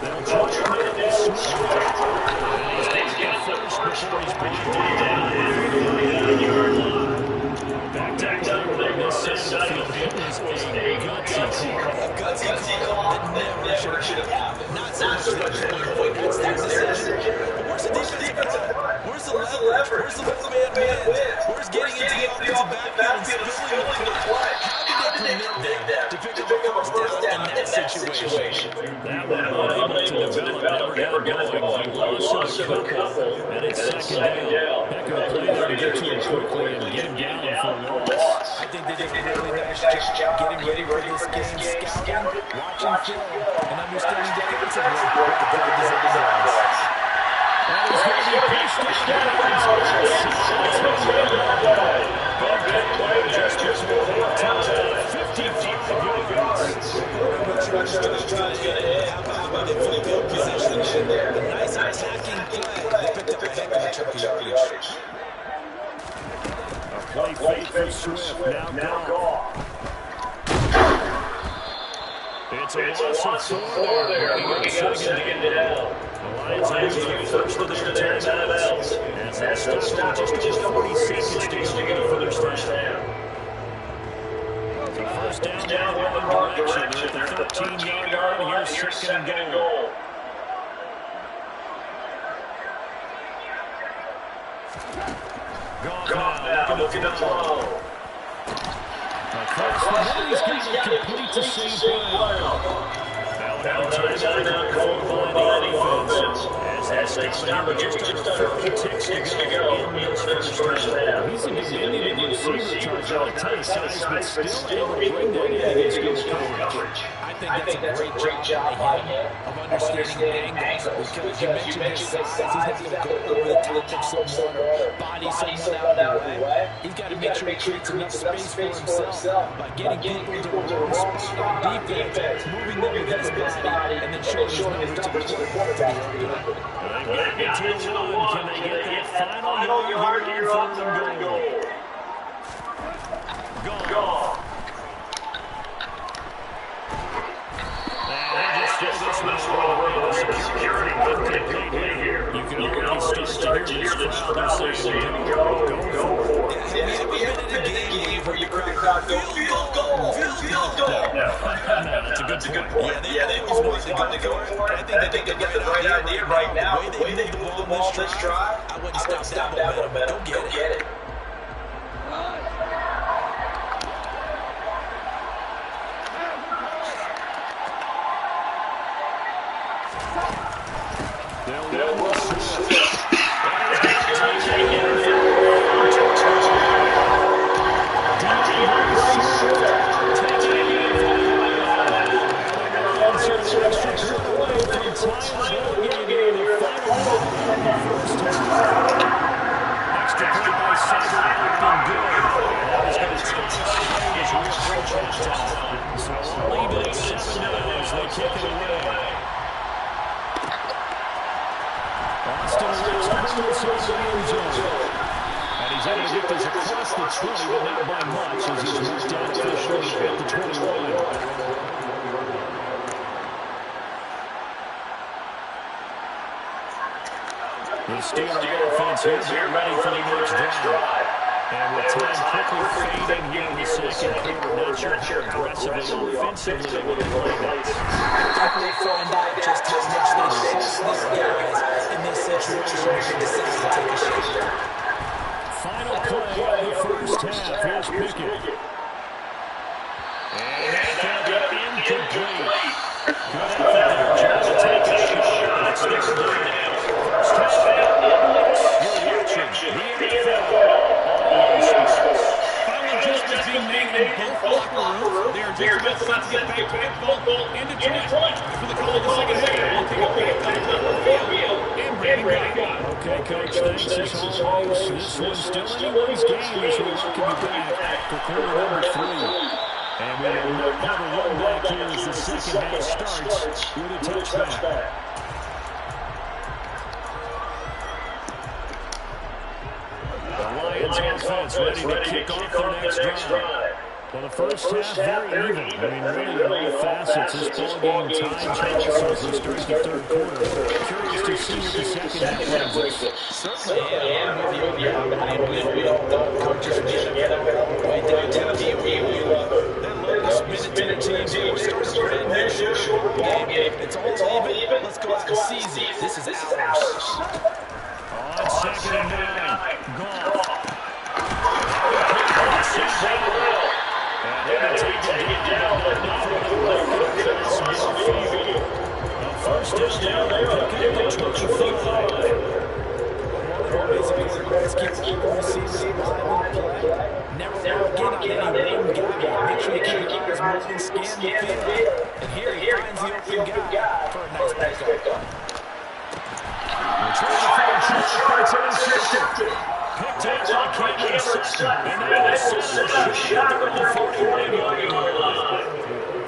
They'll try to make this switch. And he's going to get first before he's brought down. Back down there on this side of the field. It was a gutsy call that never should have happened. Not so much point. That's their decision. But where's the defensive line? Where's the leverage? Where's the man win? Where's getting into the offensive backfield and spilling the play? How did they permit them to pick up a first down in that situation? That one unable to develop, never got going. Lost a couple, and it's second down. Beckham played there to get to him quickly and get him down for a loss. I think they did a really nice job getting ready for this game, scouting, watching film, and understanding defensively what the play design is. And he's going to be pushed down. Just before halftime, 55 yards. How about the field position there? A nice attacking play. They picked up a heck of a chunk of yardage. A play fake for Swift, now gone. It's a loss of 4 there. He got second down. The Lions use first of their timeouts. And that's stopped just 40 seconds to get a first down. So first down in one direction. They're at the 13-yard line. Here's second and goal. Goff now looking to throw. Across the middle, he's going to complete to St. Brown. Now time called by the offense. As they stop it just under 50 ticks to go in this first half. He's a diminutive receiver, Charles. I'll tell you, size, but still able to bring that in against coverage. I think that's a great job by him of understanding angles, because you mentioned his size. He's not going to go over the top of someone or body someone out of the way. He's got to make sure he creates enough space for himself by getting people into the wrong spot on defense, moving them with his body, and then showing his numbers to the quarterback. Back into the one. Can they get that final yard here on third and goal? Gone. And just throw this one away. The security complete here. You can already start to hear this crowd saying, go for it. We haven't been in a game where you crowd go, field goal. That's a good point. Yeah, they always want to go for it. I think they get the right idea right now. The way they move the ball this drive, I wouldn't stop that momentum. Go get it. They'll run Swift. Extra point by Sager looking good. That is going to take us away as we approach halftime. So we'll leave it at 7 now as they kick it away. Austin Reeves inside the end zone. And he's able to get this across the 20, but not by much as he's moved out officially at the 21. The Steeler offense here, they're ready for the next drive. And with time quickly fading here in the second quarter, not sure how aggressively offensively they will play this. I think we'll find out just how much they trust these guys in this situation when they decide to take a shot. Final play of the first half. Here's Pickett. And that's going to be incomplete. Good effort there, trying to take a shot. It's third down. Final adjustments being made in both locker rooms. They are just about set to get back to football in Detroit. For the call of the second half, we'll take a break on the field and bring it back. Okay, Coach, thanks as always. This one's still anyone's game as we welcome you back for quarter number 3. And we will not have a run back here as the second half starts with a touchback. Offense ready to kick off their next drive. Well, the first half very even. I mean, really all facets. This ball game tied Charles as we start the third quarter. Curious to see what the second half brings us. Certainly, yeah, I'm with you. I coaches are getting way down to the deal. Then look, this minute to the team. We're starting a brand new short ball game. It's all even. Let's go out and seize it. This is ours. On second and 9. Goff. First down there, pick up the 25. Never get on any one guy. Make sure you keep your eyes moving, scan the field. And here he finds the open guy for a nice pickup. Picked up by Cameron Sutton. And now Sutton shot from the 41-yard line.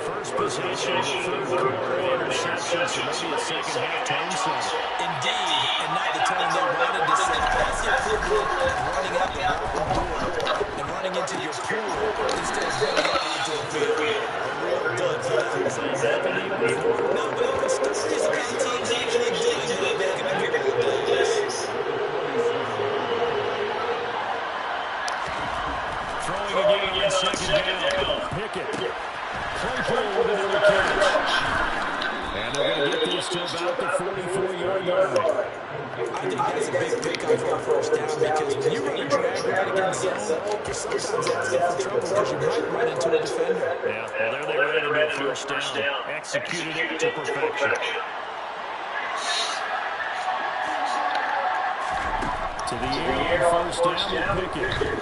First possession of the third quarter interception, so maybe a second half tone setter. Indeed, and not the tone they wanted to set. That's the equivalent of running out the door and running into your pool instead of running out into the field. A real dud for that. No, but the stories of how teams actually did it, they can be very good. Throwing again on second down. Pickett. Claypool with another catch. And they're going to get this to about the 44-yard line. I think that's a big pickup for a first down because when you run a drag right against zone, you're sometimes asking for trouble because you might run into a defender. Yeah, well, there they ran into a first down. Executed it to perfection. To the air on first down with Pickett.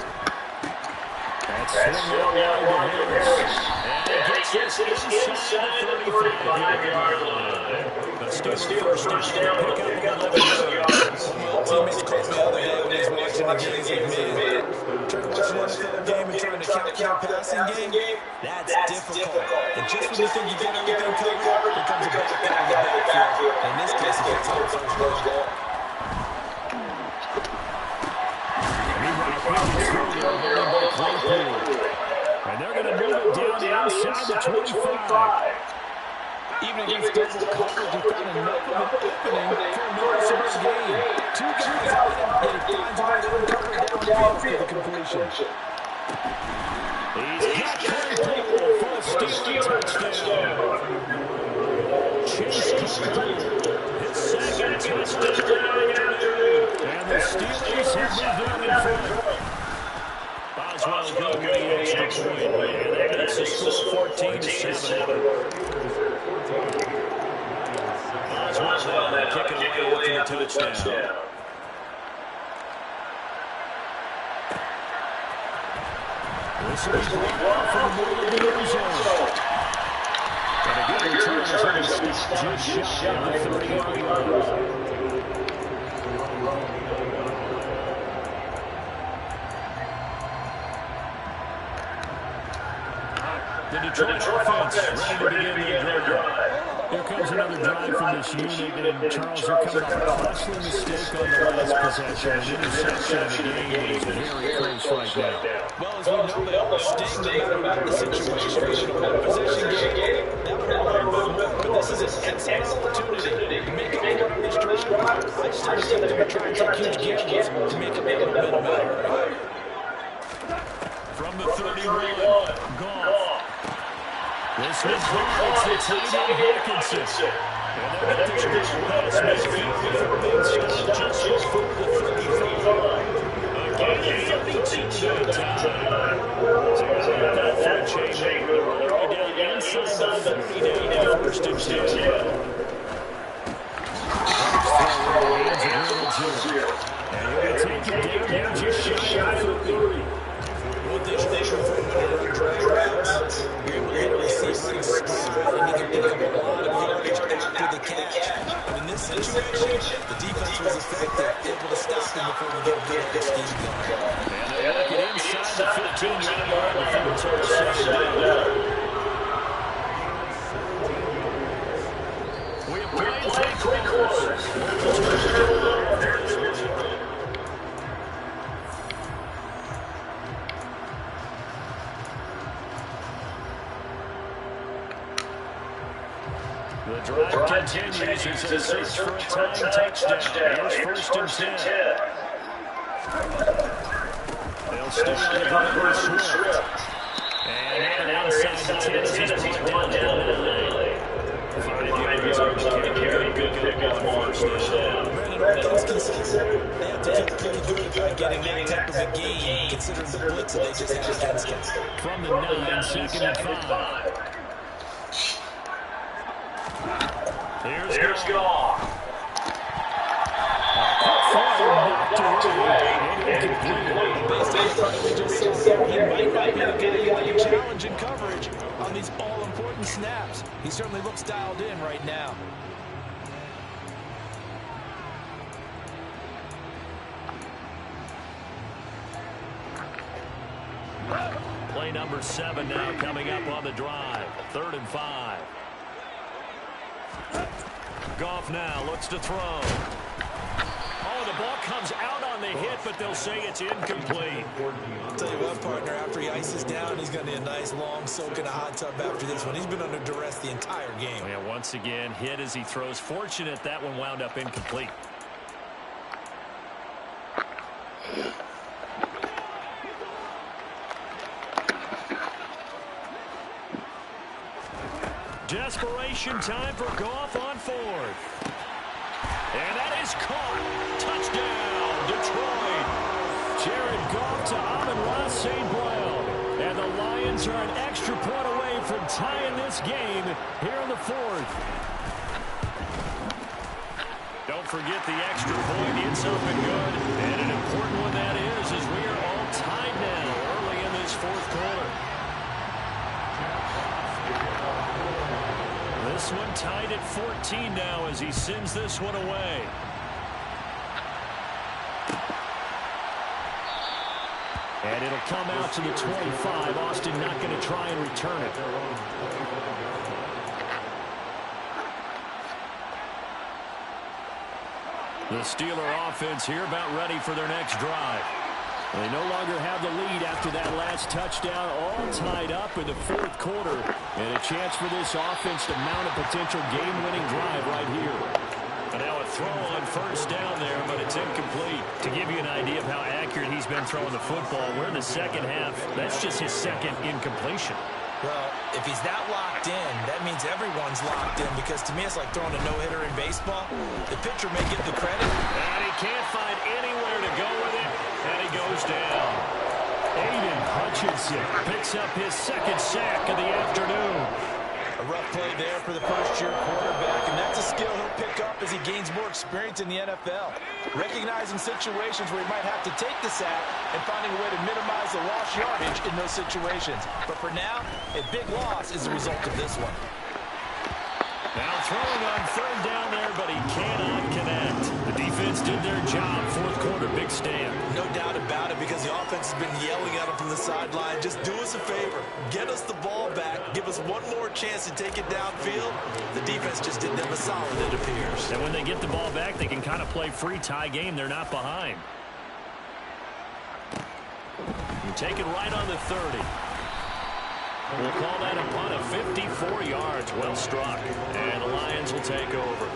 That's swung out wide to Harris. And gets this inside the 35-yard line. But still first down, pick up 11 yards. Teammates called me the other day when he was watching the game. He said, man, trying to watch an NFL game and trying to count your passing game, that's difficult. And just when you think you get everything covered, here comes a back out of the backfield. In this case, he gets on first down. And they're going to move it down inside the 25. Even against double coverage, he found enough of an opening for a noticeable gain. Two guys on him, yet he finds a way to uncover downfield for the completion. He's got Claypool for a Steeler touchdown. Chase Claypool, his second touchdown. And the Steelers have moved out in front. Boswell going with the extra point. And that makes the score 14-7. Boswell Kick it away after the touchdown. This will be brought from the middle of the end zone. And a good return is going to stop just shy of the 30-yard line. The Detroit offense ready to begin their drive. Here comes another drive from this unit, and Charles, they're coming off a costly mistake on the last possession. An interception of the game that is very close right now. Well, as we know, they always sting no matter what the situation. In a one-possession game, that would have been more. But this is an excellent opportunity to make up for this drive. I just don't think they're trying to take huge gambles to make up the momentum matter. From the 31, Goff. This is it's the tight end Hawkinson. And they'll get this pass midfield before being stopped just before the 35. Again, 32 that time. So they're going for a change. They're all the way down inside the 30 now. First and 10. And he'll take it down here just shy of 30. What they should do for drag routes, you're able to hit a receiver stride, and he can pick up a lot of yardage after the catch. But in this situation, the defense was effective, able to stop him before we get a good at the scheme going. And they look it inside the 15-yard line before it's all second down. We have played 3 quarters. The drive continues as they search for a tying touchdown. Here's first and 10. They'll stay on the ground with Swift. And now outside the 10 as he's brought down to the lane. 5 yards on the carry. Good pickup on first down. Brandon, all things considered, they have to feel pretty good about getting that type of a game, considering the blitz that they just had against him. From the 9, second and 5. Here's Goff. Knocked away. Based on the play we just saw, he might not be the guy you can challenge in coverage on these all-important snaps. He certainly looks dialed in right now. Play number 7 now coming up on the drive. 3rd and 5. Goff now looks to throw. Oh, the ball comes out on the hit, but they'll say it's incomplete. I'll tell you what, partner, after he ices down, he's going to need a nice long soak in a hot tub after this one. He's been under duress the entire game. Yeah, once again, hit as he throws. Fortunate that one wound up incomplete. Desperation time for Goff on 4th. And that is caught. Touchdown, Detroit. Jared Goff to Amon-Ra St. Brown. And the Lions are an extra point away from tying this game here in the 4th. Don't forget the extra point. It's up and good. And an important one that is as we are all tied now early in this 4th quarter. This one tied at 14 now as he sends this one away. And it'll come out to the 25. Austin not going to try and return it. The Steeler offense here about ready for their next drive. They no longer have the lead after that last touchdown, all tied up in the 4th quarter. And a chance for this offense to mount a potential game-winning drive right here. And now a throw on first down there, but it's incomplete. To give you an idea of how accurate he's been throwing the football, we're in the second half. That's just his second incompletion. Well, if he's that locked in, that means everyone's locked in, because to me it's like throwing a no-hitter in baseball. The pitcher may get the credit. And he can't find anywhere to go with it, and he goes down. Aiden Hutchinson picks up his 2nd sack of the afternoon. A rough play there for the first-year quarterback, and that's a skill he'll pick up as he gains more experience in the NFL. Recognizing situations where he might have to take the sack and finding a way to minimize the lost yardage in those situations. But for now, a big loss is the result of this one. Now throwing on third down there, but he cannot connect. The defense did their job. Fourth quarter, big stand. No doubt about it, because the offense has been yelling at him from the sideline. Just do us a favor. Get us the ball back. Give us one more chance to take it downfield. The defense just did them a solid, it appears. And when they get the ball back, they can kind of play free tie game. They're not behind. You take it right on the 30. We'll call that a punt of 54 yards. Well struck. And the Lions will take over.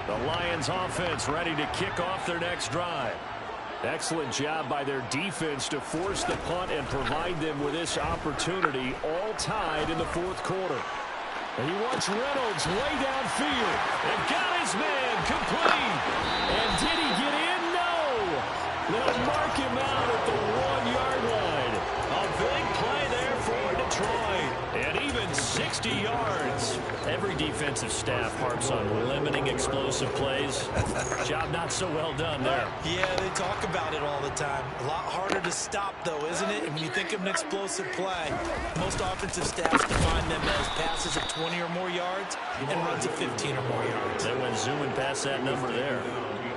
The Lions offense ready to kick off their next drive. Excellent job by their defense to force the punt and provide them with this opportunity, all tied in the fourth quarter. And he wants Reynolds way downfield. And got his man complete. And did he get in? No. They'll mark him out at the 1-yard line. A big play there for Detroit. And even 60 yards. Every defensive staff harps on limiting explosive plays. Job not so well done there. Yeah, they talk about it all the time. A lot harder to stop, though, isn't it? And when you think of an explosive play, most offensive staffs define them as passes of 20 or more yards and runs of 15 or more yards. They went zooming past that number there.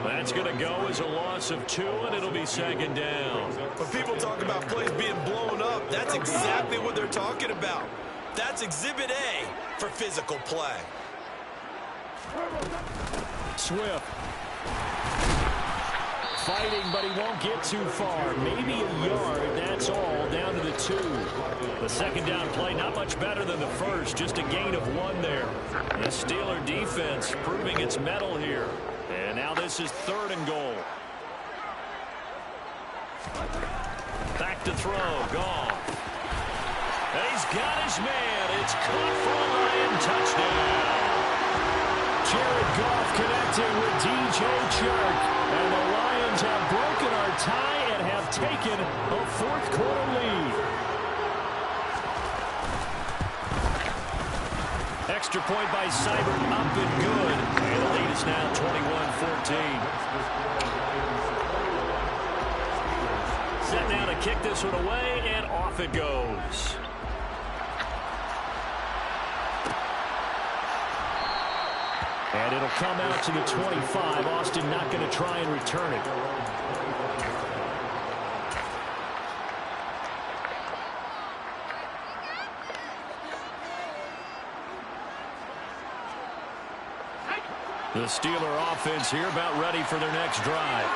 That's going to go as a loss of 2, and it'll be second down. When people talk about plays being blown up, that's exactly what they're talking about. That's Exhibit A for physical play. Swift. Fighting, but he won't get too far. Maybe a yard, that's all, down to the 2. The second down play, not much better than the first, just a gain of 1 there. The Steeler defense proving its mettle here. And now this is 3rd and goal. Back to throw, gone. And he's got his man. It's caught for a Lion touchdown. Jared Goff connecting with DJ Chark. And the Lions have broken our tie and have taken a fourth quarter lead. Extra point by Seibert, up and good. And the lead is now 21-14. Set now to kick this one away, and off it goes. And it'll come out to the 25. Austin not going to try and return it. The Steeler offense here about ready for their next drive.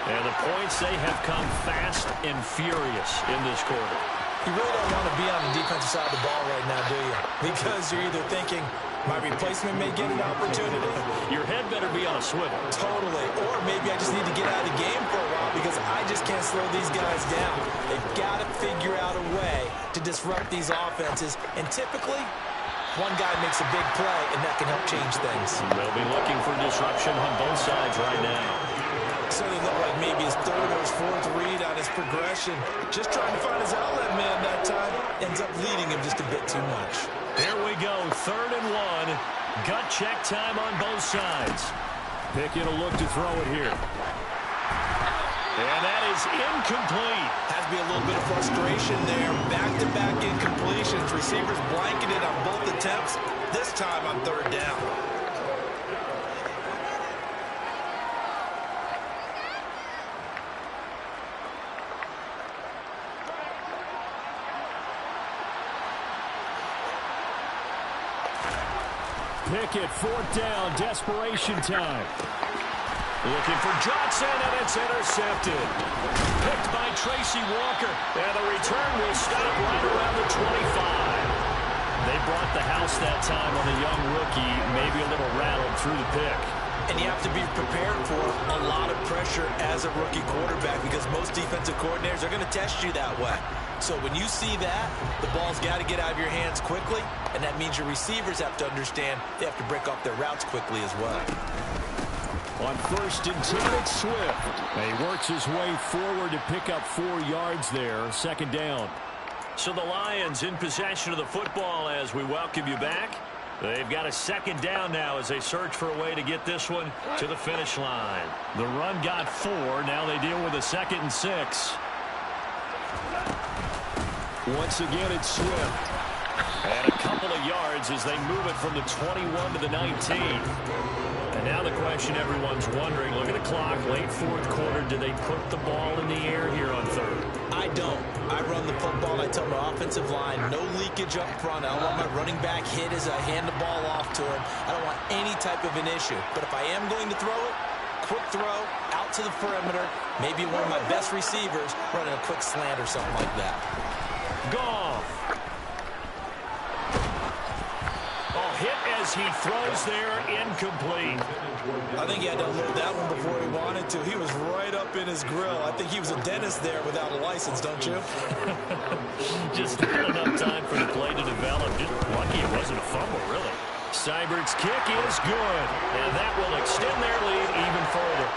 And the points, they have come fast and furious in this quarter. You really don't want to be on the defensive side of the ball right now, do you? Because you're either thinking, my replacement may get an opportunity. Your head better be on a swivel. Totally. Or maybe I just need to get out of the game for a while because I just can't slow these guys down. They've got to figure out a way to disrupt these offenses. And typically, one guy makes a big play, and that can help change things. They'll be looking for disruption on both sides right now. Certainly looked like maybe his third or his fourth read on his progression. Just trying to find his outlet man that time. Ends up leading him just a bit too much. There we go, 3rd and 1. Gut check time on both sides. Pickett will look to throw it here. And that is incomplete. Has to be a little bit of frustration there. Back-to-back incompletions. Receivers blanketed on both attempts. This time on 3rd down. Pickett, 4th down, desperation time. Looking for Johnson, and it's intercepted. Picked by Tracy Walker, and the return will stop right around the 25. They brought the house that time on the young rookie, maybe a little rattled through the pick. And you have to be prepared for a lot of pressure as a rookie quarterback because most defensive coordinators are going to test you that way. So when you see that, the ball's got to get out of your hands quickly, and that means your receivers have to understand they have to break off their routes quickly as well. On 1st and 10, it's Swift. And he works his way forward to pick up 4 yards there. 2nd down. So the Lions in possession of the football as we welcome you back. They've got a 2nd down now as they search for a way to get this one to the finish line. The run got 4. Now they deal with a 2nd and 6. Once again, it's Swift. And a couple of yards as they move it from the 21 to the 19. And now the question everyone's wondering, look at the clock, late 4th quarter, do they put the ball in the air here on 3rd? I don't. I run the football, and I tell my offensive line, no leakage up front. I don't want my running back hit as I hand the ball off to him. I don't want any type of an issue. But if I am going to throw it, quick throw, out to the perimeter, maybe one of my best receivers running a quick slant or something like that. Goff. Hit as he throws there, incomplete. I think he had to unload that one before he wanted to. He was right up in his grill. I think he was a dentist there without a license, don't you? Just not enough time for the play to develop. Just lucky it wasn't a fumble, really. Seibert's kick is good, and that will extend their lead even further.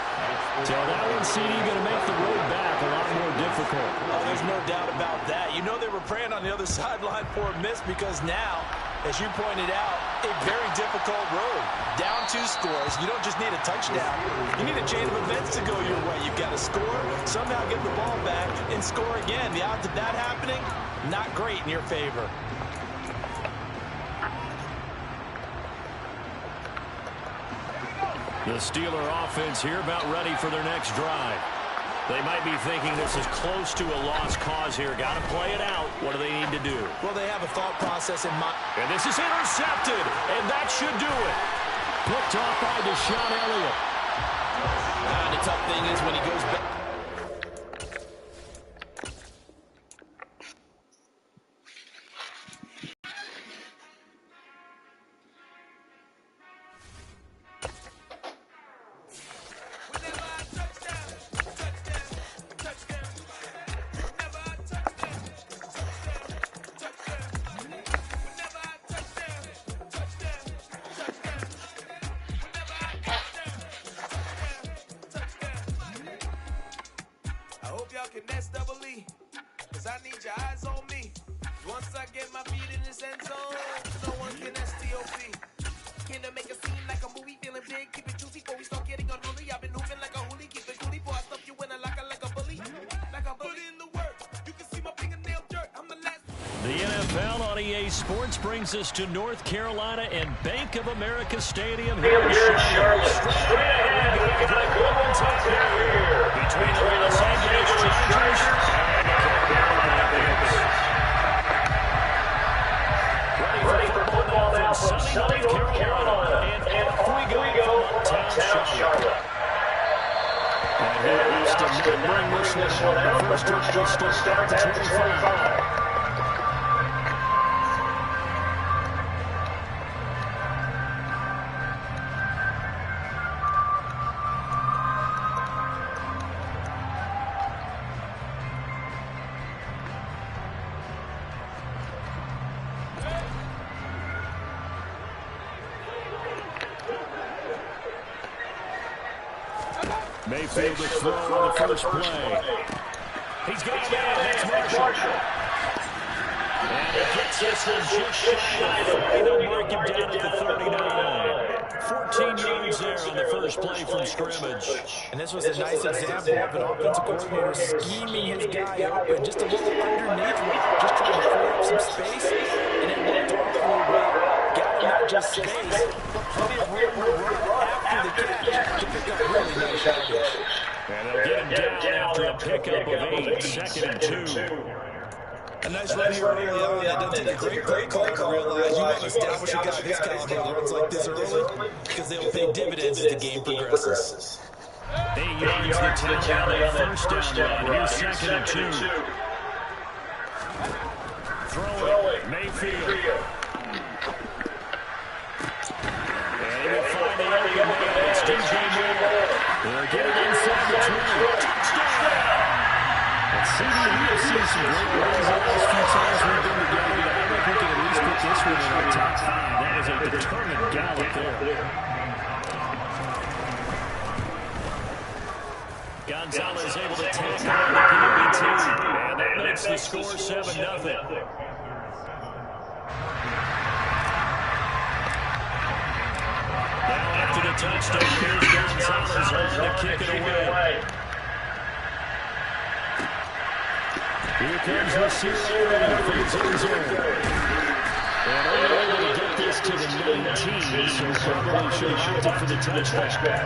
So that one, CD, going to make the road back a lot more difficult. Oh, there's no doubt about that. You know they were praying on the other sideline for a miss because now, as you pointed out, a very difficult road. Down 2 scores. You don't just need a touchdown. You need a chain of events to go your way. You've got to score, somehow get the ball back, and score again. The odds of that happening, not great in your favor. The Steeler offense here about ready for their next drive. They might be thinking this is close to a lost cause here. Got to play it out. What do they need to do? Well, they have a thought process in mind. And this is intercepted, and that should do it. Picked off by Deshaun Elliott. The tough thing is when he goes back. The NFL on EA Sports brings us to North Carolina and Bank of America Stadium here in Charlotte. Straight ahead, we got a good one here between the Los Angeles Chargers and the Carolina Panthers. Ready for football now from sunny North Carolina, and off we go from uptown Charlotte. And he has to bring this one out. First touchdown start at the 25. Mayfield to throw on the first play. He's got it down. That's Marshall. And he gets this one just shy of 40. They'll mark him down at the 39. 14 yards there on the first play from scrimmage. And this was a nice example of an offensive coordinator scheming his guy open just a little underneath him, just trying to free up some space, and it worked awfully well. Got him not just space, but plenty of room to run after the catch to pick up really nice yardage. And they'll get him down after a pickup of 8, 2nd and 2. A nice run here early on. That does take a great play call to realize you want to establish a guy this caliber that runs like this early because they will pay dividends as the game progresses. 8 yards to the tally on that first down run. Here's 2nd and 2. Throwing, Mayfield. And he will find the open man. It's DJ Moore. They're getting inside the 20. Touchdown! And CD, we have seen some great runs the last few times we've been together, but I think we can at least put this one in our top 5. That was a determined gallop there. Gonzalez able to tackle on the PBT. And that makes the score 7-0. After the touchdown, here's Gonzalez on to kick it away. Here comes Lucero for his end zone. And only able to get this to the 19, so probably should have opted for the touchback.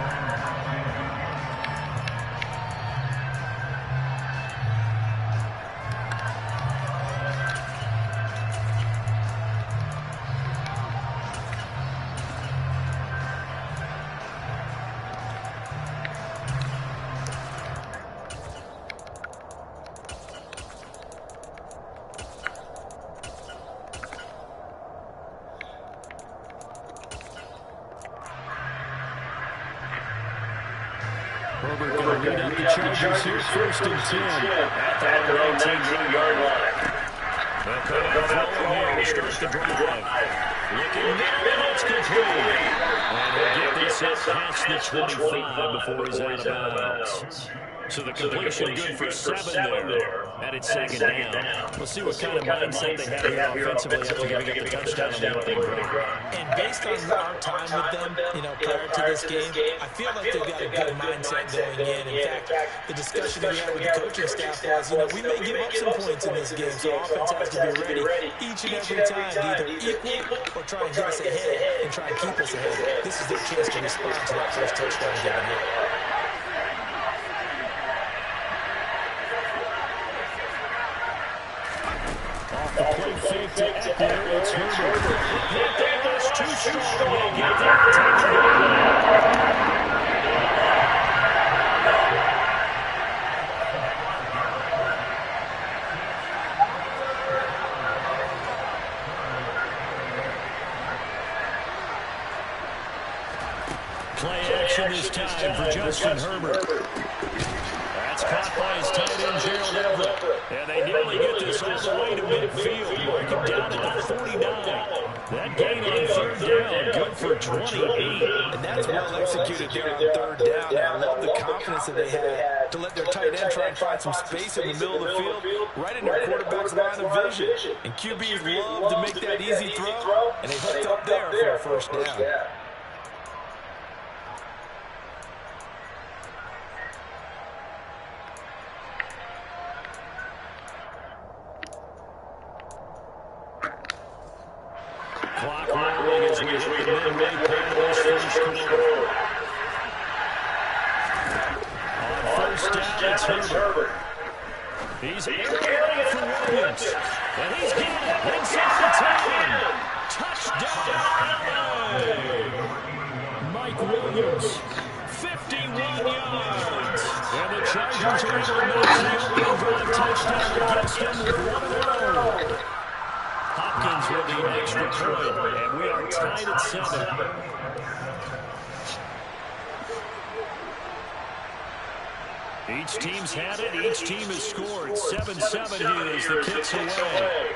Herbert going to lead up the Chargers here, 1st and 10 at their own 19-yard line. They'll come up flowing here to start the drive. Looking middle, it's complete. And he'll get this up past the 25 before he's out of bounds. So the completion good for 7 there. At its second down. We'll see what kind of mindset they have here offensively after giving up the touchdown on the opening drive. And based on our time with them, prior to this game, I feel like they've got a good mindset going in. In fact, the discussion that we had with the coaching staff was, we may give up some points in this game, so offense has to be ready each and every time to either equal or try and get us ahead and try and keep us ahead. This is their chance to respond to that first touchdown given here. The play fake to Eckler. It's Herbert. That was too strong. We'll get that play action this time for Justin Herbert. That's caught by his tight end, Gerald Everett. And they nearly get this all the way to midfield. Mark him down at the 49. That gain on 3rd down, good for 28. And that's well executed there on 3rd down. And I love the confidence that they had to let their tight end try and find some space in the middle of the field, right in their quarterback's line of vision. And QBs love to make that easy throw, and they hooked up there for a 1st down. Clock rolling as we hit the midway point of this first quarter. On 1st down, it's Herbert. He's airing it for Williams. And he's got it inside the 10. Touchdown, LA! Mike Williams, 51 yards. And the Chargers are able to make the opening drive touchdown against them with 1 of 0. Hopkins with the extra point, and we are tied at 7. Each team's had it. Each team has scored. 7-7 here as the kick's away.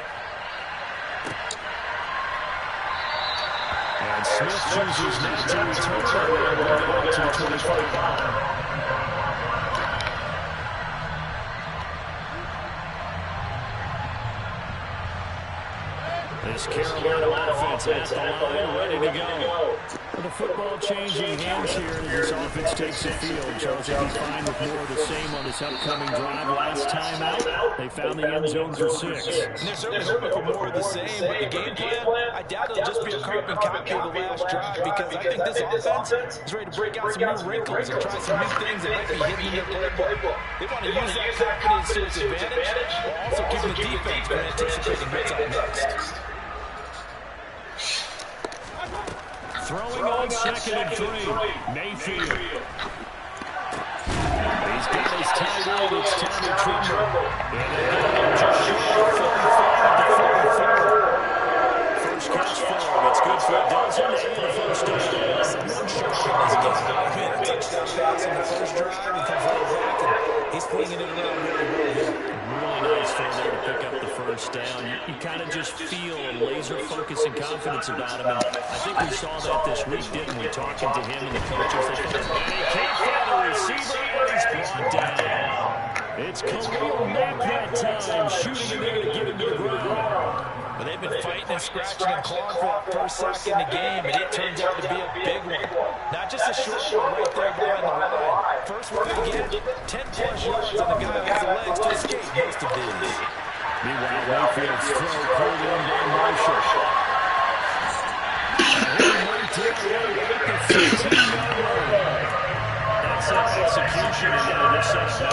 And Smith chooses not to return to the 25. This Carolina offense at the line, ready to go. The football changing hands here as this offense takes the field. Charles will be fine with more of the same on this upcoming drive. Last time out, they found the end zone for 6. And they're certainly hoping for more of the same, but the game plan, I doubt it'll just be a carbon copy of the last drive, because I think this offense is ready to break out some new wrinkles and try some new things that might be hidden in their playbook. They want to use that confidence to its advantage, while also keeping the defense from anticipating what's up next. Throwing on 2nd and 3. Mayfield. He's got his tight end. It's Tommy Tremble. And just short of 45 at the 44. First catch for him. It's good for a dozen and a 1st down. Someone sharp in this game. A touchdown pass on the first drive. He comes right back, and he's flinging it around really well here. Really nice for there to pick up the 1st first down, you kind of just feel a laser focus and confidence about him. And I think we saw that this week, didn't we? Talking to him and the coaches. They felt, and he can't find a receiver, and he's brought down. It's Khalil Mack that time, shooting in there to get him to the ground. But they've been fighting and scratching and clawing for that first sack in the game, and it turns out to be a big one. Not just a short one right there behind the line. First one again, 10-plus yards, and the guy has the legs to escape most of these. Meanwhile, Mayfield's throw pulled in by Marshall. That's an execution in that interception.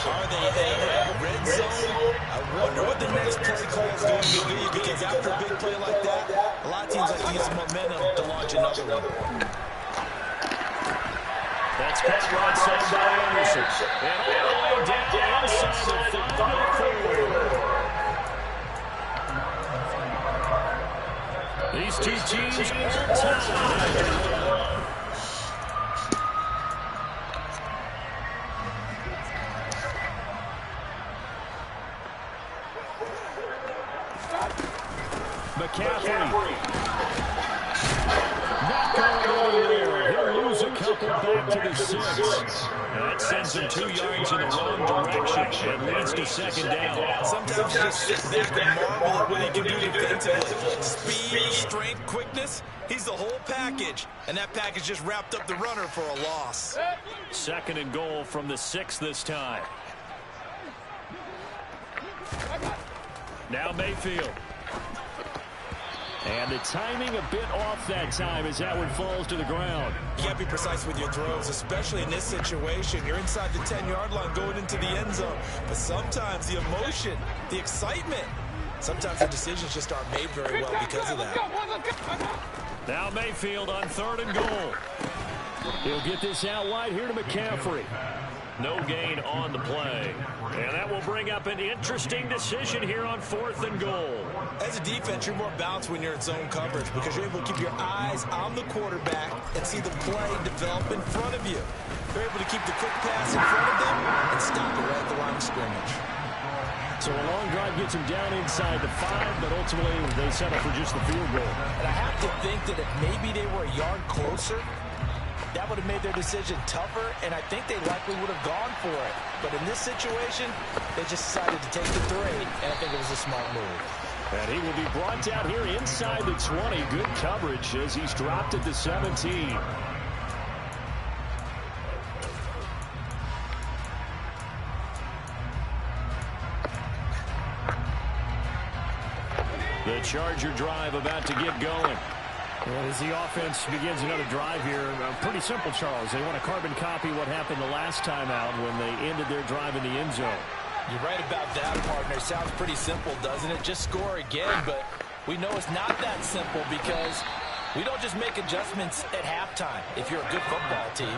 Are they in red zone? I wonder what the next play call is going to be, because after a big play like that, a lot of teams like to use momentum to launch another one. That's caught right side by Anderson. And all the way down inside the 5-4. These two teams are tied. McCaffrey. Not going anywhere. He'll lose a couple back to the 6. That sends him 2 yards in the wrong direction and leads to second down. Sometimes you just sit back and marvel at what he can do defensively. Speed, strength, quickness. He's the whole package. And that package just wrapped up the runner for a loss. Second and goal from the 6 this time. Now Mayfield. And the timing a bit off that time as that one falls to the ground. You got to be precise with your throws, especially in this situation. You're inside the 10-yard line going into the end zone. But sometimes the emotion, the excitement, sometimes the decisions just aren't made very well because of that. Now Mayfield on 3rd and goal. He'll get this out wide here to McCaffrey. No gain on the play. And that will bring up an interesting decision here on 4th and goal. As a defense, you're more balanced when you're in zone coverage because you're able to keep your eyes on the quarterback and see the play develop in front of you. You're able to keep the quick pass in front of them and stop it right at the line of scrimmage. So a long drive gets them down inside the 5, but ultimately they settle for just the field goal. And I have to think that if maybe they were a yard closer, that would have made their decision tougher, and I think they likely would have gone for it. But in this situation, they just decided to take the 3, and I think it was a smart move. And he will be brought down here inside the 20. Good coverage as he's dropped at the 17. The Charger drive about to get going. Well, as the offense begins another drive here, pretty simple, Charles. They want to carbon copy what happened the last time out when they ended their drive in the end zone. You're right about that, partner. Sounds pretty simple, doesn't it? Just score again, but we know it's not that simple because we don't just make adjustments at halftime. If you're a good football team,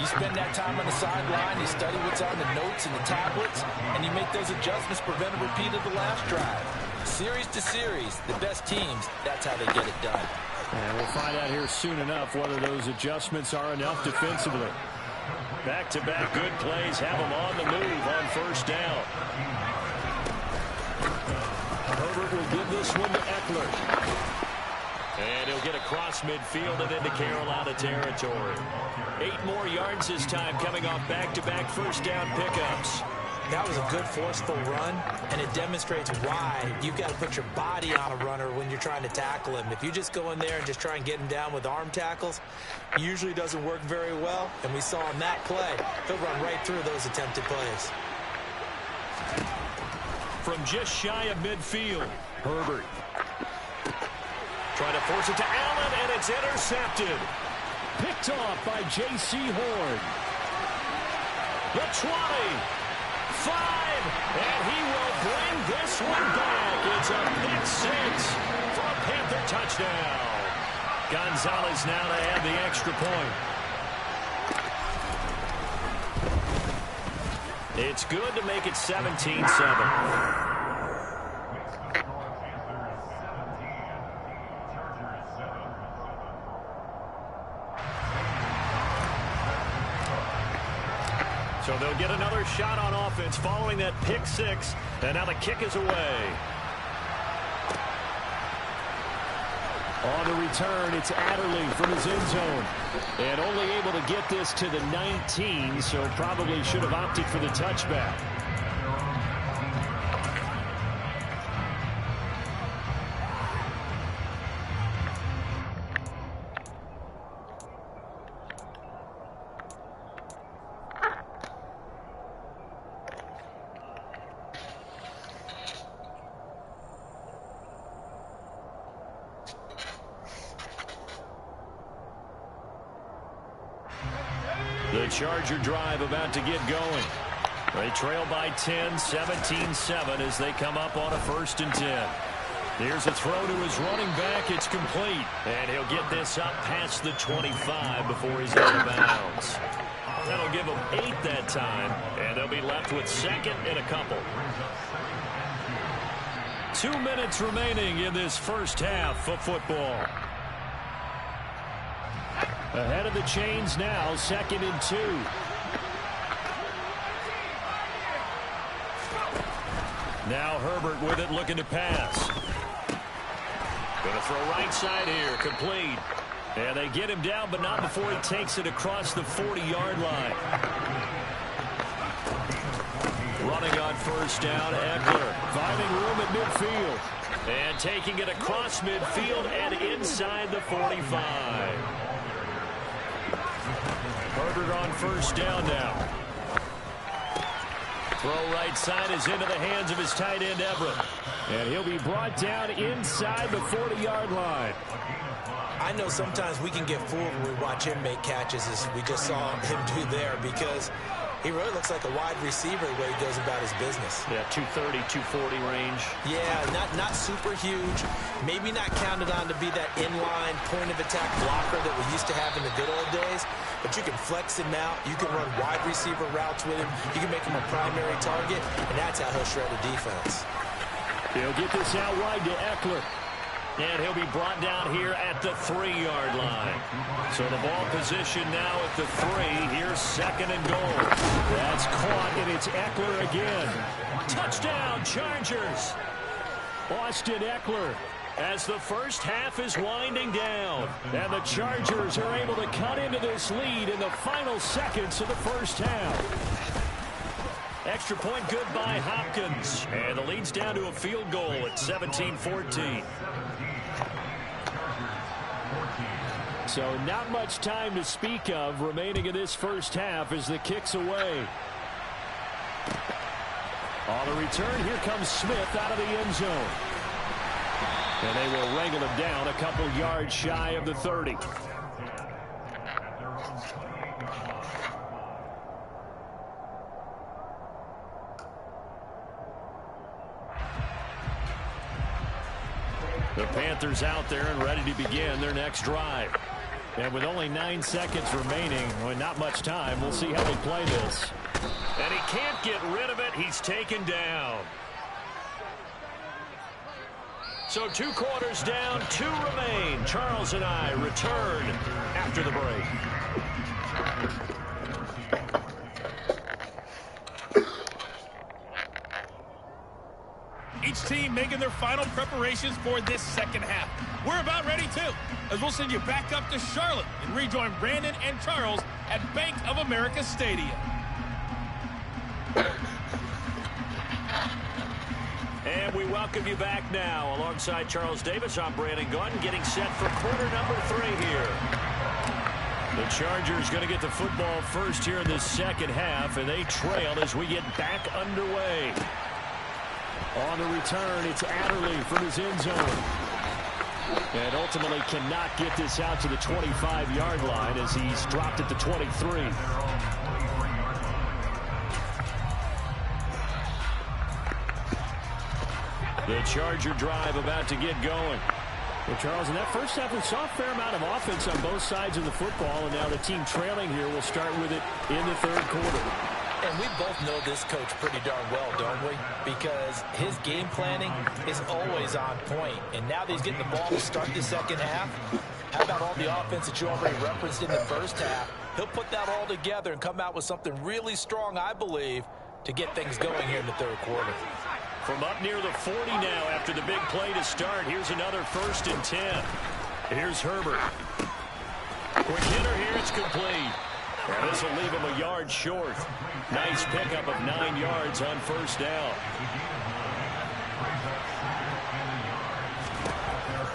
you spend that time on the sideline, you study what's on the notes and the tablets, and you make those adjustments, prevent a repeat of the last drive. Series to series, the best teams, that's how they get it done. And we'll find out here soon enough whether those adjustments are enough defensively. Back-to-back good plays have them on the move on 1st down. Herbert will give this one to Eckler. And he'll get across midfield and into Carolina territory. 8 more yards this time coming off back-to-back 1st down pickups. That was a good forceful run, and it demonstrates why you've got to put your body on a runner when you're trying to tackle him. If you just go in there and just try and get him down with arm tackles, it usually doesn't work very well, and we saw in that play, he'll run right through those attempted plays. From just shy of midfield, Herbert. Trying to force it to Allen, and it's intercepted. Picked off by J.C. Horn. The 20. 5, and he will bring this one back. It's a pick 6 for a Panther touchdown. Gonzalez now to add the extra point. It's good to make it 17-7. So they'll get another shot on offense following that pick 6, and now the kick is away. On the return, it's Adderley from his end zone. And only able to get this to the 19, so probably should have opted for the touchback. The Charger drive about to get going. They trail by 10, 17-7 as they come up on a 1st and 10. Here's a throw to his running back. It's complete. And he'll get this up past the 25 before he's out of bounds. That'll give him 8 that time. And they'll be left with 2nd and a couple. 2 minutes remaining in this first half of football. Ahead of the chains now, 2nd and 2. Now Herbert with it, looking to pass. Going to throw right side here, complete. And they get him down, but not before he takes it across the 40-yard line. Running on 1st down, Eckler finding room at midfield. And taking it across midfield and inside the 45. Herbert on 1st down now. Throw right side is into the hands of his tight end, Everett. And he'll be brought down inside the 40-yard line. I know sometimes we can get fooled when we watch him make catches, as we just saw him do there, because he really looks like a wide receiver the way he goes about his business. Yeah, 230, 240 range. Yeah, not super huge. Maybe not counted on to be that inline point-of-attack blocker that we used to have in the good old days. But you can flex him out. You can run wide receiver routes with him. You can make him a primary target, and that's how he'll shred a defense. He'll get this out wide to Eckler. And he'll be brought down here at the 3-yard line. So the ball position now at the 3. Here's 2nd and goal. That's caught, and it's Eckler again. Touchdown, Chargers. Austin Eckler, as the first half is winding down. And the Chargers are able to cut into this lead in the final seconds of the first half. Extra point good by Hopkins. And the lead's down to a field goal at 17-14. So not much time to speak of remaining in this first half as the kick's away. On the return, here comes Smith out of the end zone. And they will wrangle him down a couple yards shy of the 30. The Panthers out there and ready to begin their next drive. And with only 9 seconds remaining, well, not much time, we'll see how they play this. And he can't get rid of it. He's taken down. So 2 quarters down, 2 remain. Charles and I return after the break. Each team making their final preparations for this second half. We're about ready, too, as we'll send you back up to Charlotte and rejoin Brandon and Charles at Bank of America Stadium. And we welcome you back now. Alongside Charles Davis, I'm Brandon Gunn, getting set for quarter number 3 here. The Chargers going to get the football first here in this second half, and they trail as we get back underway. On the return, it's Adderley from his end zone. And ultimately cannot get this out to the 25-yard line as he's dropped at the 23. The Charger drive about to get going. Well, Charles, in that first half, we saw a fair amount of offense on both sides of the football, and now the team trailing here will start with it in the third quarter. And we both know this coach pretty darn well, don't we? Because his game planning is always on point. And now that he's getting the ball to start the second half, how about all the offense that you already referenced in the first half? He'll put that all together and come out with something really strong, I believe, to get things going here in the third quarter. From up near the 40 now after the big play to start, here's another 1st and 10. Here's Herbert. Quick hitter here, it's complete. And this will leave him a yard short. Nice pickup of 9 yards on first down.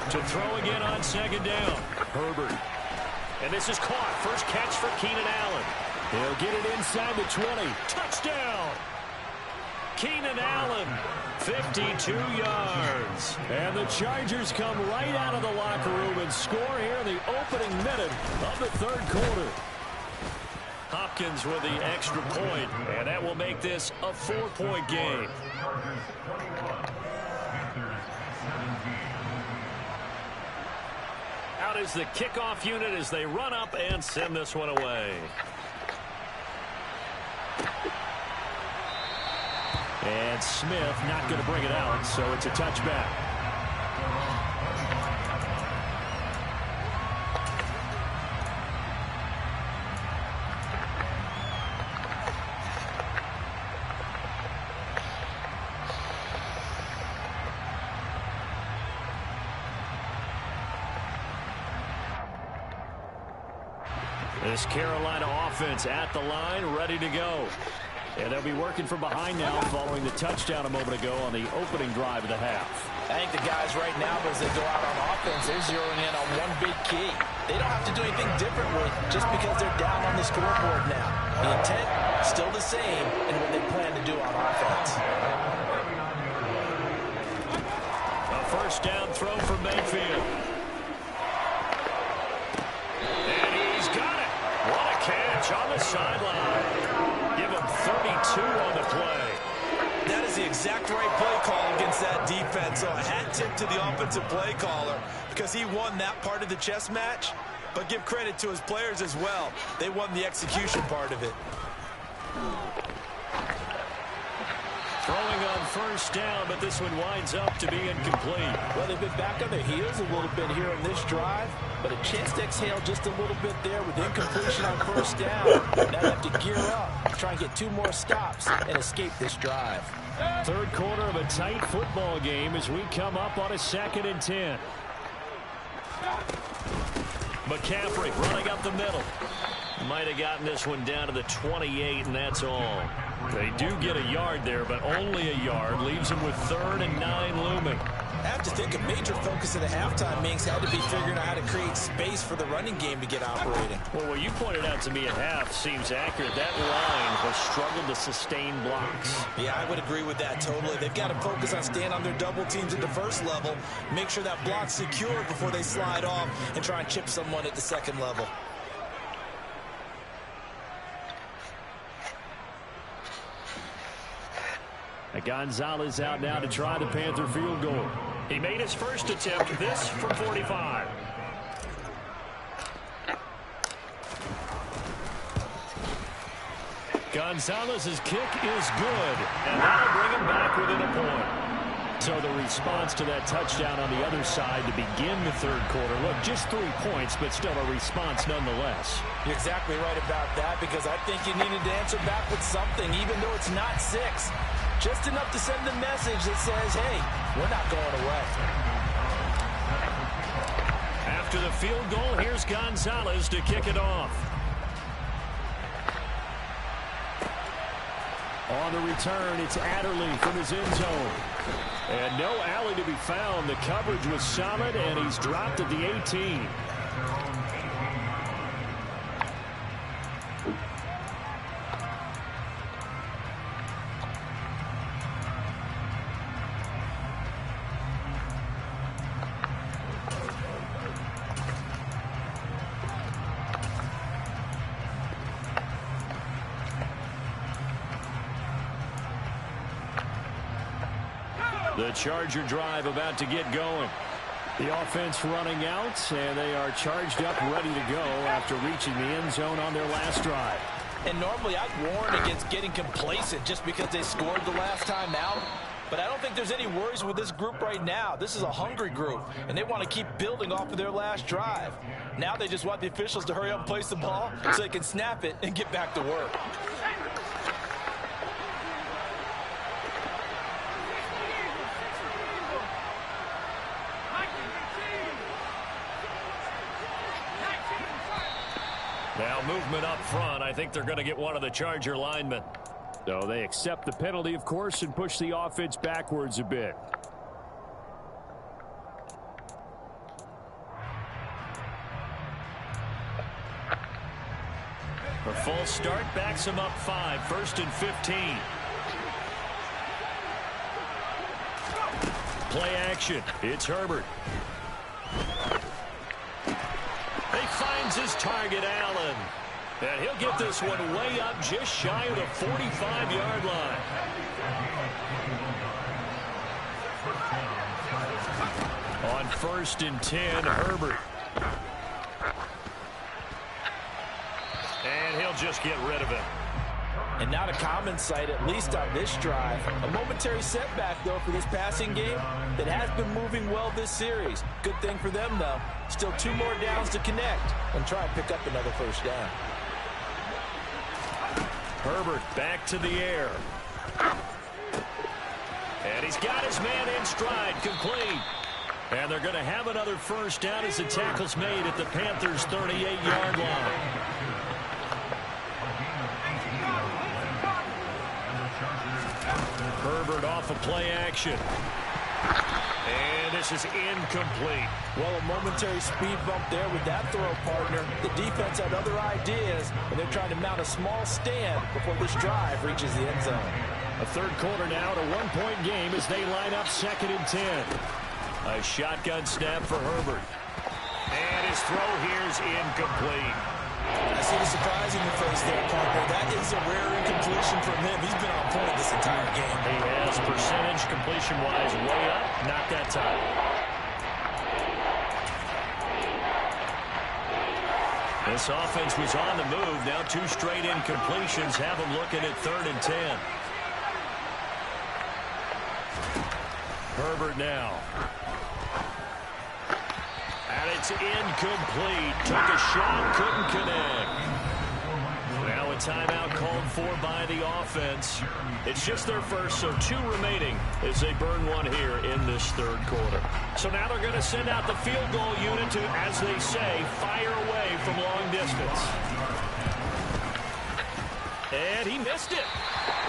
To throw again on second down. Herbert. And this is caught. First catch for Keenan Allen. He'll get it inside the 20. Touchdown! Keenan Allen, 52 yards. And the Chargers come right out of the locker room and score here in the opening minute of the third quarter. Hopkins with the extra point, and that will make this a 4-point game. Out is the kickoff unit as they run up and send this one away. And Smith not going to bring it out, so it's a touchback. This Carolina offense at the line, ready to go. And they'll be working from behind now following the touchdown a moment ago on the opening drive of the half. I think the guys right now, as they go out on offense, they're zeroing in on one big key. They don't have to do anything differently just because they're down on the scoreboard now. The intent, still the same in what they plan to do on offense. A first down throw for Mayfield. And he's got it. What a catch on the sideline. Give him 32 on the play. That is the exact right play call against that defense. So a hat tip to the offensive play caller because he won that part of the chess match. But give credit to his players as well. They won the execution part of it. Throwing on first down, but this one winds up to be incomplete. Well, they've been back on their heels a little bit here on this drive, but a chance to exhale just a little bit there with incompletion on first down. Now they have to gear up, try and get 2 more stops and escape this drive. Third quarter of a tight football game as we come up on a 2nd and 10. McCaffrey running up the middle. Might have gotten this one down to the 28, and that's all. They do get a yard there, but only a yard. Leaves them with 3rd and 9 looming. I have to think a major focus of the halftime means had to be figuring out how to create space for the running game to get operating. Well, what you pointed out to me at half seems accurate. That line has struggled to sustain blocks. Yeah, I would agree with that totally. They've got to focus on staying on their double teams at the first level, make sure that block's secure before they slide off and try and chip someone at the second level. Gonzalez out now to try the Panther field goal. He made his first attempt, this from 45. Gonzalez's kick is good, and that'll bring him back within a point. So the response to that touchdown on the other side to begin the third quarter. Look, just 3 points, but still a response nonetheless. You're exactly right about that because I think you needed to answer back with something, even though it's not 6. Just enough to send a message that says, hey, we're not going away. After the field goal, here's Gonzalez to kick it off. On the return, it's Adderley from his end zone. And no alley to be found. The coverage was solid, and he's dropped at the 18. The Charger drive about to get going. The offense running out, and they are charged up, ready to go after reaching the end zone on their last drive. And normally I'd warn against getting complacent just because they scored the last time out. But I don't think there's any worries with this group right now. This is a hungry group, and they want to keep building off of their last drive. Now they just want the officials to hurry up and place the ball so they can snap it and get back to work. Now movement up front. I think they're going to get one of the Charger linemen. So they accept the penalty, of course, and push the offense backwards a bit. A false start backs him up 5. 1st and 15. Play action. It's Herbert. He finds his target, Allen. And he'll get this one way up just shy of the 45-yard line. On 1st and 10, Herbert. And he'll just get rid of it. And not a common sight, at least on this drive. A momentary setback, though, for this passing game that has been moving well this series. Good thing for them, though. Still 2 more downs to connect and try and pick up another 1st down. Herbert back to the air. And he's got his man in stride, complete. And they're going to have another 1st down as the tackle's made at the Panthers' 38-yard line. Herbert off of play action. And this is incomplete. Well, a momentary speed bump there with that throw, partner. The defense had other ideas, and they're trying to mount a small stand before this drive reaches the end zone. A 3rd quarter now, a 1-point game as they line up 2nd and 10. A shotgun snap for Herbert. And his throw here is incomplete. I see the surprise in your face there, partner. That is a rare incompletion from him. He's been on point this entire game. He has, percentage completion-wise way up, not that time. This offense was on the move. Now 2 straight incompletions have them looking at 3rd and 10. Herbert now. And it's incomplete. Took a shot, couldn't connect. Now a timeout called for by the offense. It's just their first, so 2 remaining as they burn one here in this 3rd quarter. So now they're going to send out the field goal unit to, as they say, fire away from long distance. And he missed it.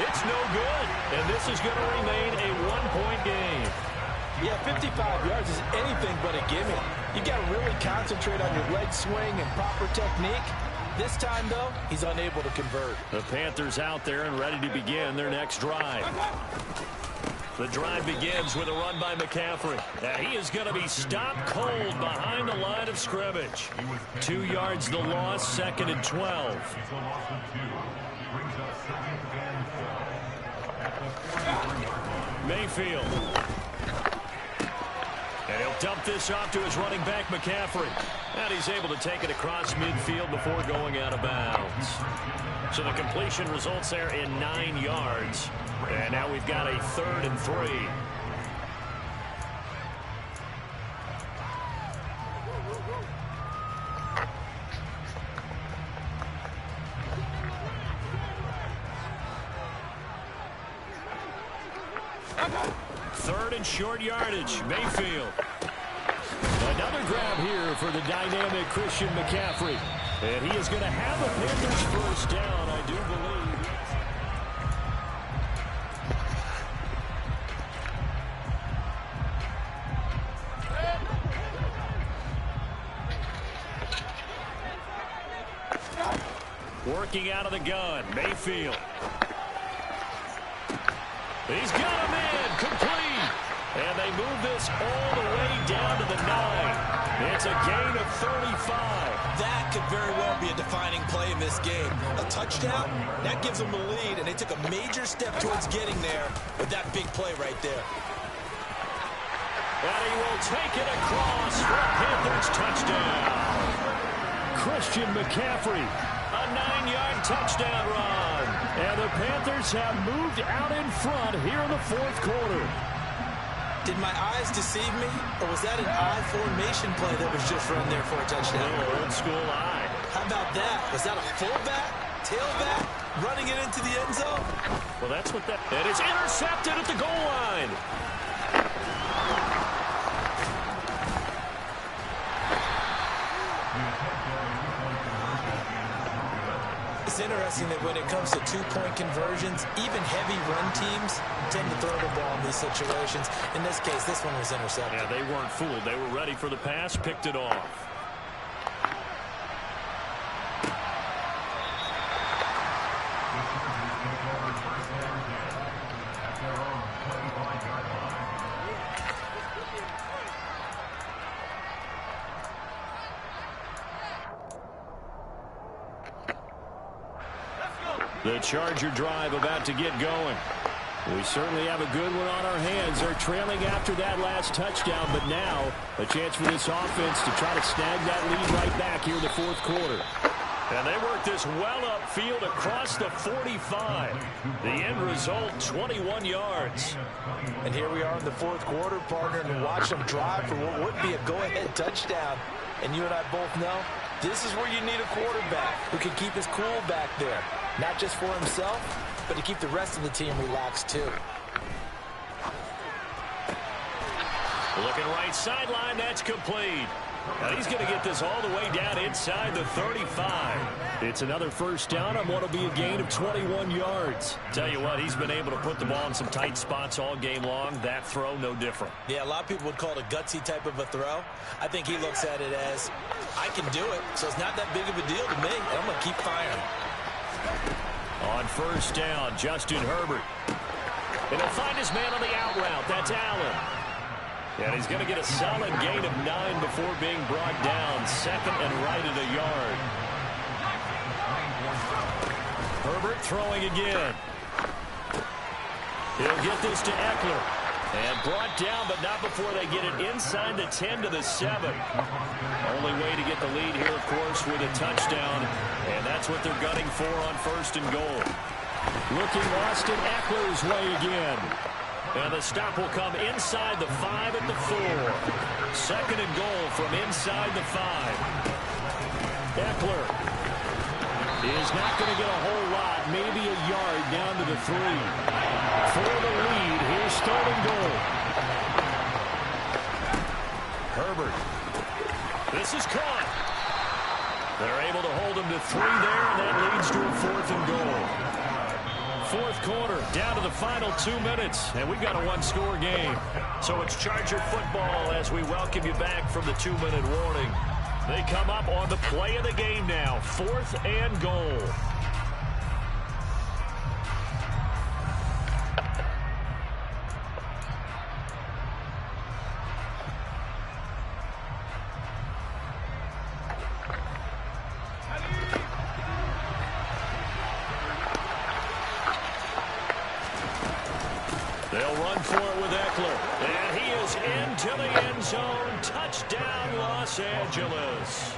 It's no good. And this is going to remain a 1-point game. Yeah, 55 yards is anything but a gimme. You got to really concentrate on your leg swing and proper technique. This time, though, he's unable to convert. The Panthers out there and ready to begin their next drive. The drive begins with a run by McCaffrey. Now he is going to be stopped cold behind the line of scrimmage. 2 yards the loss, 2nd and 12. Mayfield. And he'll dump this off to his running back, McCaffrey. And he's able to take it across midfield before going out of bounds. So the completion results there in 9 yards. And now we've got a 3rd and 3. Third and short yardage. Mayfield. Another grab here for the dynamic Christian McCaffrey. And he is going to have a Panthers 1st down, I do believe. Working out of the gun, Mayfield. He's got a man, complete. And they move this all the way down to the 9. It's a gain of 35. That could very well be a defining play in this game. A touchdown, that gives them the lead, and they took a major step towards getting there with that big play right there. And he will take it across for a Panthers touchdown. Christian McCaffrey, a 9-yard touchdown run. And the Panthers have moved out in front here in the 4th quarter. Did my eyes deceive me, or was that an I formation play that was just run there for a touchdown? A little old school eye. How about that? Was that a fullback, tailback, running it into the end zone? Well, that's what that... And it's intercepted at the goal line. interesting that when it comes to two-point conversions, even heavy run teams tend to throw the ball in these situations. In this case, this one was intercepted. Yeah, they weren't fooled. They were ready for the pass, picked it off. The Charger drive about to get going. We certainly have a good one on our hands. They're trailing after that last touchdown, but now a chance for this offense to try to snag that lead right back here in the fourth quarter. And they work this well upfield across the 45. The end result, 21 yards. And here we are in the fourth quarter, partner, and watch them drive for what would be a go-ahead touchdown. And you and I both know this is where you need a quarterback who can keep his cool back there. Not just for himself, but to keep the rest of the team relaxed too. Looking right sideline, that's complete. Now he's going to get this all the way down inside the 35. It's another first down on what will be a gain of 21 yards. Tell you what, he's been able to put the ball in some tight spots all game long. That throw, no different. Yeah, a lot of people would call it a gutsy type of a throw. I think he looks at it as, I can do it, so it's not that big of a deal to me, and I'm going to keep firing. On first down, Justin Herbert. And he'll find his man on the out route. That's Allen. And he's going to get a solid gain of 9 before being brought down. Second and right at a yard. Herbert throwing again. He'll get this to Eckler. And brought down, but not before they get it inside the 10 to the 7. Only way to get the lead here, of course, with a touchdown. And that's what they're gunning for on first and goal. Looking Austin Eckler's way again. And the stop will come inside the 5 at the 4. Second and goal from inside the 5. Eckler is not going to get a whole lot, maybe a yard down to the 3. For the lead, here's third and goal. Herbert. This is caught. They're able to hold him to 3 there, and that leads to a fourth and goal. Fourth quarter, down to the final 2 minutes, and we've got a one-score game. So it's Charger football as we welcome you back from the 2-minute warning. They come up on the play of the game now, 4th and goal. They'll run for it with Eckler. And he is into the end zone. Touchdown, Los Angeles.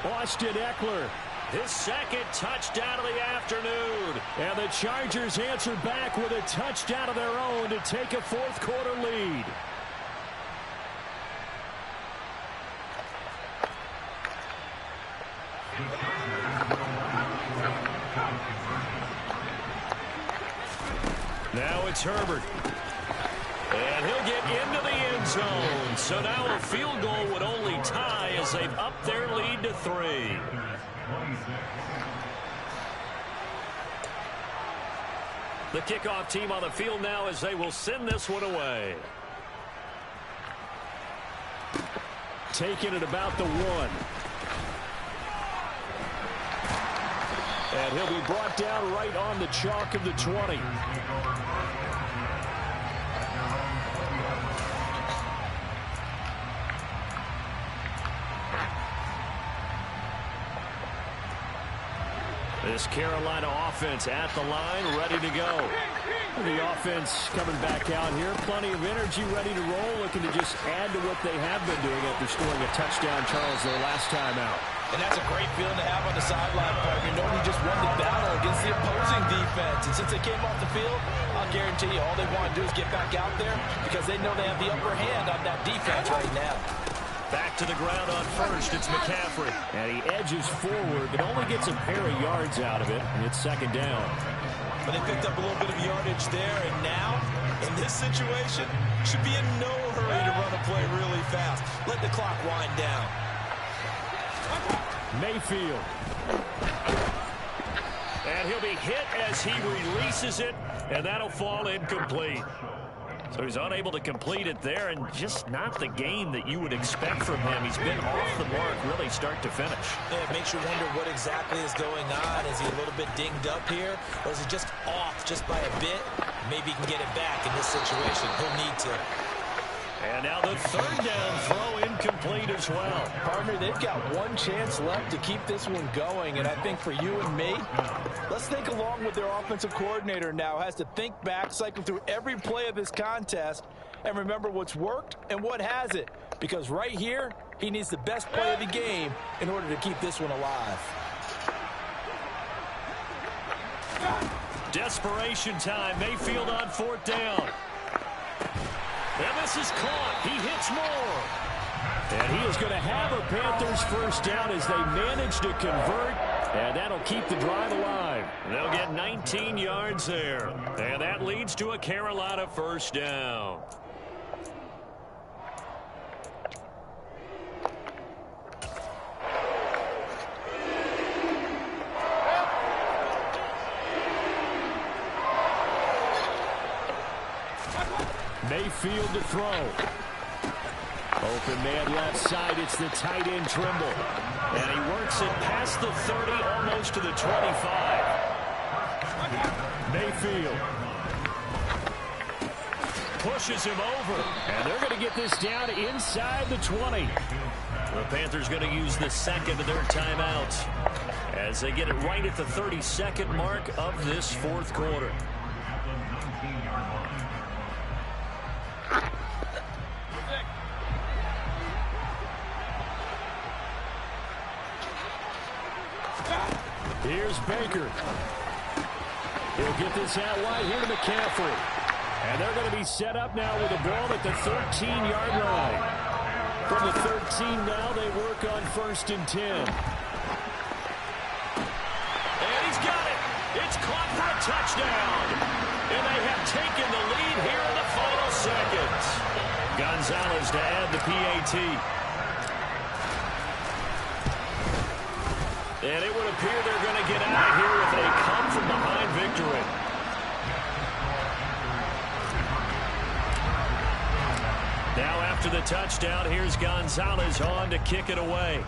Austin Eckler, his second touchdown of the afternoon. And the Chargers answer back with a touchdown of their own to take a fourth quarter lead. Now it's Herbert. And he'll get into the end zone. So now a field goal would only tie as they've upped their lead to 3. The kickoff team on the field now as they will send this one away. Taking it about the 1. And he'll be brought down right on the chalk of the 20. This Carolina offense at the line, ready to go. The offense coming back out here. Plenty of energy, ready to roll, looking to just add to what they have been doing after scoring a touchdown, Charles, their last time out. And that's a great feeling to have on the sideline, partner. You know you just won the battle against the opposing defense. And since they came off the field, I'll guarantee you all they want to do is get back out there because they know they have the upper hand on that defense right now. Back to the ground on first, it's McCaffrey. And he edges forward, but only gets a pair of yards out of it, and it's second down. But they picked up a little bit of yardage there, and now, in this situation, should be in no hurry to run a play really fast. Let the clock wind down. Mayfield. And he'll be hit as he releases it, and that'll fall incomplete. So he's unable to complete it there, and just not the game that you would expect from him. He's been off the mark really start to finish. Yeah, it makes you wonder what exactly is going on. Is he a little bit dinged up here, or is he just off just by a bit? Maybe he can get it back in this situation. He'll need to. And now the third down throw incomplete as well. Partner, they've got one chance left to keep this one going, and I think for you and me, let's think along with their offensive coordinator now. Has to think back, cycle through every play of this contest, and remember what's worked and what hasn't. Because right here, he needs the best play of the game in order to keep this one alive. Desperation time. Mayfield on fourth down. And this is caught. He hits more. And he is going to have a Panthers first down as they manage to convert. And that'll keep the drive alive. They'll get 19 yards there. And that leads to a Carolina first down. Mayfield to throw. Open man left side. It's the tight end Trimble. And he works it past the 30, almost to the 25. Mayfield pushes him over. And they're going to get this down inside the 20. The Panthers going to use the second of their timeouts as they get it right at the 32nd mark of this fourth quarter. Here's Baker. He'll get this out wide here to McCaffrey. And they're going to be set up now with the ball at the 13-yard line. From the 13 now, they work on 1st and 10. And he's got it. It's caught for a touchdown. And they have taken the lead here in the final seconds. Gonzalez to add the PAT. And it would appear they're going to get out of here with a come-from-behind victory. Now after the touchdown, here's Gonzalez on to kick it away.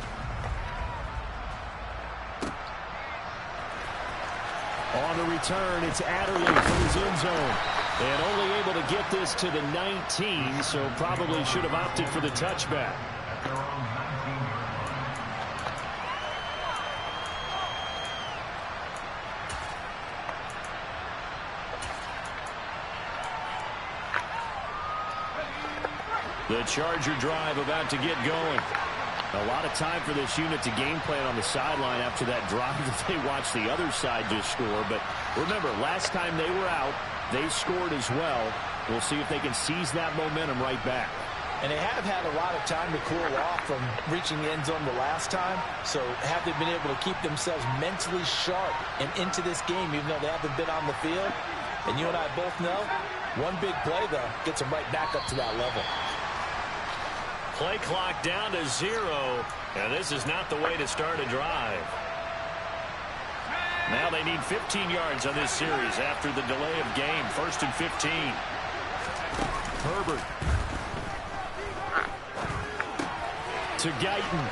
On the return, it's Adderley from his end zone. And only able to get this to the 19, so probably should have opted for the touchback. The Charger drive about to get going. A lot of time for this unit to game plan on the sideline after that drive that they watched the other side just score. But remember, last time they were out, they scored as well. We'll see if they can seize that momentum right back. And they have had a lot of time to cool off from reaching the end zone the last time. So have they been able to keep themselves mentally sharp and into this game, even though they haven't been on the field? And you and I both know, one big play, though, gets them right back up to that level. Play clock down to 0, and this is not the way to start a drive. Now they need 15 yards on this series after the delay of game. 1st and 15. Herbert. To Guyton.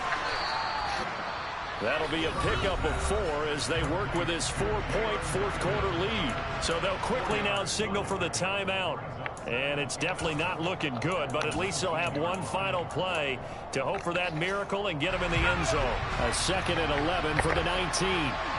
That'll be a pickup of 4 as they work with this 4-point fourth quarter lead. So they'll quickly now signal for the timeout. And it's definitely not looking good, but at least they'll have one final play to hope for that miracle and get them in the end zone. A 2nd and 11 for the 19.